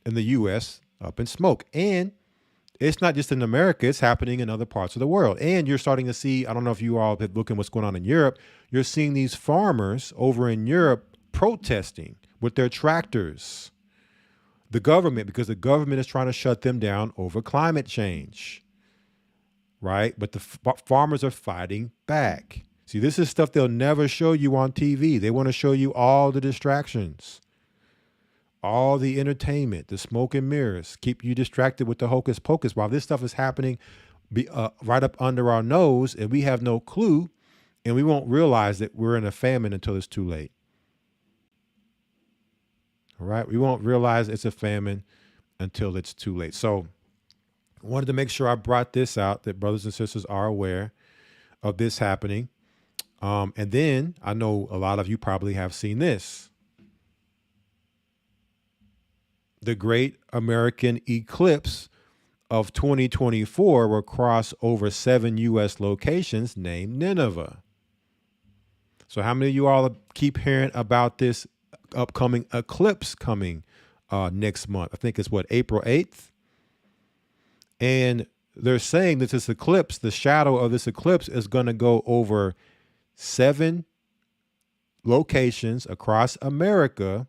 in the U.S. up in smoke. And it's not just in America, it's happening in other parts of the world. And you're starting to see, I don't know if you all have looked at what's going on in Europe, you're seeing these farmers over in Europe protesting with their tractors. The government, because the government is trying to shut them down over climate change, right? But the farmers are fighting back. See, this is stuff they'll never show you on TV. They want to show you all the distractions, all the entertainment, the smoke and mirrors, keep you distracted with the hocus pocus while this stuff is happening right up under our nose, and we have no clue, and we won't realize that we're in a famine until it's too late. All right, we won't realize it's a famine until it's too late. So I wanted to make sure I brought this out, that brothers and sisters are aware of this happening. And then I know a lot of you probably have seen this. The great American eclipse of 2024 will cross over 7 U.S. locations named Nineveh. So how many of you all keep hearing about this upcoming eclipse coming next month? I think it's April 8th. And they're saying that this eclipse, the shadow of this eclipse, is going to go over 7 locations across America.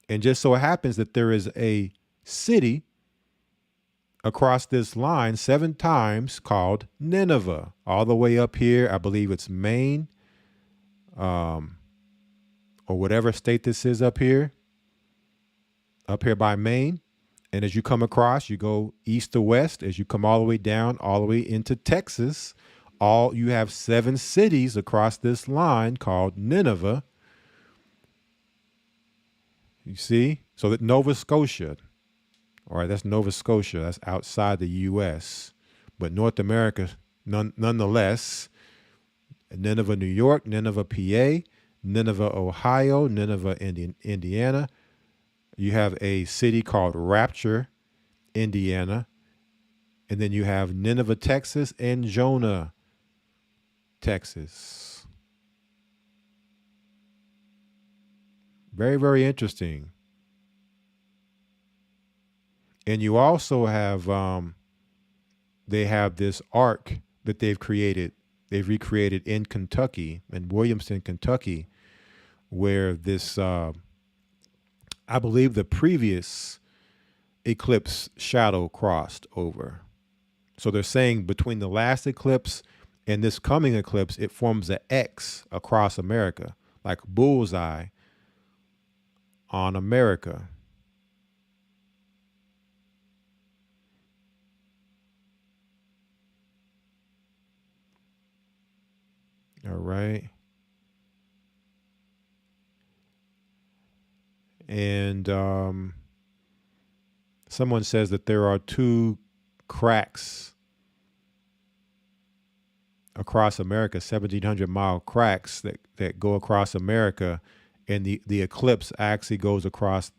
And just so happens that there is a city across this line 7 times called Nineveh, all the way up here. I believe it's Maine, or whatever state this is up here by Maine. And as you come across, you go east to west, as you come all the way down, all the way into Texas, you have 7 cities across this line called Nineveh. You see? So that Nova Scotia, all right, that's Nova Scotia. That's outside the U.S., but North America, nonetheless. Nineveh, New York, Nineveh, PA, Nineveh, Ohio, Nineveh, Indiana. You have a city called Rapture, Indiana. And then you have Nineveh, Texas, and Jonah, Texas. Very, very interesting. And you also have, they have this ark that they've recreated in Kentucky, in Williamston, Kentucky, where this, I believe the previous eclipse shadow crossed over. So they're saying between the last eclipse and this coming eclipse, it forms an X across America, like bullseye on America. All right. And someone says that there are 2 cracks across America, 1,700-mile cracks that go across America. And the eclipse actually goes across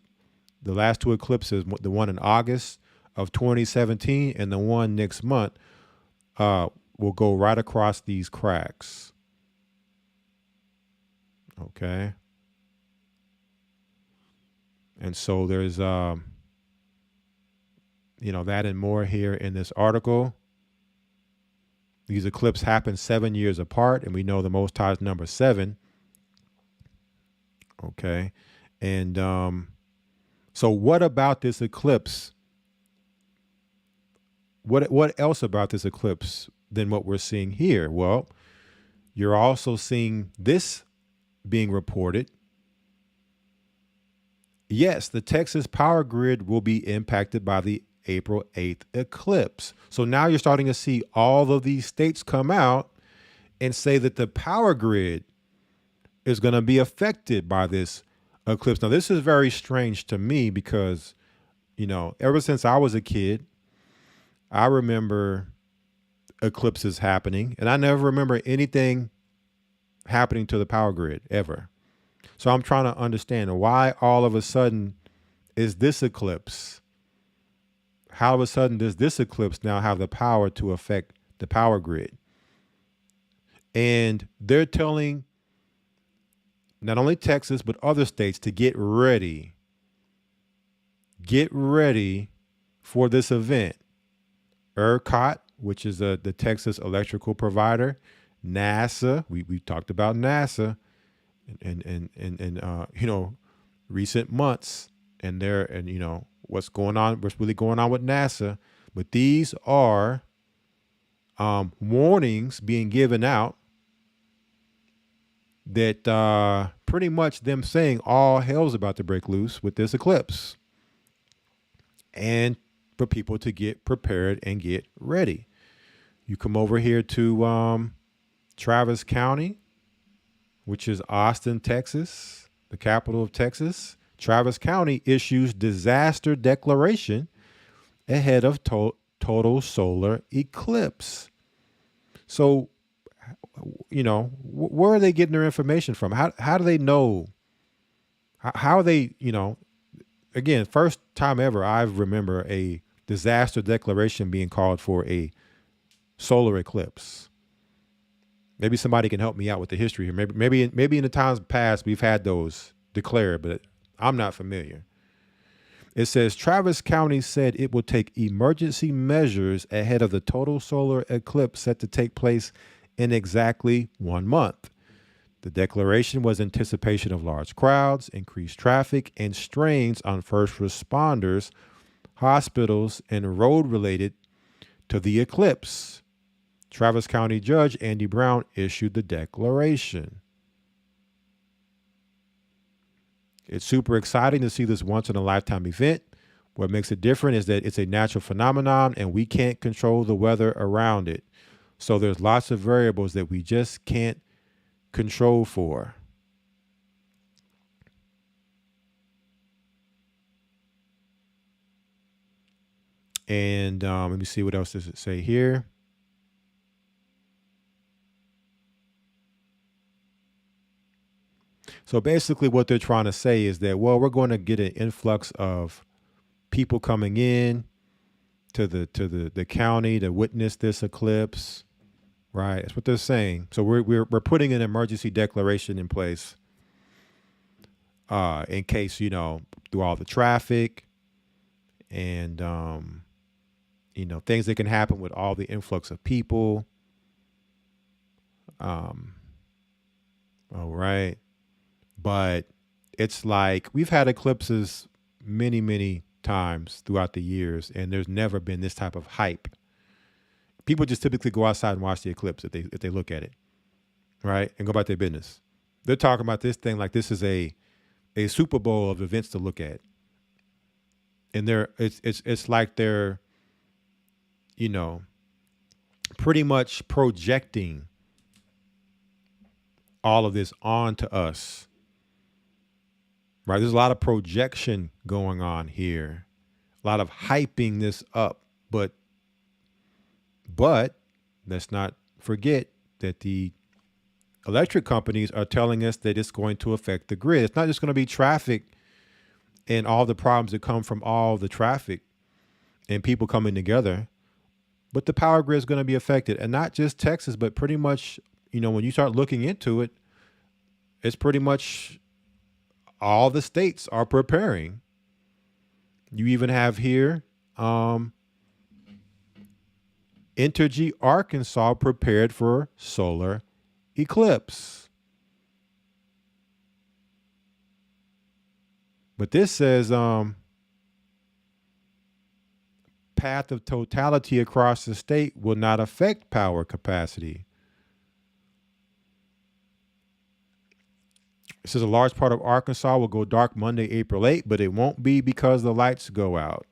the last 2 eclipses, the one in August of 2017 and the one next month will go right across these cracks. Okay. And so there's, that and more here in this article. These eclipses happen 7 years apart, and we know the Most High's number 7. Okay. And so what about this eclipse? What else about this eclipse than what we're seeing here? Well, you're also seeing this being reported. Yes, the Texas power grid will be impacted by the April 8th eclipse. So now you're starting to see all of these states come out and say that the power grid is going to be affected by this eclipse. Now, this is very strange to me because, ever since I was a kid, I remember eclipses happening, and I never remember anything happening to the power grid ever. So I'm trying to understand why all of a sudden is this eclipse? How all of a sudden does this eclipse now have the power to affect the power grid? And they're telling not only Texas, but other states to get ready. Get ready for this event. ERCOT, which is the Texas electrical provider, NASA, we talked about NASA, and recent months, and what's really going on with NASA. But these are warnings being given out that pretty much them saying all hell's about to break loose with this eclipse, and for people to get prepared and get ready. You come over here to Travis County, which is Austin, Texas, the capital of Texas. Travis County issues disaster declaration ahead of total solar eclipse. So, where are they getting their information from? How do they know? How are they, again, first time ever I remember a disaster declaration being called for a solar eclipse. Maybe somebody can help me out with the history here. Maybe in the times past we've had those declared, but I'm not familiar. It says Travis County said it will take emergency measures ahead of the total solar eclipse set to take place in exactly 1 month. The declaration was anticipation of large crowds, increased traffic, and strains on first responders, hospitals, and road related to the eclipse. Travis County Judge Andy Brown issued the declaration. It's super exciting to see this once-in-a-lifetime event. What makes it different is that it's a natural phenomenon and we can't control the weather around it. So there's lots of variables that we just can't control for. And let me see, what else does it say here? So basically what they're trying to say is that, well, we're going to get an influx of people coming in to the county to witness this eclipse, right? That's what they're saying. So we're putting an emergency declaration in place in case, through all the traffic and, things that can happen with all the influx of people. All right. But it's like we've had eclipses many, many times throughout the years, and there's never been this type of hype. People just typically go outside and watch the eclipse if they look at it, right, and go about their business. They're talking about this thing like this is a Super Bowl of events to look at, and it's like they're, pretty much projecting all of this onto us. Right, there's a lot of projection going on here, a lot of hyping this up, but let's not forget that the electric companies are telling us that it's going to affect the grid. It's not just going to be traffic and all the problems that come from all the traffic and people coming together, but the power grid is going to be affected, and not just Texas, but pretty much, when you start looking into it, it's pretty much all the states are preparing. You even have here, Entergy, Arkansas prepared for solar eclipse. But this says, path of totality across the state will not affect power capacity. It says a large part of Arkansas will go dark Monday, April 8th, but it won't be because the lights go out.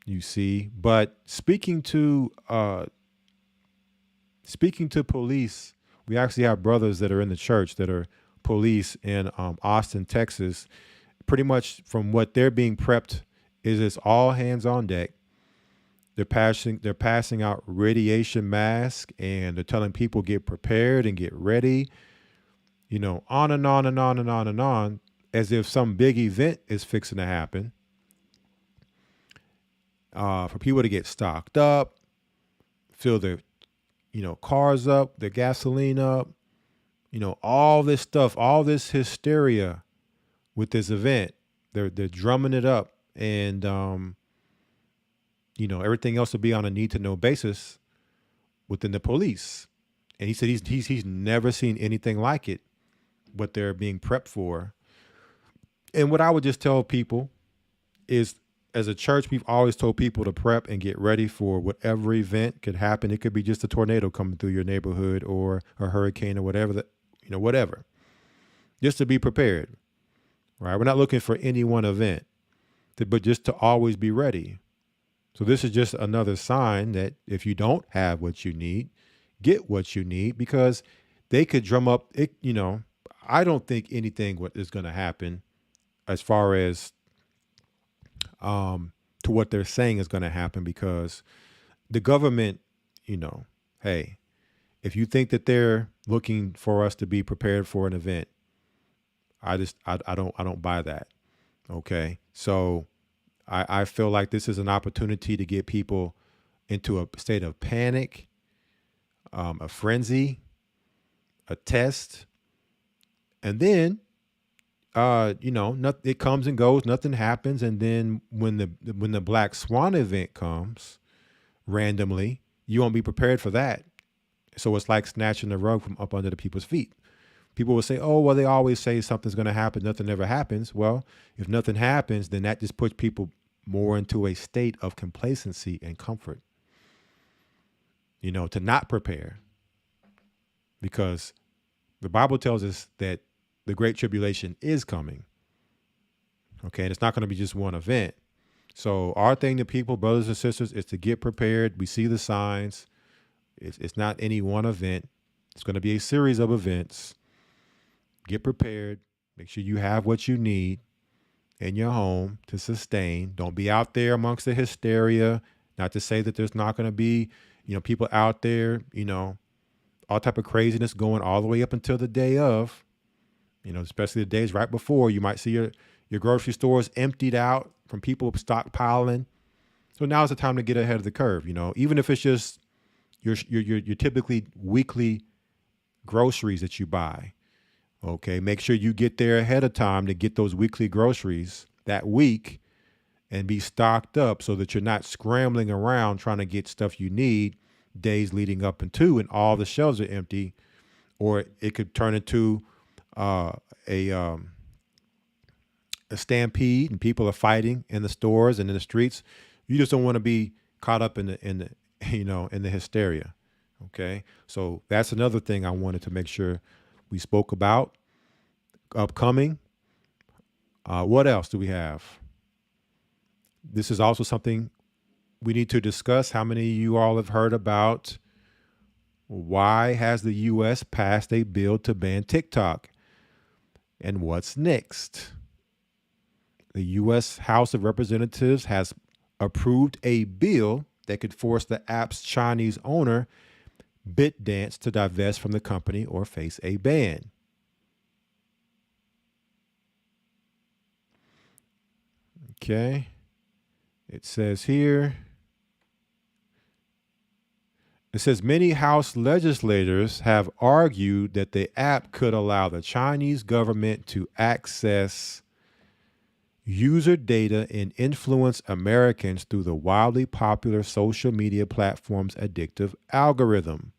You see, but speaking to police, we actually have brothers that are in the church that are police in Austin, Texas. Pretty much from what they're being prepped is it's all hands on deck. They're passing out radiation masks, and they're telling people get prepared and get ready. On and on and on and on and on, as if some big event is fixing to happen. For people to get stocked up, fill their, cars up, their gasoline up, all this stuff, all this hysteria with this event. They're drumming it up, and everything else will be on a need to know basis within the police. And he said he's never seen anything like it, what they're being prepped for. And what I would just tell people is, as a church, we've always told people to prep and get ready for whatever event could happen. It could be just a tornado coming through your neighborhood or a hurricane or whatever, whatever. Just to be prepared, right? We're not looking for any one event, but just to always be ready. So this is just another sign that if you don't have what you need, get what you need, because they could drum up it. I don't think anything is going to happen as far as to what they're saying is going to happen, because the government, hey, if you think that they're looking for us to be prepared for an event, I don't buy that. Okay. So I feel like this is an opportunity to get people into a state of panic, a frenzy, a test, and then it comes and goes, nothing happens. And then when the Black Swan event comes randomly, you won't be prepared for that. So it's like snatching the rug from up under the people's feet. People will say, oh, well, they always say something's going to happen. Nothing ever happens. Well, if nothing happens, then that just puts people more into a state of complacency and comfort, to not prepare. Because the Bible tells us that the Great Tribulation is coming. Okay, and it's not going to be just one event. So our thing to people, brothers and sisters, is to get prepared. We see the signs. It's not any one event. It's going to be a series of events. Get prepared. Make sure you have what you need in your home to sustain. Don't be out there amongst the hysteria. Not to say that there's not going to be, people out there, all type of craziness going all the way up until the day of. Especially the days right before, you might see your grocery stores emptied out from people stockpiling. So now's the time to get ahead of the curve. Even if it's just your typically weekly groceries that you buy. Okay, make sure you get there ahead of time to get those weekly groceries that week and be stocked up so that you're not scrambling around trying to get stuff you need days leading up into, and all the shelves are empty, or it could turn into a stampede and people are fighting in the stores and in the streets. You just don't want to be caught up in the hysteria. Okay. So that's another thing I wanted to make sure we spoke about. Upcoming. What else do we have? This is also something we need to discuss. How many of you all have heard about why has the U.S. passed a bill to ban TikTok? And what's next? The U.S. House of Representatives has approved a bill that could force the app's Chinese owner, BitDance, to divest from the company or face a ban. Okay. It says here, many House legislators have argued that the app could allow the Chinese government to access user data and influence Americans through the wildly popular social media platform's addictive algorithm.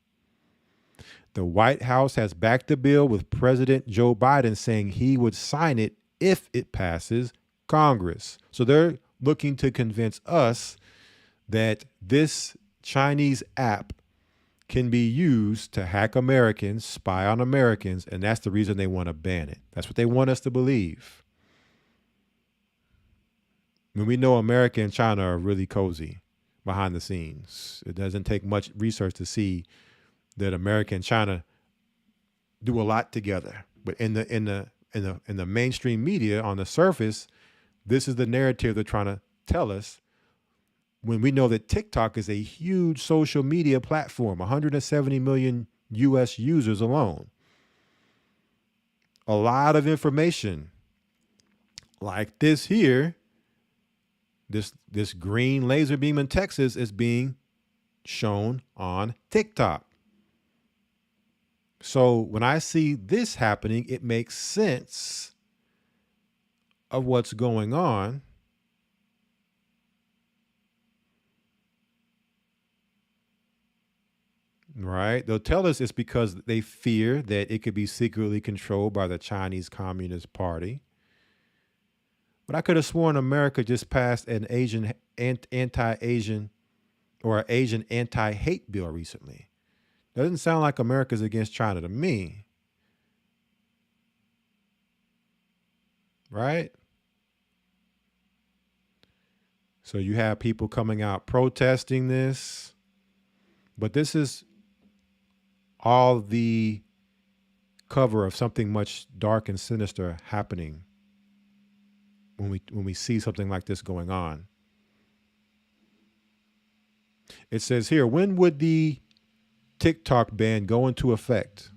The White House has backed the bill, with President Joe Biden saying he would sign it if it passes Congress. So they're looking to convince us that this Chinese app can be used to hack Americans, spy on Americans, and that's the reason they want to ban it. That's what they want us to believe. When we know America and China are really cozy behind the scenes. It doesn't take much research to see that America and China do a lot together. But in the mainstream media, on the surface, this is the narrative they're trying to tell us, when we know that TikTok is a huge social media platform, 170 million U.S. users alone. A lot of information like this here, this green laser beam in Texas, is being shown on TikTok. So when I see this happening, it makes sense of what's going on. Right? They'll tell us it's because they fear that it could be secretly controlled by the Chinese Communist Party. But I could have sworn America just passed an anti-Asian or an Asian anti-hate bill recently. Doesn't sound like America's against China to me. Right? So you have people coming out protesting this. But this is all the cover of something much dark and sinister happening when we see something like this going on. It says here, when would the TikTok ban go into effect?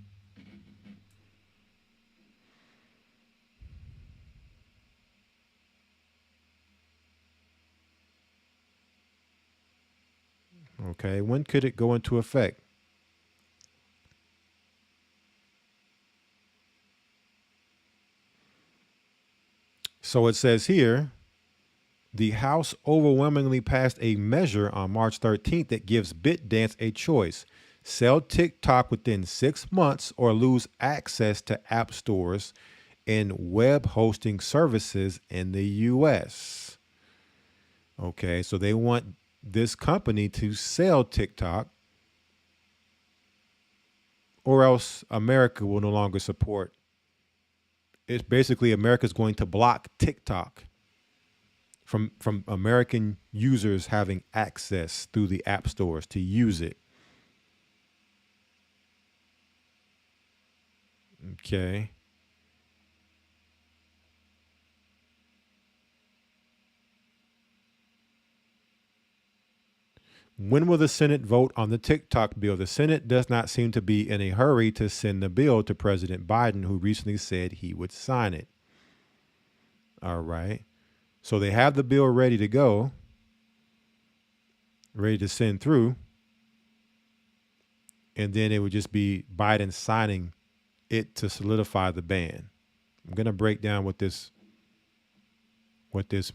Okay, when could it go into effect? So it says here, the House overwhelmingly passed a measure on March 13th that gives BitDance a choice. Sell TikTok within 6 months or lose access to app stores and web hosting services in the U.S. Okay, so they want this company to sell TikTok, or else America will no longer support. It's basically America's going to block TikTok from American users having access through the app stores to use it. Okay. When will the Senate vote on the TikTok bill? The Senate does not seem to be in a hurry to send the bill to President Biden, who recently said he would sign it. All right. So they have the bill ready to go, ready to send through. And then it would just be Biden signing it to solidify the ban. I'm going to break down what this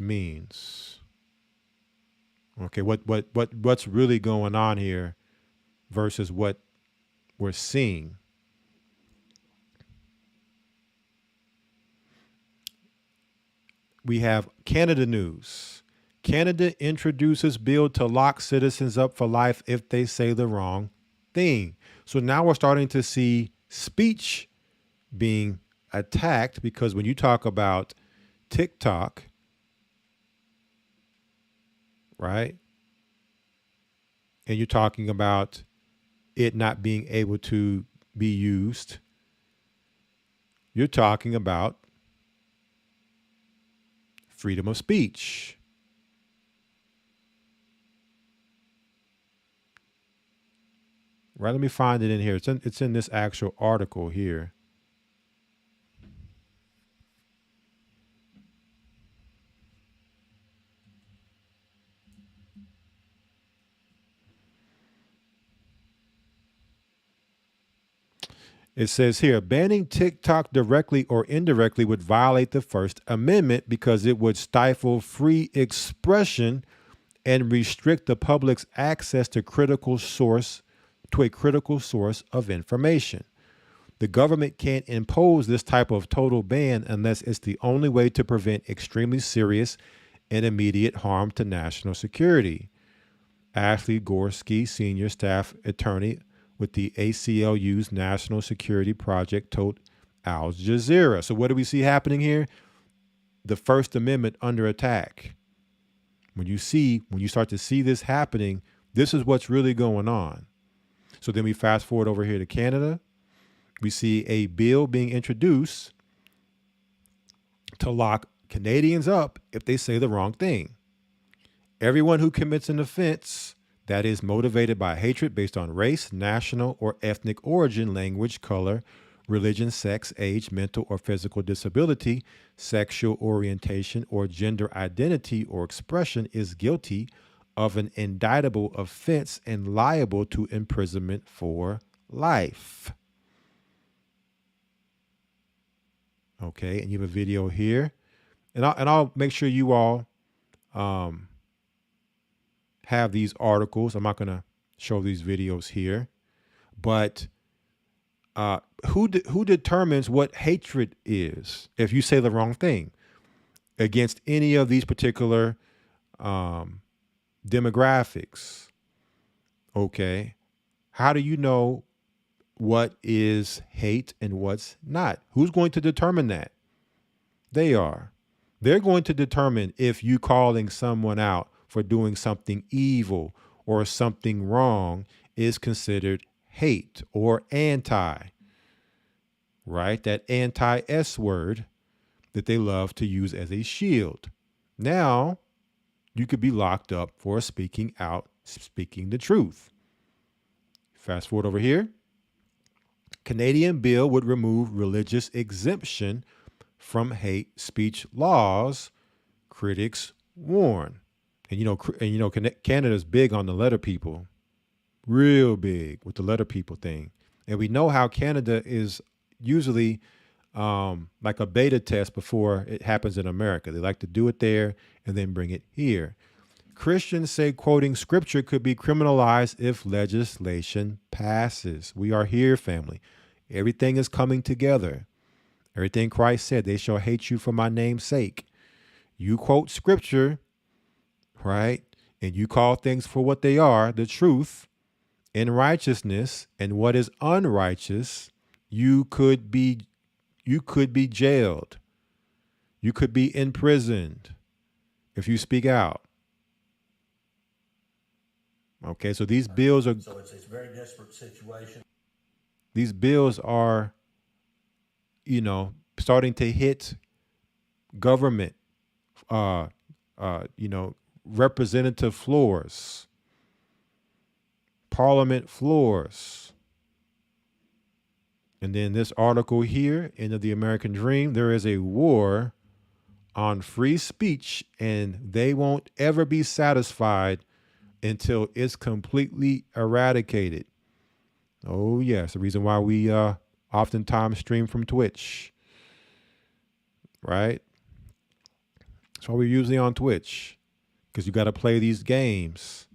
means. Okay, what's really going on here versus what we're seeing. We have Canada news. Canada introduces bill to lock citizens up for life if they say the wrong thing. So now we're starting to see speech being attacked, because when you talk about TikTok, right, and you're talking about it not being able to be used, you're talking about freedom of speech. Right, let me find it in here. It's in this actual article here. It says here, banning TikTok directly or indirectly would violate the First Amendment because it would stifle free expression and restrict the public's access to a critical source of information. The government can't impose this type of total ban unless it's the only way to prevent extremely serious and immediate harm to national security. Ashley Gorski, senior staff attorney with the ACLU's National Security Project, told Al Jazeera. So what do we see happening here? The First Amendment under attack. When you start to see this happening, this is what's really going on. So then we fast forward over here to Canada. We see a bill being introduced to lock Canadians up if they say the wrong thing. Everyone who commits an offense that is motivated by hatred based on race, national or ethnic origin, language, color, religion, sex, age, mental or physical disability, sexual orientation, or gender identity or expression is guilty of an indictable offense and liable to imprisonment for life. Okay, and you have a video here. And I'll make sure you all have these articles. I'm not going to show these videos here. But who determines what hatred is if you say the wrong thing against any of these particular demographics? Okay. How do you know what is hate and what's not? Who's going to determine that? They are. They're going to determine if you calling someone out for doing something evil or something wrong is considered hate or anti, right? That anti-S word that they love to use as a shield. Now, you could be locked up for speaking out, speaking the truth. Fast forward over here. Canadian bill would remove religious exemption from hate speech laws, critics warn. And Canada's big on the letter people, real big with the letter people thing. And we know how Canada is usually like a beta test before it happens in America. They like to do it there and then bring it here. Christians say quoting scripture could be criminalized if legislation passes. We are here, family. Everything is coming together. Everything Christ said, they shall hate you for my name's sake. You quote scripture, right? And you call things for what they are, the truth, in righteousness, and what is unrighteous, you could be jailed. You could be imprisoned if you speak out. Okay, so these bills are. So it's a very desperate situation. These bills are, starting to hit government, representative floors, parliament floors. And then this article here, End of the American Dream, there is a war on free speech, and they won't ever be satisfied until it's completely eradicated. Oh, yes. The reason why we oftentimes stream from Twitch, right? That's why we're usually on Twitch, because you got to play these games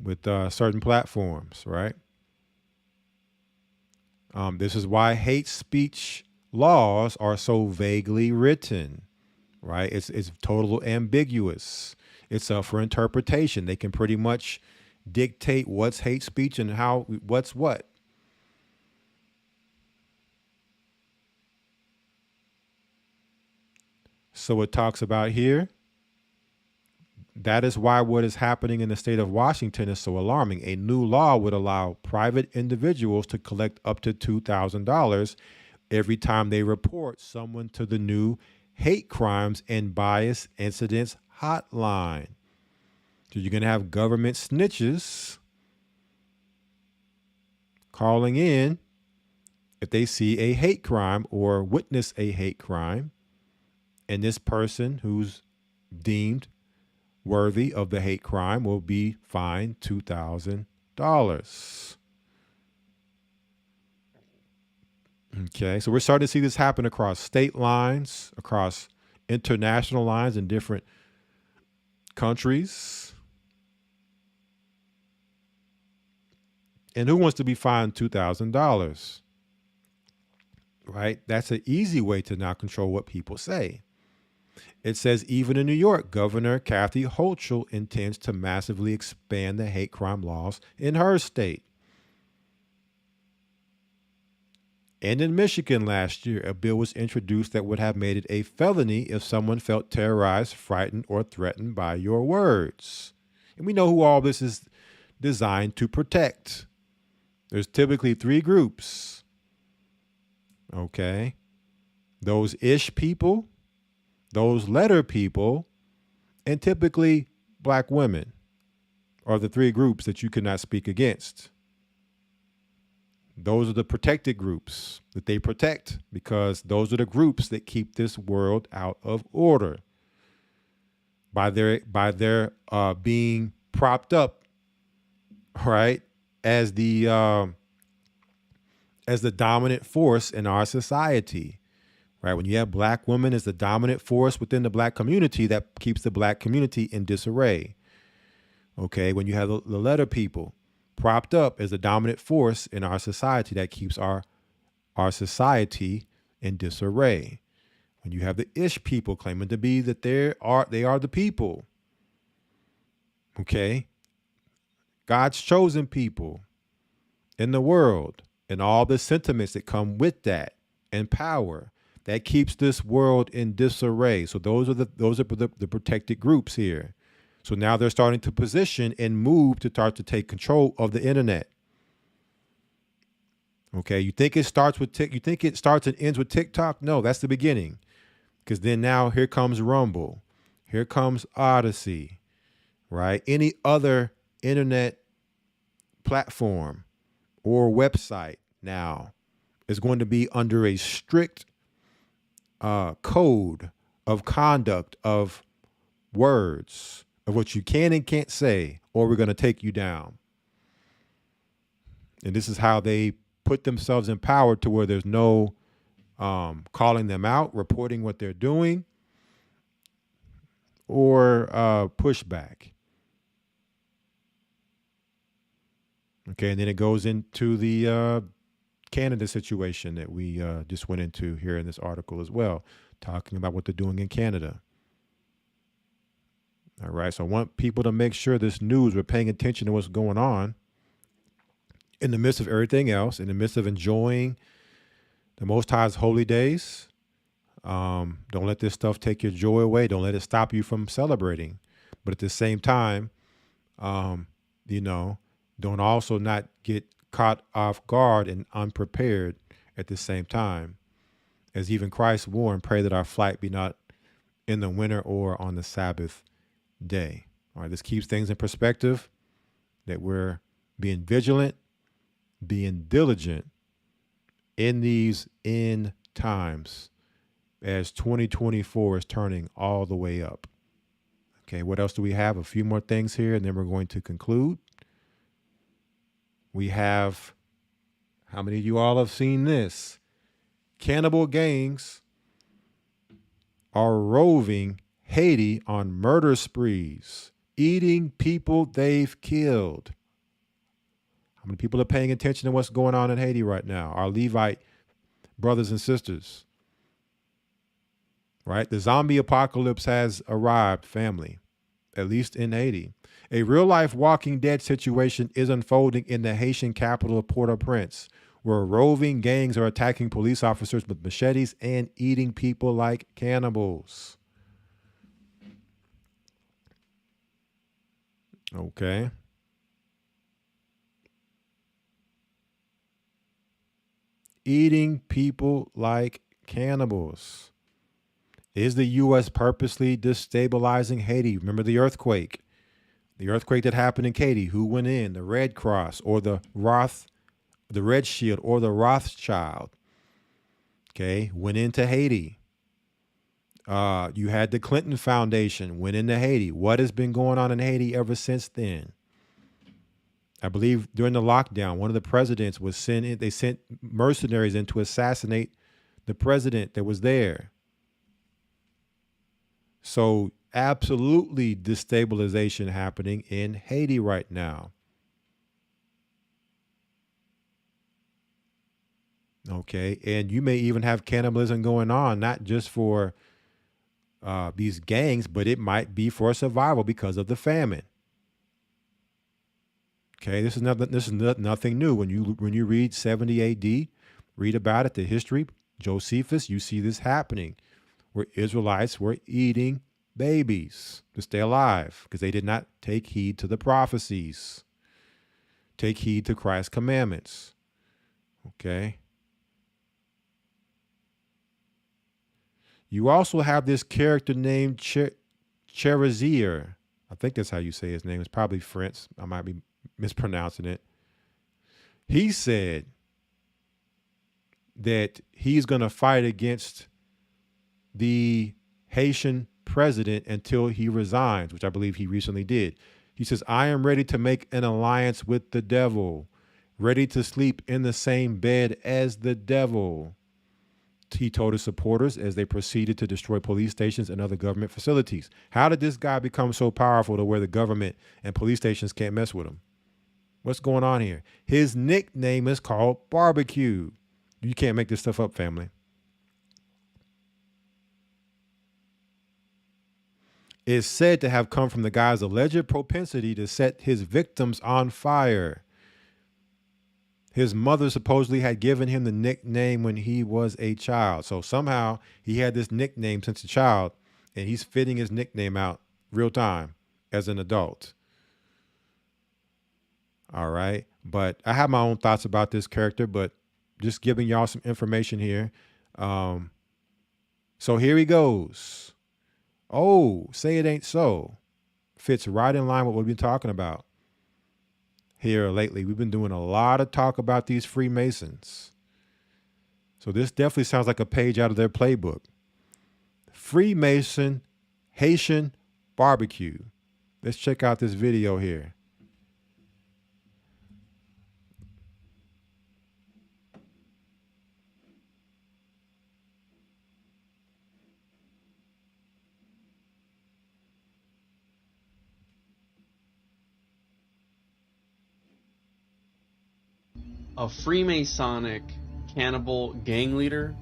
with certain platforms, right? This is why hate speech laws are so vaguely written, right? It's total ambiguous. It's up for interpretation. They can pretty much dictate what's hate speech and what's what. So it talks about here, that is why what is happening in the state of Washington is so alarming. A new law would allow private individuals to collect up to $2,000 every time they report someone to the new hate crimes and bias incidents hotline. So you're going to have government snitches calling in if they see a hate crime or witness a hate crime, and this person who's deemed worthy of the hate crime will be fined $2,000. Okay, so we're starting to see this happen across state lines, across international lines in different countries. And who wants to be fined $2,000? Right? That's an easy way to not control what people say. It says even in New York, Governor Kathy Hochul intends to massively expand the hate crime laws in her state. And in Michigan last year, a bill was introduced that would have made it a felony if someone felt terrorized, frightened, or threatened by your words. And we know who all this is designed to protect. There's typically three groups. Okay. Those ish people, those letter people, and typically black women are the three groups that you cannot speak against. Those are the protected groups that they protect, because those are the groups that keep this world out of order by their being propped up, right, as the dominant force in our society, right? When you have black women as the dominant force within the black community, that keeps the black community in disarray. Okay, when you have the letter people, propped up as the dominant force in our society that keeps our society in disarray. When you have the Ish people claiming to be that they are the people, okay? God's chosen people in the world, and all the sentiments that come with that and power that keeps this world in disarray. So those are the protected groups here. So now they're starting to position and move to start to take control of the internet. Okay, you think it starts and ends with TikTok? No, that's the beginning. Because then now here comes Rumble, here comes Odyssey, right? Any other internet platform or website now is going to be under a strict code of conduct of words of what you can and can't say, or we're going to take you down. And this is how they put themselves in power to where there's no calling them out, reporting what they're doing, or pushback. Okay, and then it goes into the Canada situation that we just went into here in this article as well, talking about what they're doing in Canada. All right, so I want people to make sure this news, we're paying attention to what's going on in the midst of everything else, in the midst of enjoying the Most High's holy days. Don't let this stuff take your joy away. Don't let it stop you from celebrating. But at the same time, don't also not get caught off guard and unprepared at the same time. As even Christ warned, pray that our flight be not in the winter or on the Sabbath day. All right, this keeps things in perspective, that we're being vigilant, being diligent in these end times as 2024 is turning all the way up. Okay, what else do we have? A few more things here, and then we're going to conclude. We have, how many of you all have seen this? Cannibal gangs are roving Haiti on murder sprees, eating people they've killed. How many people are paying attention to what's going on in Haiti right now? Our Levite brothers and sisters, right? The zombie apocalypse has arrived, family, at least in Haiti. A real-life Walking Dead situation is unfolding in the Haitian capital of Port-au-Prince, where roving gangs are attacking police officers with machetes and eating people like cannibals. Okay. Eating people like cannibals. Is the U.S. purposely destabilizing Haiti? Remember the earthquake? The earthquake that happened in Haiti. Who went in? The Red Cross or the Red Shield or the Rothschild. Okay, went into Haiti. You had the Clinton Foundation went into Haiti. What has been going on in Haiti ever since then? I believe during the lockdown, one of the presidents was they sent mercenaries in to assassinate the president that was there. So absolutely destabilization happening in Haiti right now. Okay, and you may even have cannibalism going on, not just for these gangs, but it might be for survival because of the famine. Okay, this is nothing new. When you read 70 AD, read about it, the history, Josephus, you see this happening, where Israelites were eating babies to stay alive because they did not take heed to the prophecies, take heed to Christ's commandments. Okay. You also have this character named Cherizier. I think that's how you say his name. It's probably French. I might be mispronouncing it. He said that he's going to fight against the Haitian president until he resigns, which I believe he recently did. He says, I am ready to make an alliance with the devil, ready to sleep in the same bed as the devil. He told his supporters as they proceeded to destroy police stations and other government facilities. How did this guy become so powerful to where the government and police stations can't mess with him? What's going on here? His nickname is called Barbecue. You can't make this stuff up, family. Is said to have come from the guy's alleged propensity to set his victims on fire. His mother supposedly had given him the nickname when he was a child. So somehow he had this nickname since a child, and he's fitting his nickname out real time as an adult. All right. But I have my own thoughts about this character, but just giving y'all some information here. So here he goes. Oh, say it ain't so. Fits right in line with what we've been talking about here lately. We've been doing a lot of talk about these Freemasons. So this definitely sounds like a page out of their playbook. Freemason Haitian barbecue. Let's check out this video here. A Freemasonic cannibal gang leader?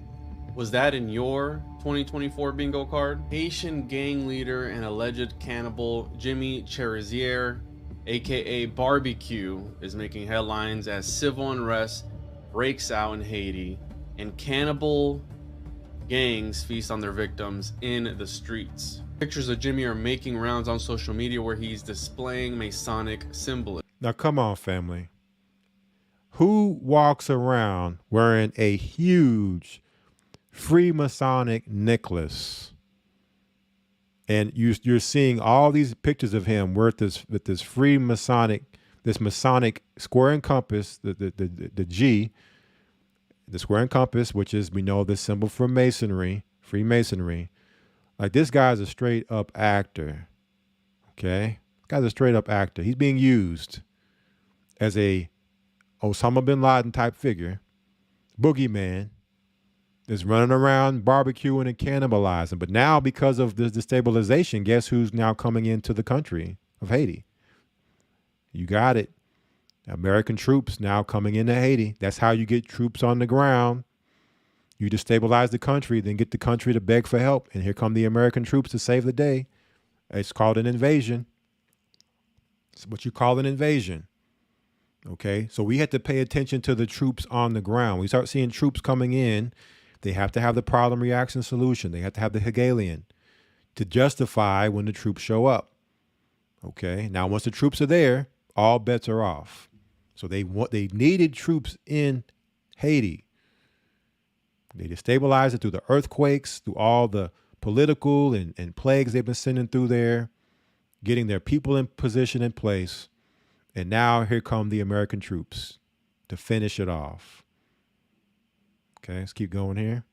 Was that in your 2024 bingo card? Haitian gang leader and alleged cannibal Jimmy Cherizier, aka Barbecue, is making headlines as civil unrest breaks out in Haiti and cannibal gangs feast on their victims in the streets. Pictures of Jimmy are making rounds on social media where he's displaying Masonic symbolism. Now come on, family. Who walks around wearing a huge Freemasonic necklace? And you're seeing all these pictures of him with this Freemasonic, this Masonic square and compass, the G, the square and compass, which is, we know, the symbol for Masonry, Freemasonry. Like, this guy's a straight up actor. Okay? This guy's a straight up actor. He's being used as a Osama bin Laden type figure, boogeyman, is running around barbecuing and cannibalizing. But now, because of this destabilization, guess who's now coming into the country of Haiti? You got it. American troops now coming into Haiti. That's how you get troops on the ground. You destabilize the country, then get the country to beg for help. And here come the American troops to save the day. It's called an invasion. It's what you call an invasion. Okay, so we had to pay attention to the troops on the ground. We start seeing troops coming in. They have to have the problem, reaction, solution. They have to have the Hegelian to justify when the troops show up. Okay, now once the troops are there, all bets are off. So they needed troops in Haiti. They destabilized it through the earthquakes, through all the political and plagues they've been sending through there, getting their people in position in place. And now here come the American troops to finish it off. Okay, let's keep going here.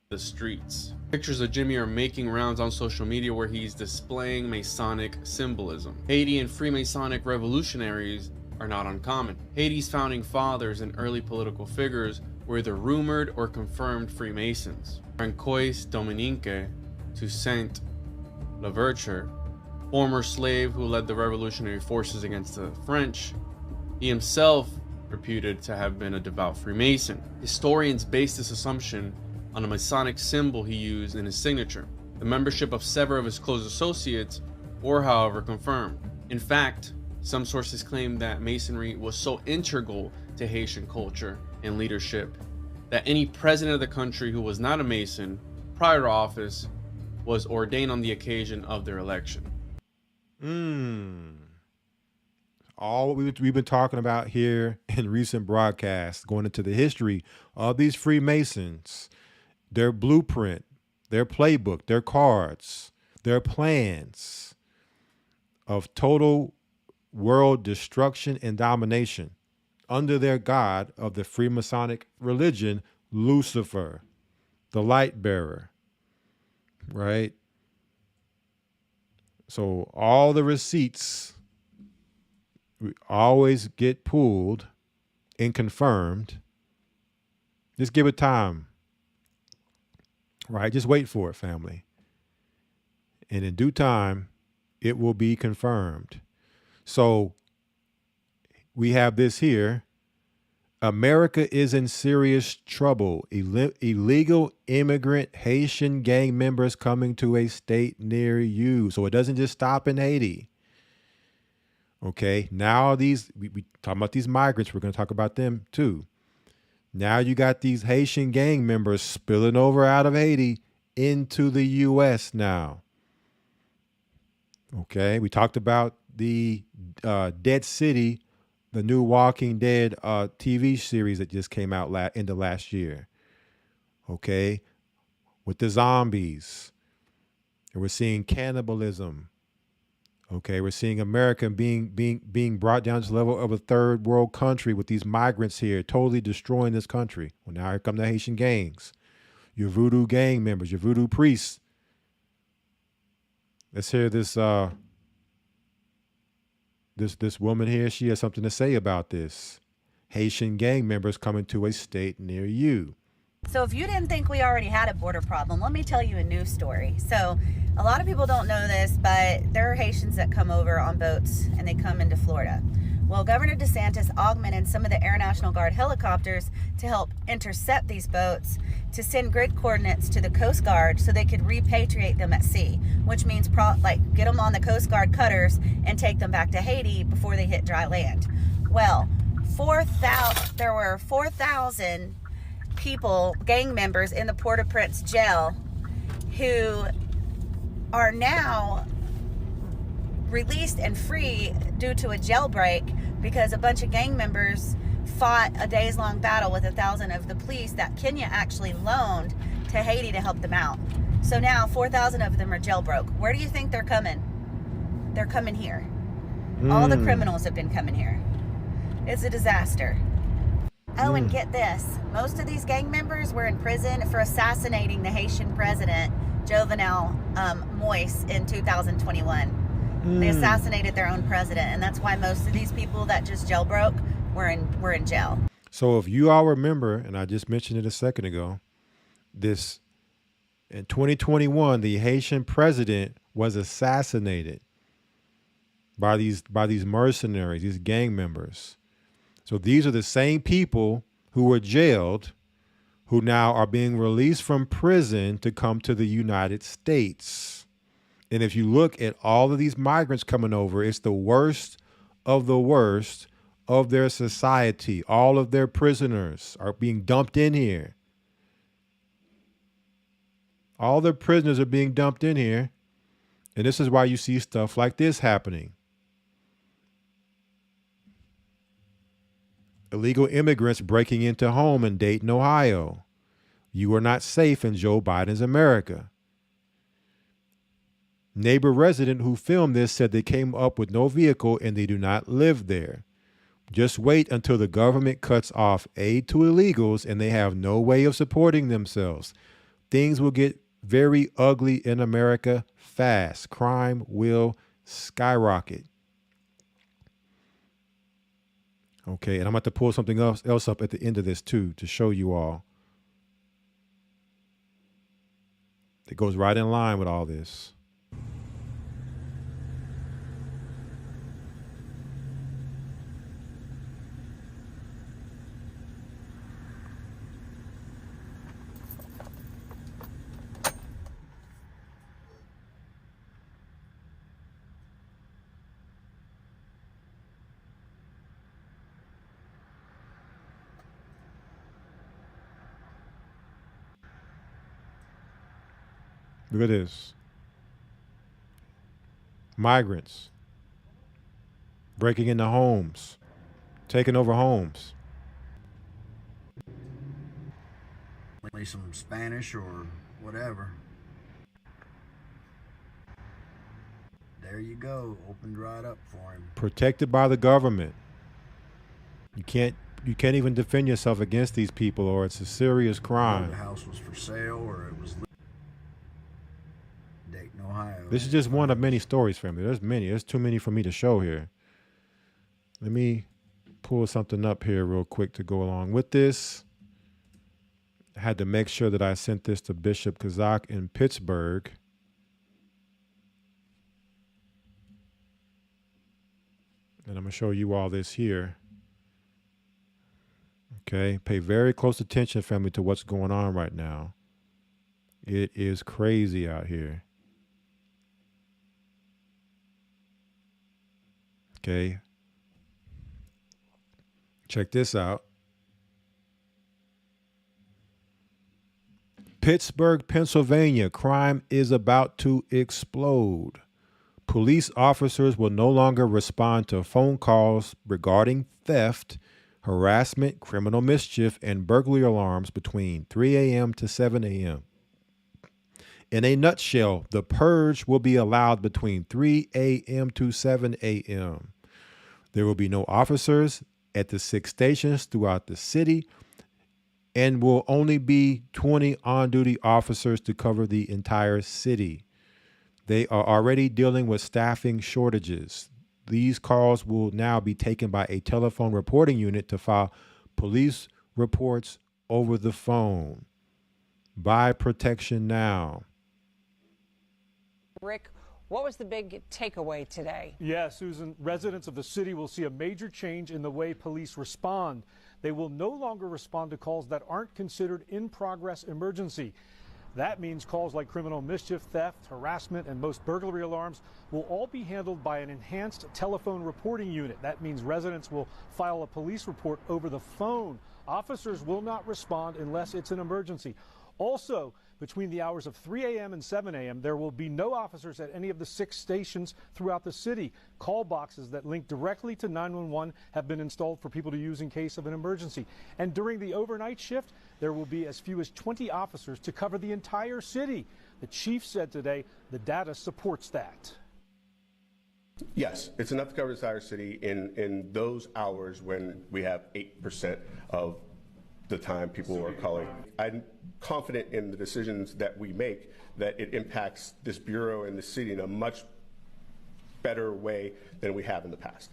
The streets. Pictures of Jimmy are making rounds on social media where he's displaying Masonic symbolism. Haiti and Freemasonic revolutionaries are not uncommon. Haiti's founding fathers and early political figures were either rumored or confirmed Freemasons. Francois Dominique Toussaint Louverture, former slave who led the revolutionary forces against the French, he himself reputed to have been a devout Freemason. Historians base this assumption on a Masonic symbol he used in his signature. The membership of several of his close associates were, however, confirmed. In fact, some sources claim that Masonry was so integral to Haitian culture and leadership that any president of the country who was not a Mason prior to office was ordained on the occasion of their election. All what we've been talking about here in recent broadcasts, going into the history of these Freemasons, their blueprint, their playbook, their cards, their plans of total world destruction and domination under their god of the Freemasonic religion, Lucifer, the light bearer, right? So all the receipts always get pulled and confirmed. Just give it time, right? Just wait for it, family. And in due time, it will be confirmed. So we have this here. America is in serious trouble. Illegal immigrant Haitian gang members coming to a state near you. So it doesn't just stop in Haiti. Okay, now these, we talking about these migrants, we're going to talk about them too. Now you got these Haitian gang members spilling over out of Haiti into the U.S. now. Okay, we talked about the Dead City, the new Walking Dead TV series that just came out into last year. Okay, with the zombies. And we're seeing cannibalism. Okay, we're seeing America being brought down to the level of a third world country with these migrants here, totally destroying this country. Well, now here come the Haitian gangs, your voodoo gang members, your voodoo priests. Let's hear this. This woman here, she has something to say about this. Haitian gang members coming to a state near you. So if you didn't think we already had a border problem, let me tell you a news story. So a lot of people don't know this, but there are Haitians that come over on boats and they come into Florida. Well, Governor DeSantis augmented some of the Air National Guard helicopters to help intercept these boats, to send grid coordinates to the Coast Guard so they could repatriate them at sea, which means get them on the Coast Guard cutters and take them back to Haiti before they hit dry land. Well, there were 4,000 people, gang members in the Port-au-Prince jail who are now released and free due to a jailbreak because a bunch of gang members fought a days-long battle with 1,000 of the police that Kenya actually loaned to Haiti to help them out. So now 4,000 of them are jailbroke. Where do you think they're coming? They're coming here. All the criminals have been coming here. It's a disaster. Oh, and get this. Most of these gang members were in prison for assassinating the Haitian president, Jovenel Moise, in 2021. They assassinated their own president, and that's why most of these people that just jailbroke were in jail. So if you all remember, and I just mentioned it a second ago, this in 2021, the Haitian president was assassinated by these mercenaries, these gang members. So these are the same people who were jailed, who now are being released from prison to come to the United States. And if you look at all of these migrants coming over, it's the worst of their society. All of their prisoners are being dumped in here. All their prisoners are being dumped in here. And this is why you see stuff like this happening. Illegal immigrants breaking into home in Dayton, Ohio. You are not safe in Joe Biden's America. Neighbor resident who filmed this said they came up with no vehicle and they do not live there. Just wait until the government cuts off aid to illegals and they have no way of supporting themselves. Things will get very ugly in America fast. Crime will skyrocket. Okay, and I'm about to pull something else up at the end of this too to show you all. It goes right in line with all this. Look at this. Migrants breaking into homes, taking over homes. Some Spanish or whatever. There you go. Opened right up for him. Protected by the government. You can't even defend yourself against these people, or it's a serious crime. The house was for sale, or it was Dayton, Ohio. This is just one of many stories, family. There's many. There's too many for me to show here. Let me pull something up here real quick to go along with this. I had to make sure that I sent this to Bishop Kazak in Pittsburgh. And I'm going to show you all this here. Okay, pay very close attention, family, to what's going on right now. It is crazy out here. Okay. Check this out. Pittsburgh, Pennsylvania, crime is about to explode. Police officers will no longer respond to phone calls regarding theft, harassment, criminal mischief, and burglary alarms between 3 a.m. to 7 a.m. In a nutshell, the purge will be allowed between 3 a.m. to 7 a.m. There will be no officers at the 6 stations throughout the city, and will only be 20 on-duty officers to cover the entire city. They are already dealing with staffing shortages. These calls will now be taken by a telephone reporting unit to file police reports over the phone. Buy protection now. Rick, what was the big takeaway today? Yeah, Susan, residents of the city will see a major change in the way police respond. They will no longer respond to calls that aren't considered in-progress emergency. That means calls like criminal mischief, theft, harassment, and most burglary alarms will all be handled by an enhanced telephone reporting unit. That means residents will file a police report over the phone. Officers will not respond unless it's an emergency. Also, between the hours of 3 a.m. and 7 a.m., there will be no officers at any of the 6 stations throughout the city. Call boxes that link directly to 911 have been installed for people to use in case of an emergency. And during the overnight shift, there will be as few as 20 officers to cover the entire city. The chief said today the data supports that. Yes, it's enough to cover the entire city in those hours when we have 8% of the time people are calling. I'm confident in the decisions that we make that it impacts this bureau and the city in a much better way than we have in the past.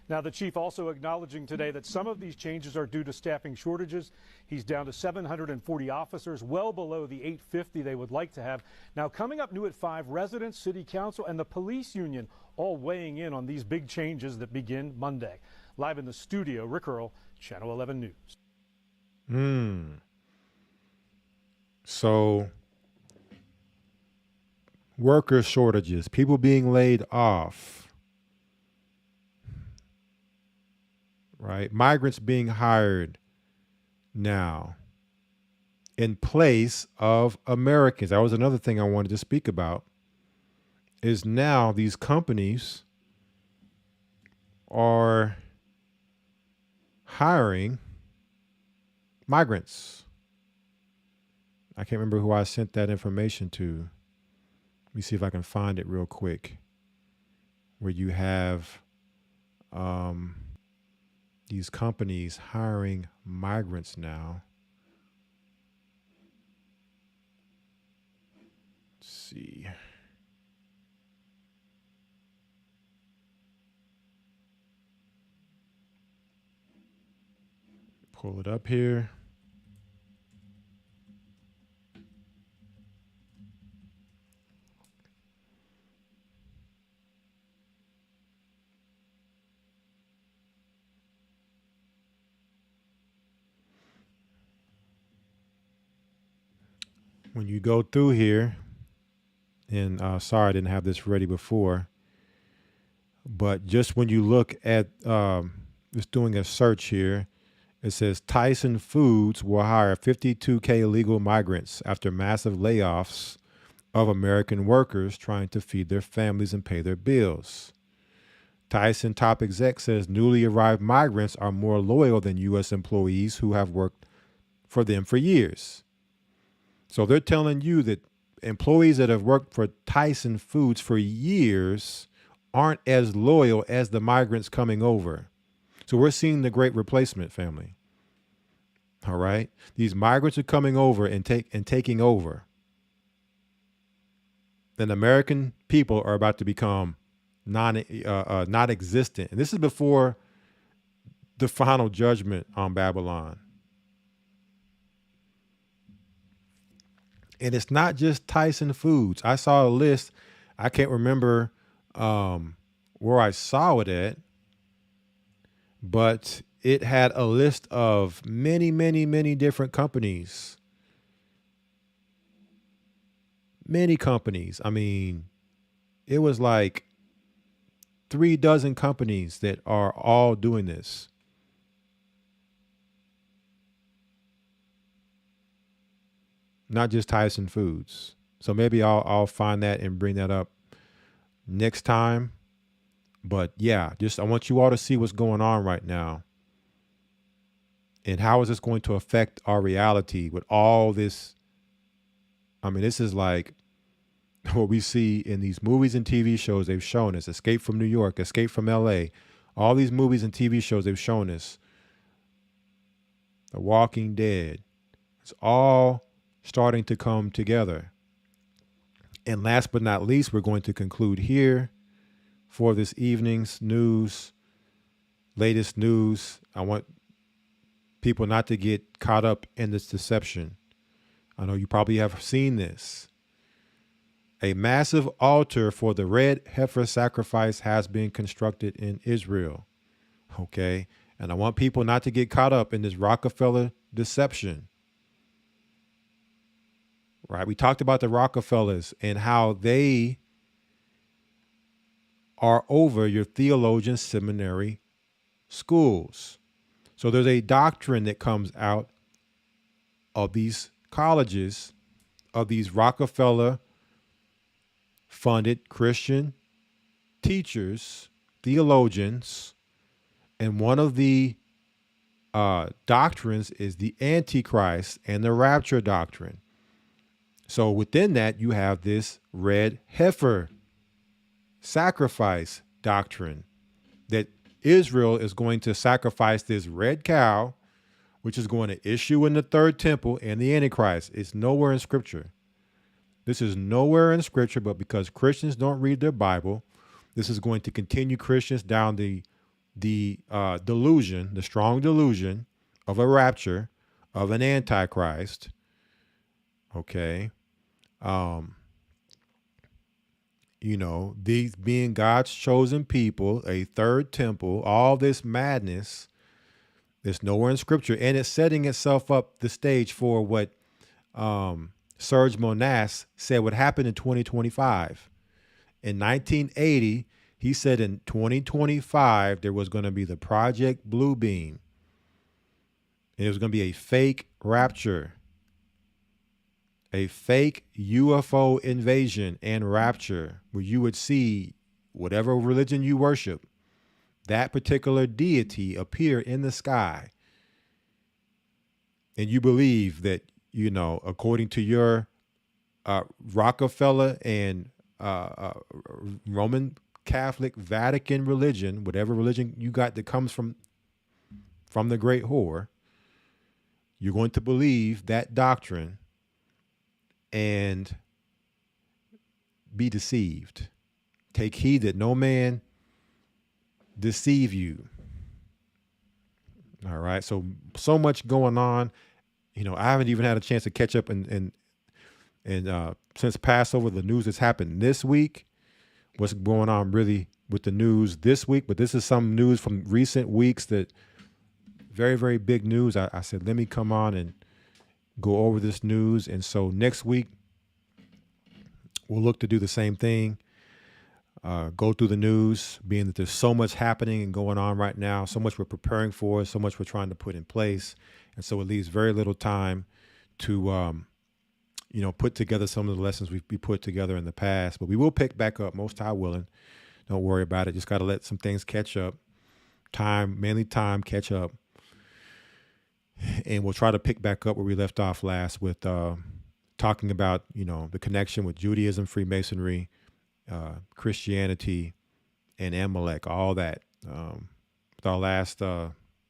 Now, the chief also acknowledging today that some of these changes are due to staffing shortages. He's down to 740 officers, well below the 850 they would like to have. Now, coming up new at 5, residents, city council, and the police union all weighing in on these big changes that begin Monday. Live in the studio, Rick Earl, Channel 11 News. So, worker shortages, people being laid off, right? Migrants being hired now in place of Americans. That was another thing I wanted to speak about, is now these companies are hiring migrants. I can't remember who I sent that information to. Let me see if I can find it real quick. Where you have these companies hiring migrants now. Let's see. Pull it up here. When you go through here, and sorry I didn't have this ready before, but just when you look at just doing a search here, it says Tyson Foods will hire 52K illegal migrants after massive layoffs of American workers trying to feed their families and pay their bills. Tyson top exec says newly arrived migrants are more loyal than U.S. employees who have worked for them for years. So they're telling you that employees that have worked for Tyson Foods for years aren't as loyal as the migrants coming over. So we're seeing the great replacement, family. All right. These migrants are coming over and taking over. Then American people are about to become non-existent. And this is before the final judgment on Babylon. And it's not just Tyson Foods. I saw a list. I can't remember where I saw it at, but it had a list of many, many, many different companies. Many companies. I mean, it was like 36 companies that are all doing this. Not just Tyson Foods. So maybe I'll find that and bring that up next time. But yeah, I want you all to see what's going on right now. And how is this going to affect our reality with all this? I mean, this is like what we see in these movies and TV shows they've shown us. Escape from New York, Escape from LA. All these movies and TV shows they've shown us. The Walking Dead. It's all starting to come together. And last but not least, we're going to conclude here for this evening's news, latest news. I want people not to get caught up in this deception. I know you probably have seen this. A massive altar for the red heifer sacrifice has been constructed in Israel. Okay. And I want people not to get caught up in this Rockefeller deception. Right. We talked about the Rockefellers and how they are over your theologian seminary schools. So there's a doctrine that comes out of these colleges, of these Rockefeller funded Christian teachers, theologians, and one of the doctrines is the Antichrist and the rapture doctrine. So within that, you have this red heifer sacrifice doctrine that Israel is going to sacrifice this red cow, which is going to issue in the third temple and the Antichrist. It's nowhere in Scripture. This is nowhere in Scripture, but because Christians don't read their Bible, this is going to continue Christians down the delusion, the strong delusion of a rapture, of an Antichrist. Okay. These being God's chosen people, a third temple, all this madness, there's nowhere in Scripture. And it's setting itself up the stage for what Serge Monas said would happen in 2025. In 1980, he said in 2025, there was going to be the Project Bluebeam. And it was going to be a fake rapture. A fake UFO invasion and rapture where you would see whatever religion you worship, that particular deity appear in the sky. And you believe that, according to your Rockefeller and Roman Catholic Vatican religion, whatever religion you got that comes from the great whore, you're going to believe that doctrine and be deceived. Take heed that no man deceive you. All right. So much going on. I haven't even had a chance to catch up and since Passover, the news that's happened this week, what's going on really with the news this week. But this is some news from recent weeks that very, very big news. I said, let me come on and go over this news. And so next week, we'll look to do the same thing, go through the news, being that there's so much happening and going on right now, so much we're preparing for, so much we're trying to put in place. And so it leaves very little time to, put together some of the lessons we put together in the past. But we will pick back up, most high willing. Don't worry about it. Just got to let some things catch up. Mainly time catch up. And we'll try to pick back up where we left off last with talking about, the connection with Judaism, Freemasonry, Christianity, and Amalek, all that. With our last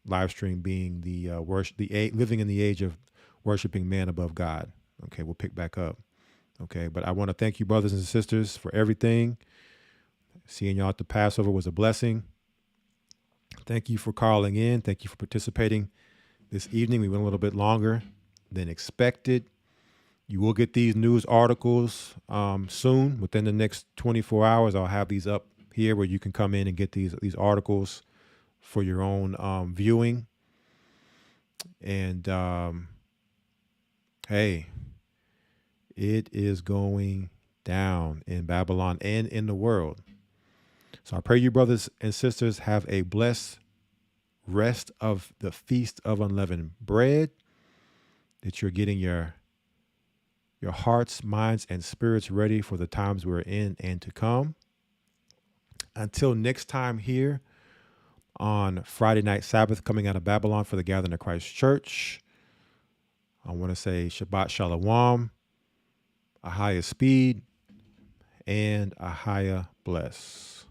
live stream being the living in the age of worshiping man above God. Okay, we'll pick back up. Okay, but I want to thank you, brothers and sisters, for everything. Seeing y'all at the Passover was a blessing. Thank you for calling in. Thank you for participating this evening. We went a little bit longer than expected. You will get these news articles soon. Within the next 24 hours, I'll have these up here where you can come in and get these articles for your own viewing. And hey, it is going down in Babylon and in the world. So I pray you, brothers and sisters, have a blessed rest of the Feast of Unleavened Bread, that you're getting your hearts, minds, and spirits ready for the times we're in and to come. Until next time here on Friday Night Sabbath, coming out of Babylon for the Gathering of Christ Church, I want to say Shabbat Shalom, Ahaya Speed, and Ahaya Bless.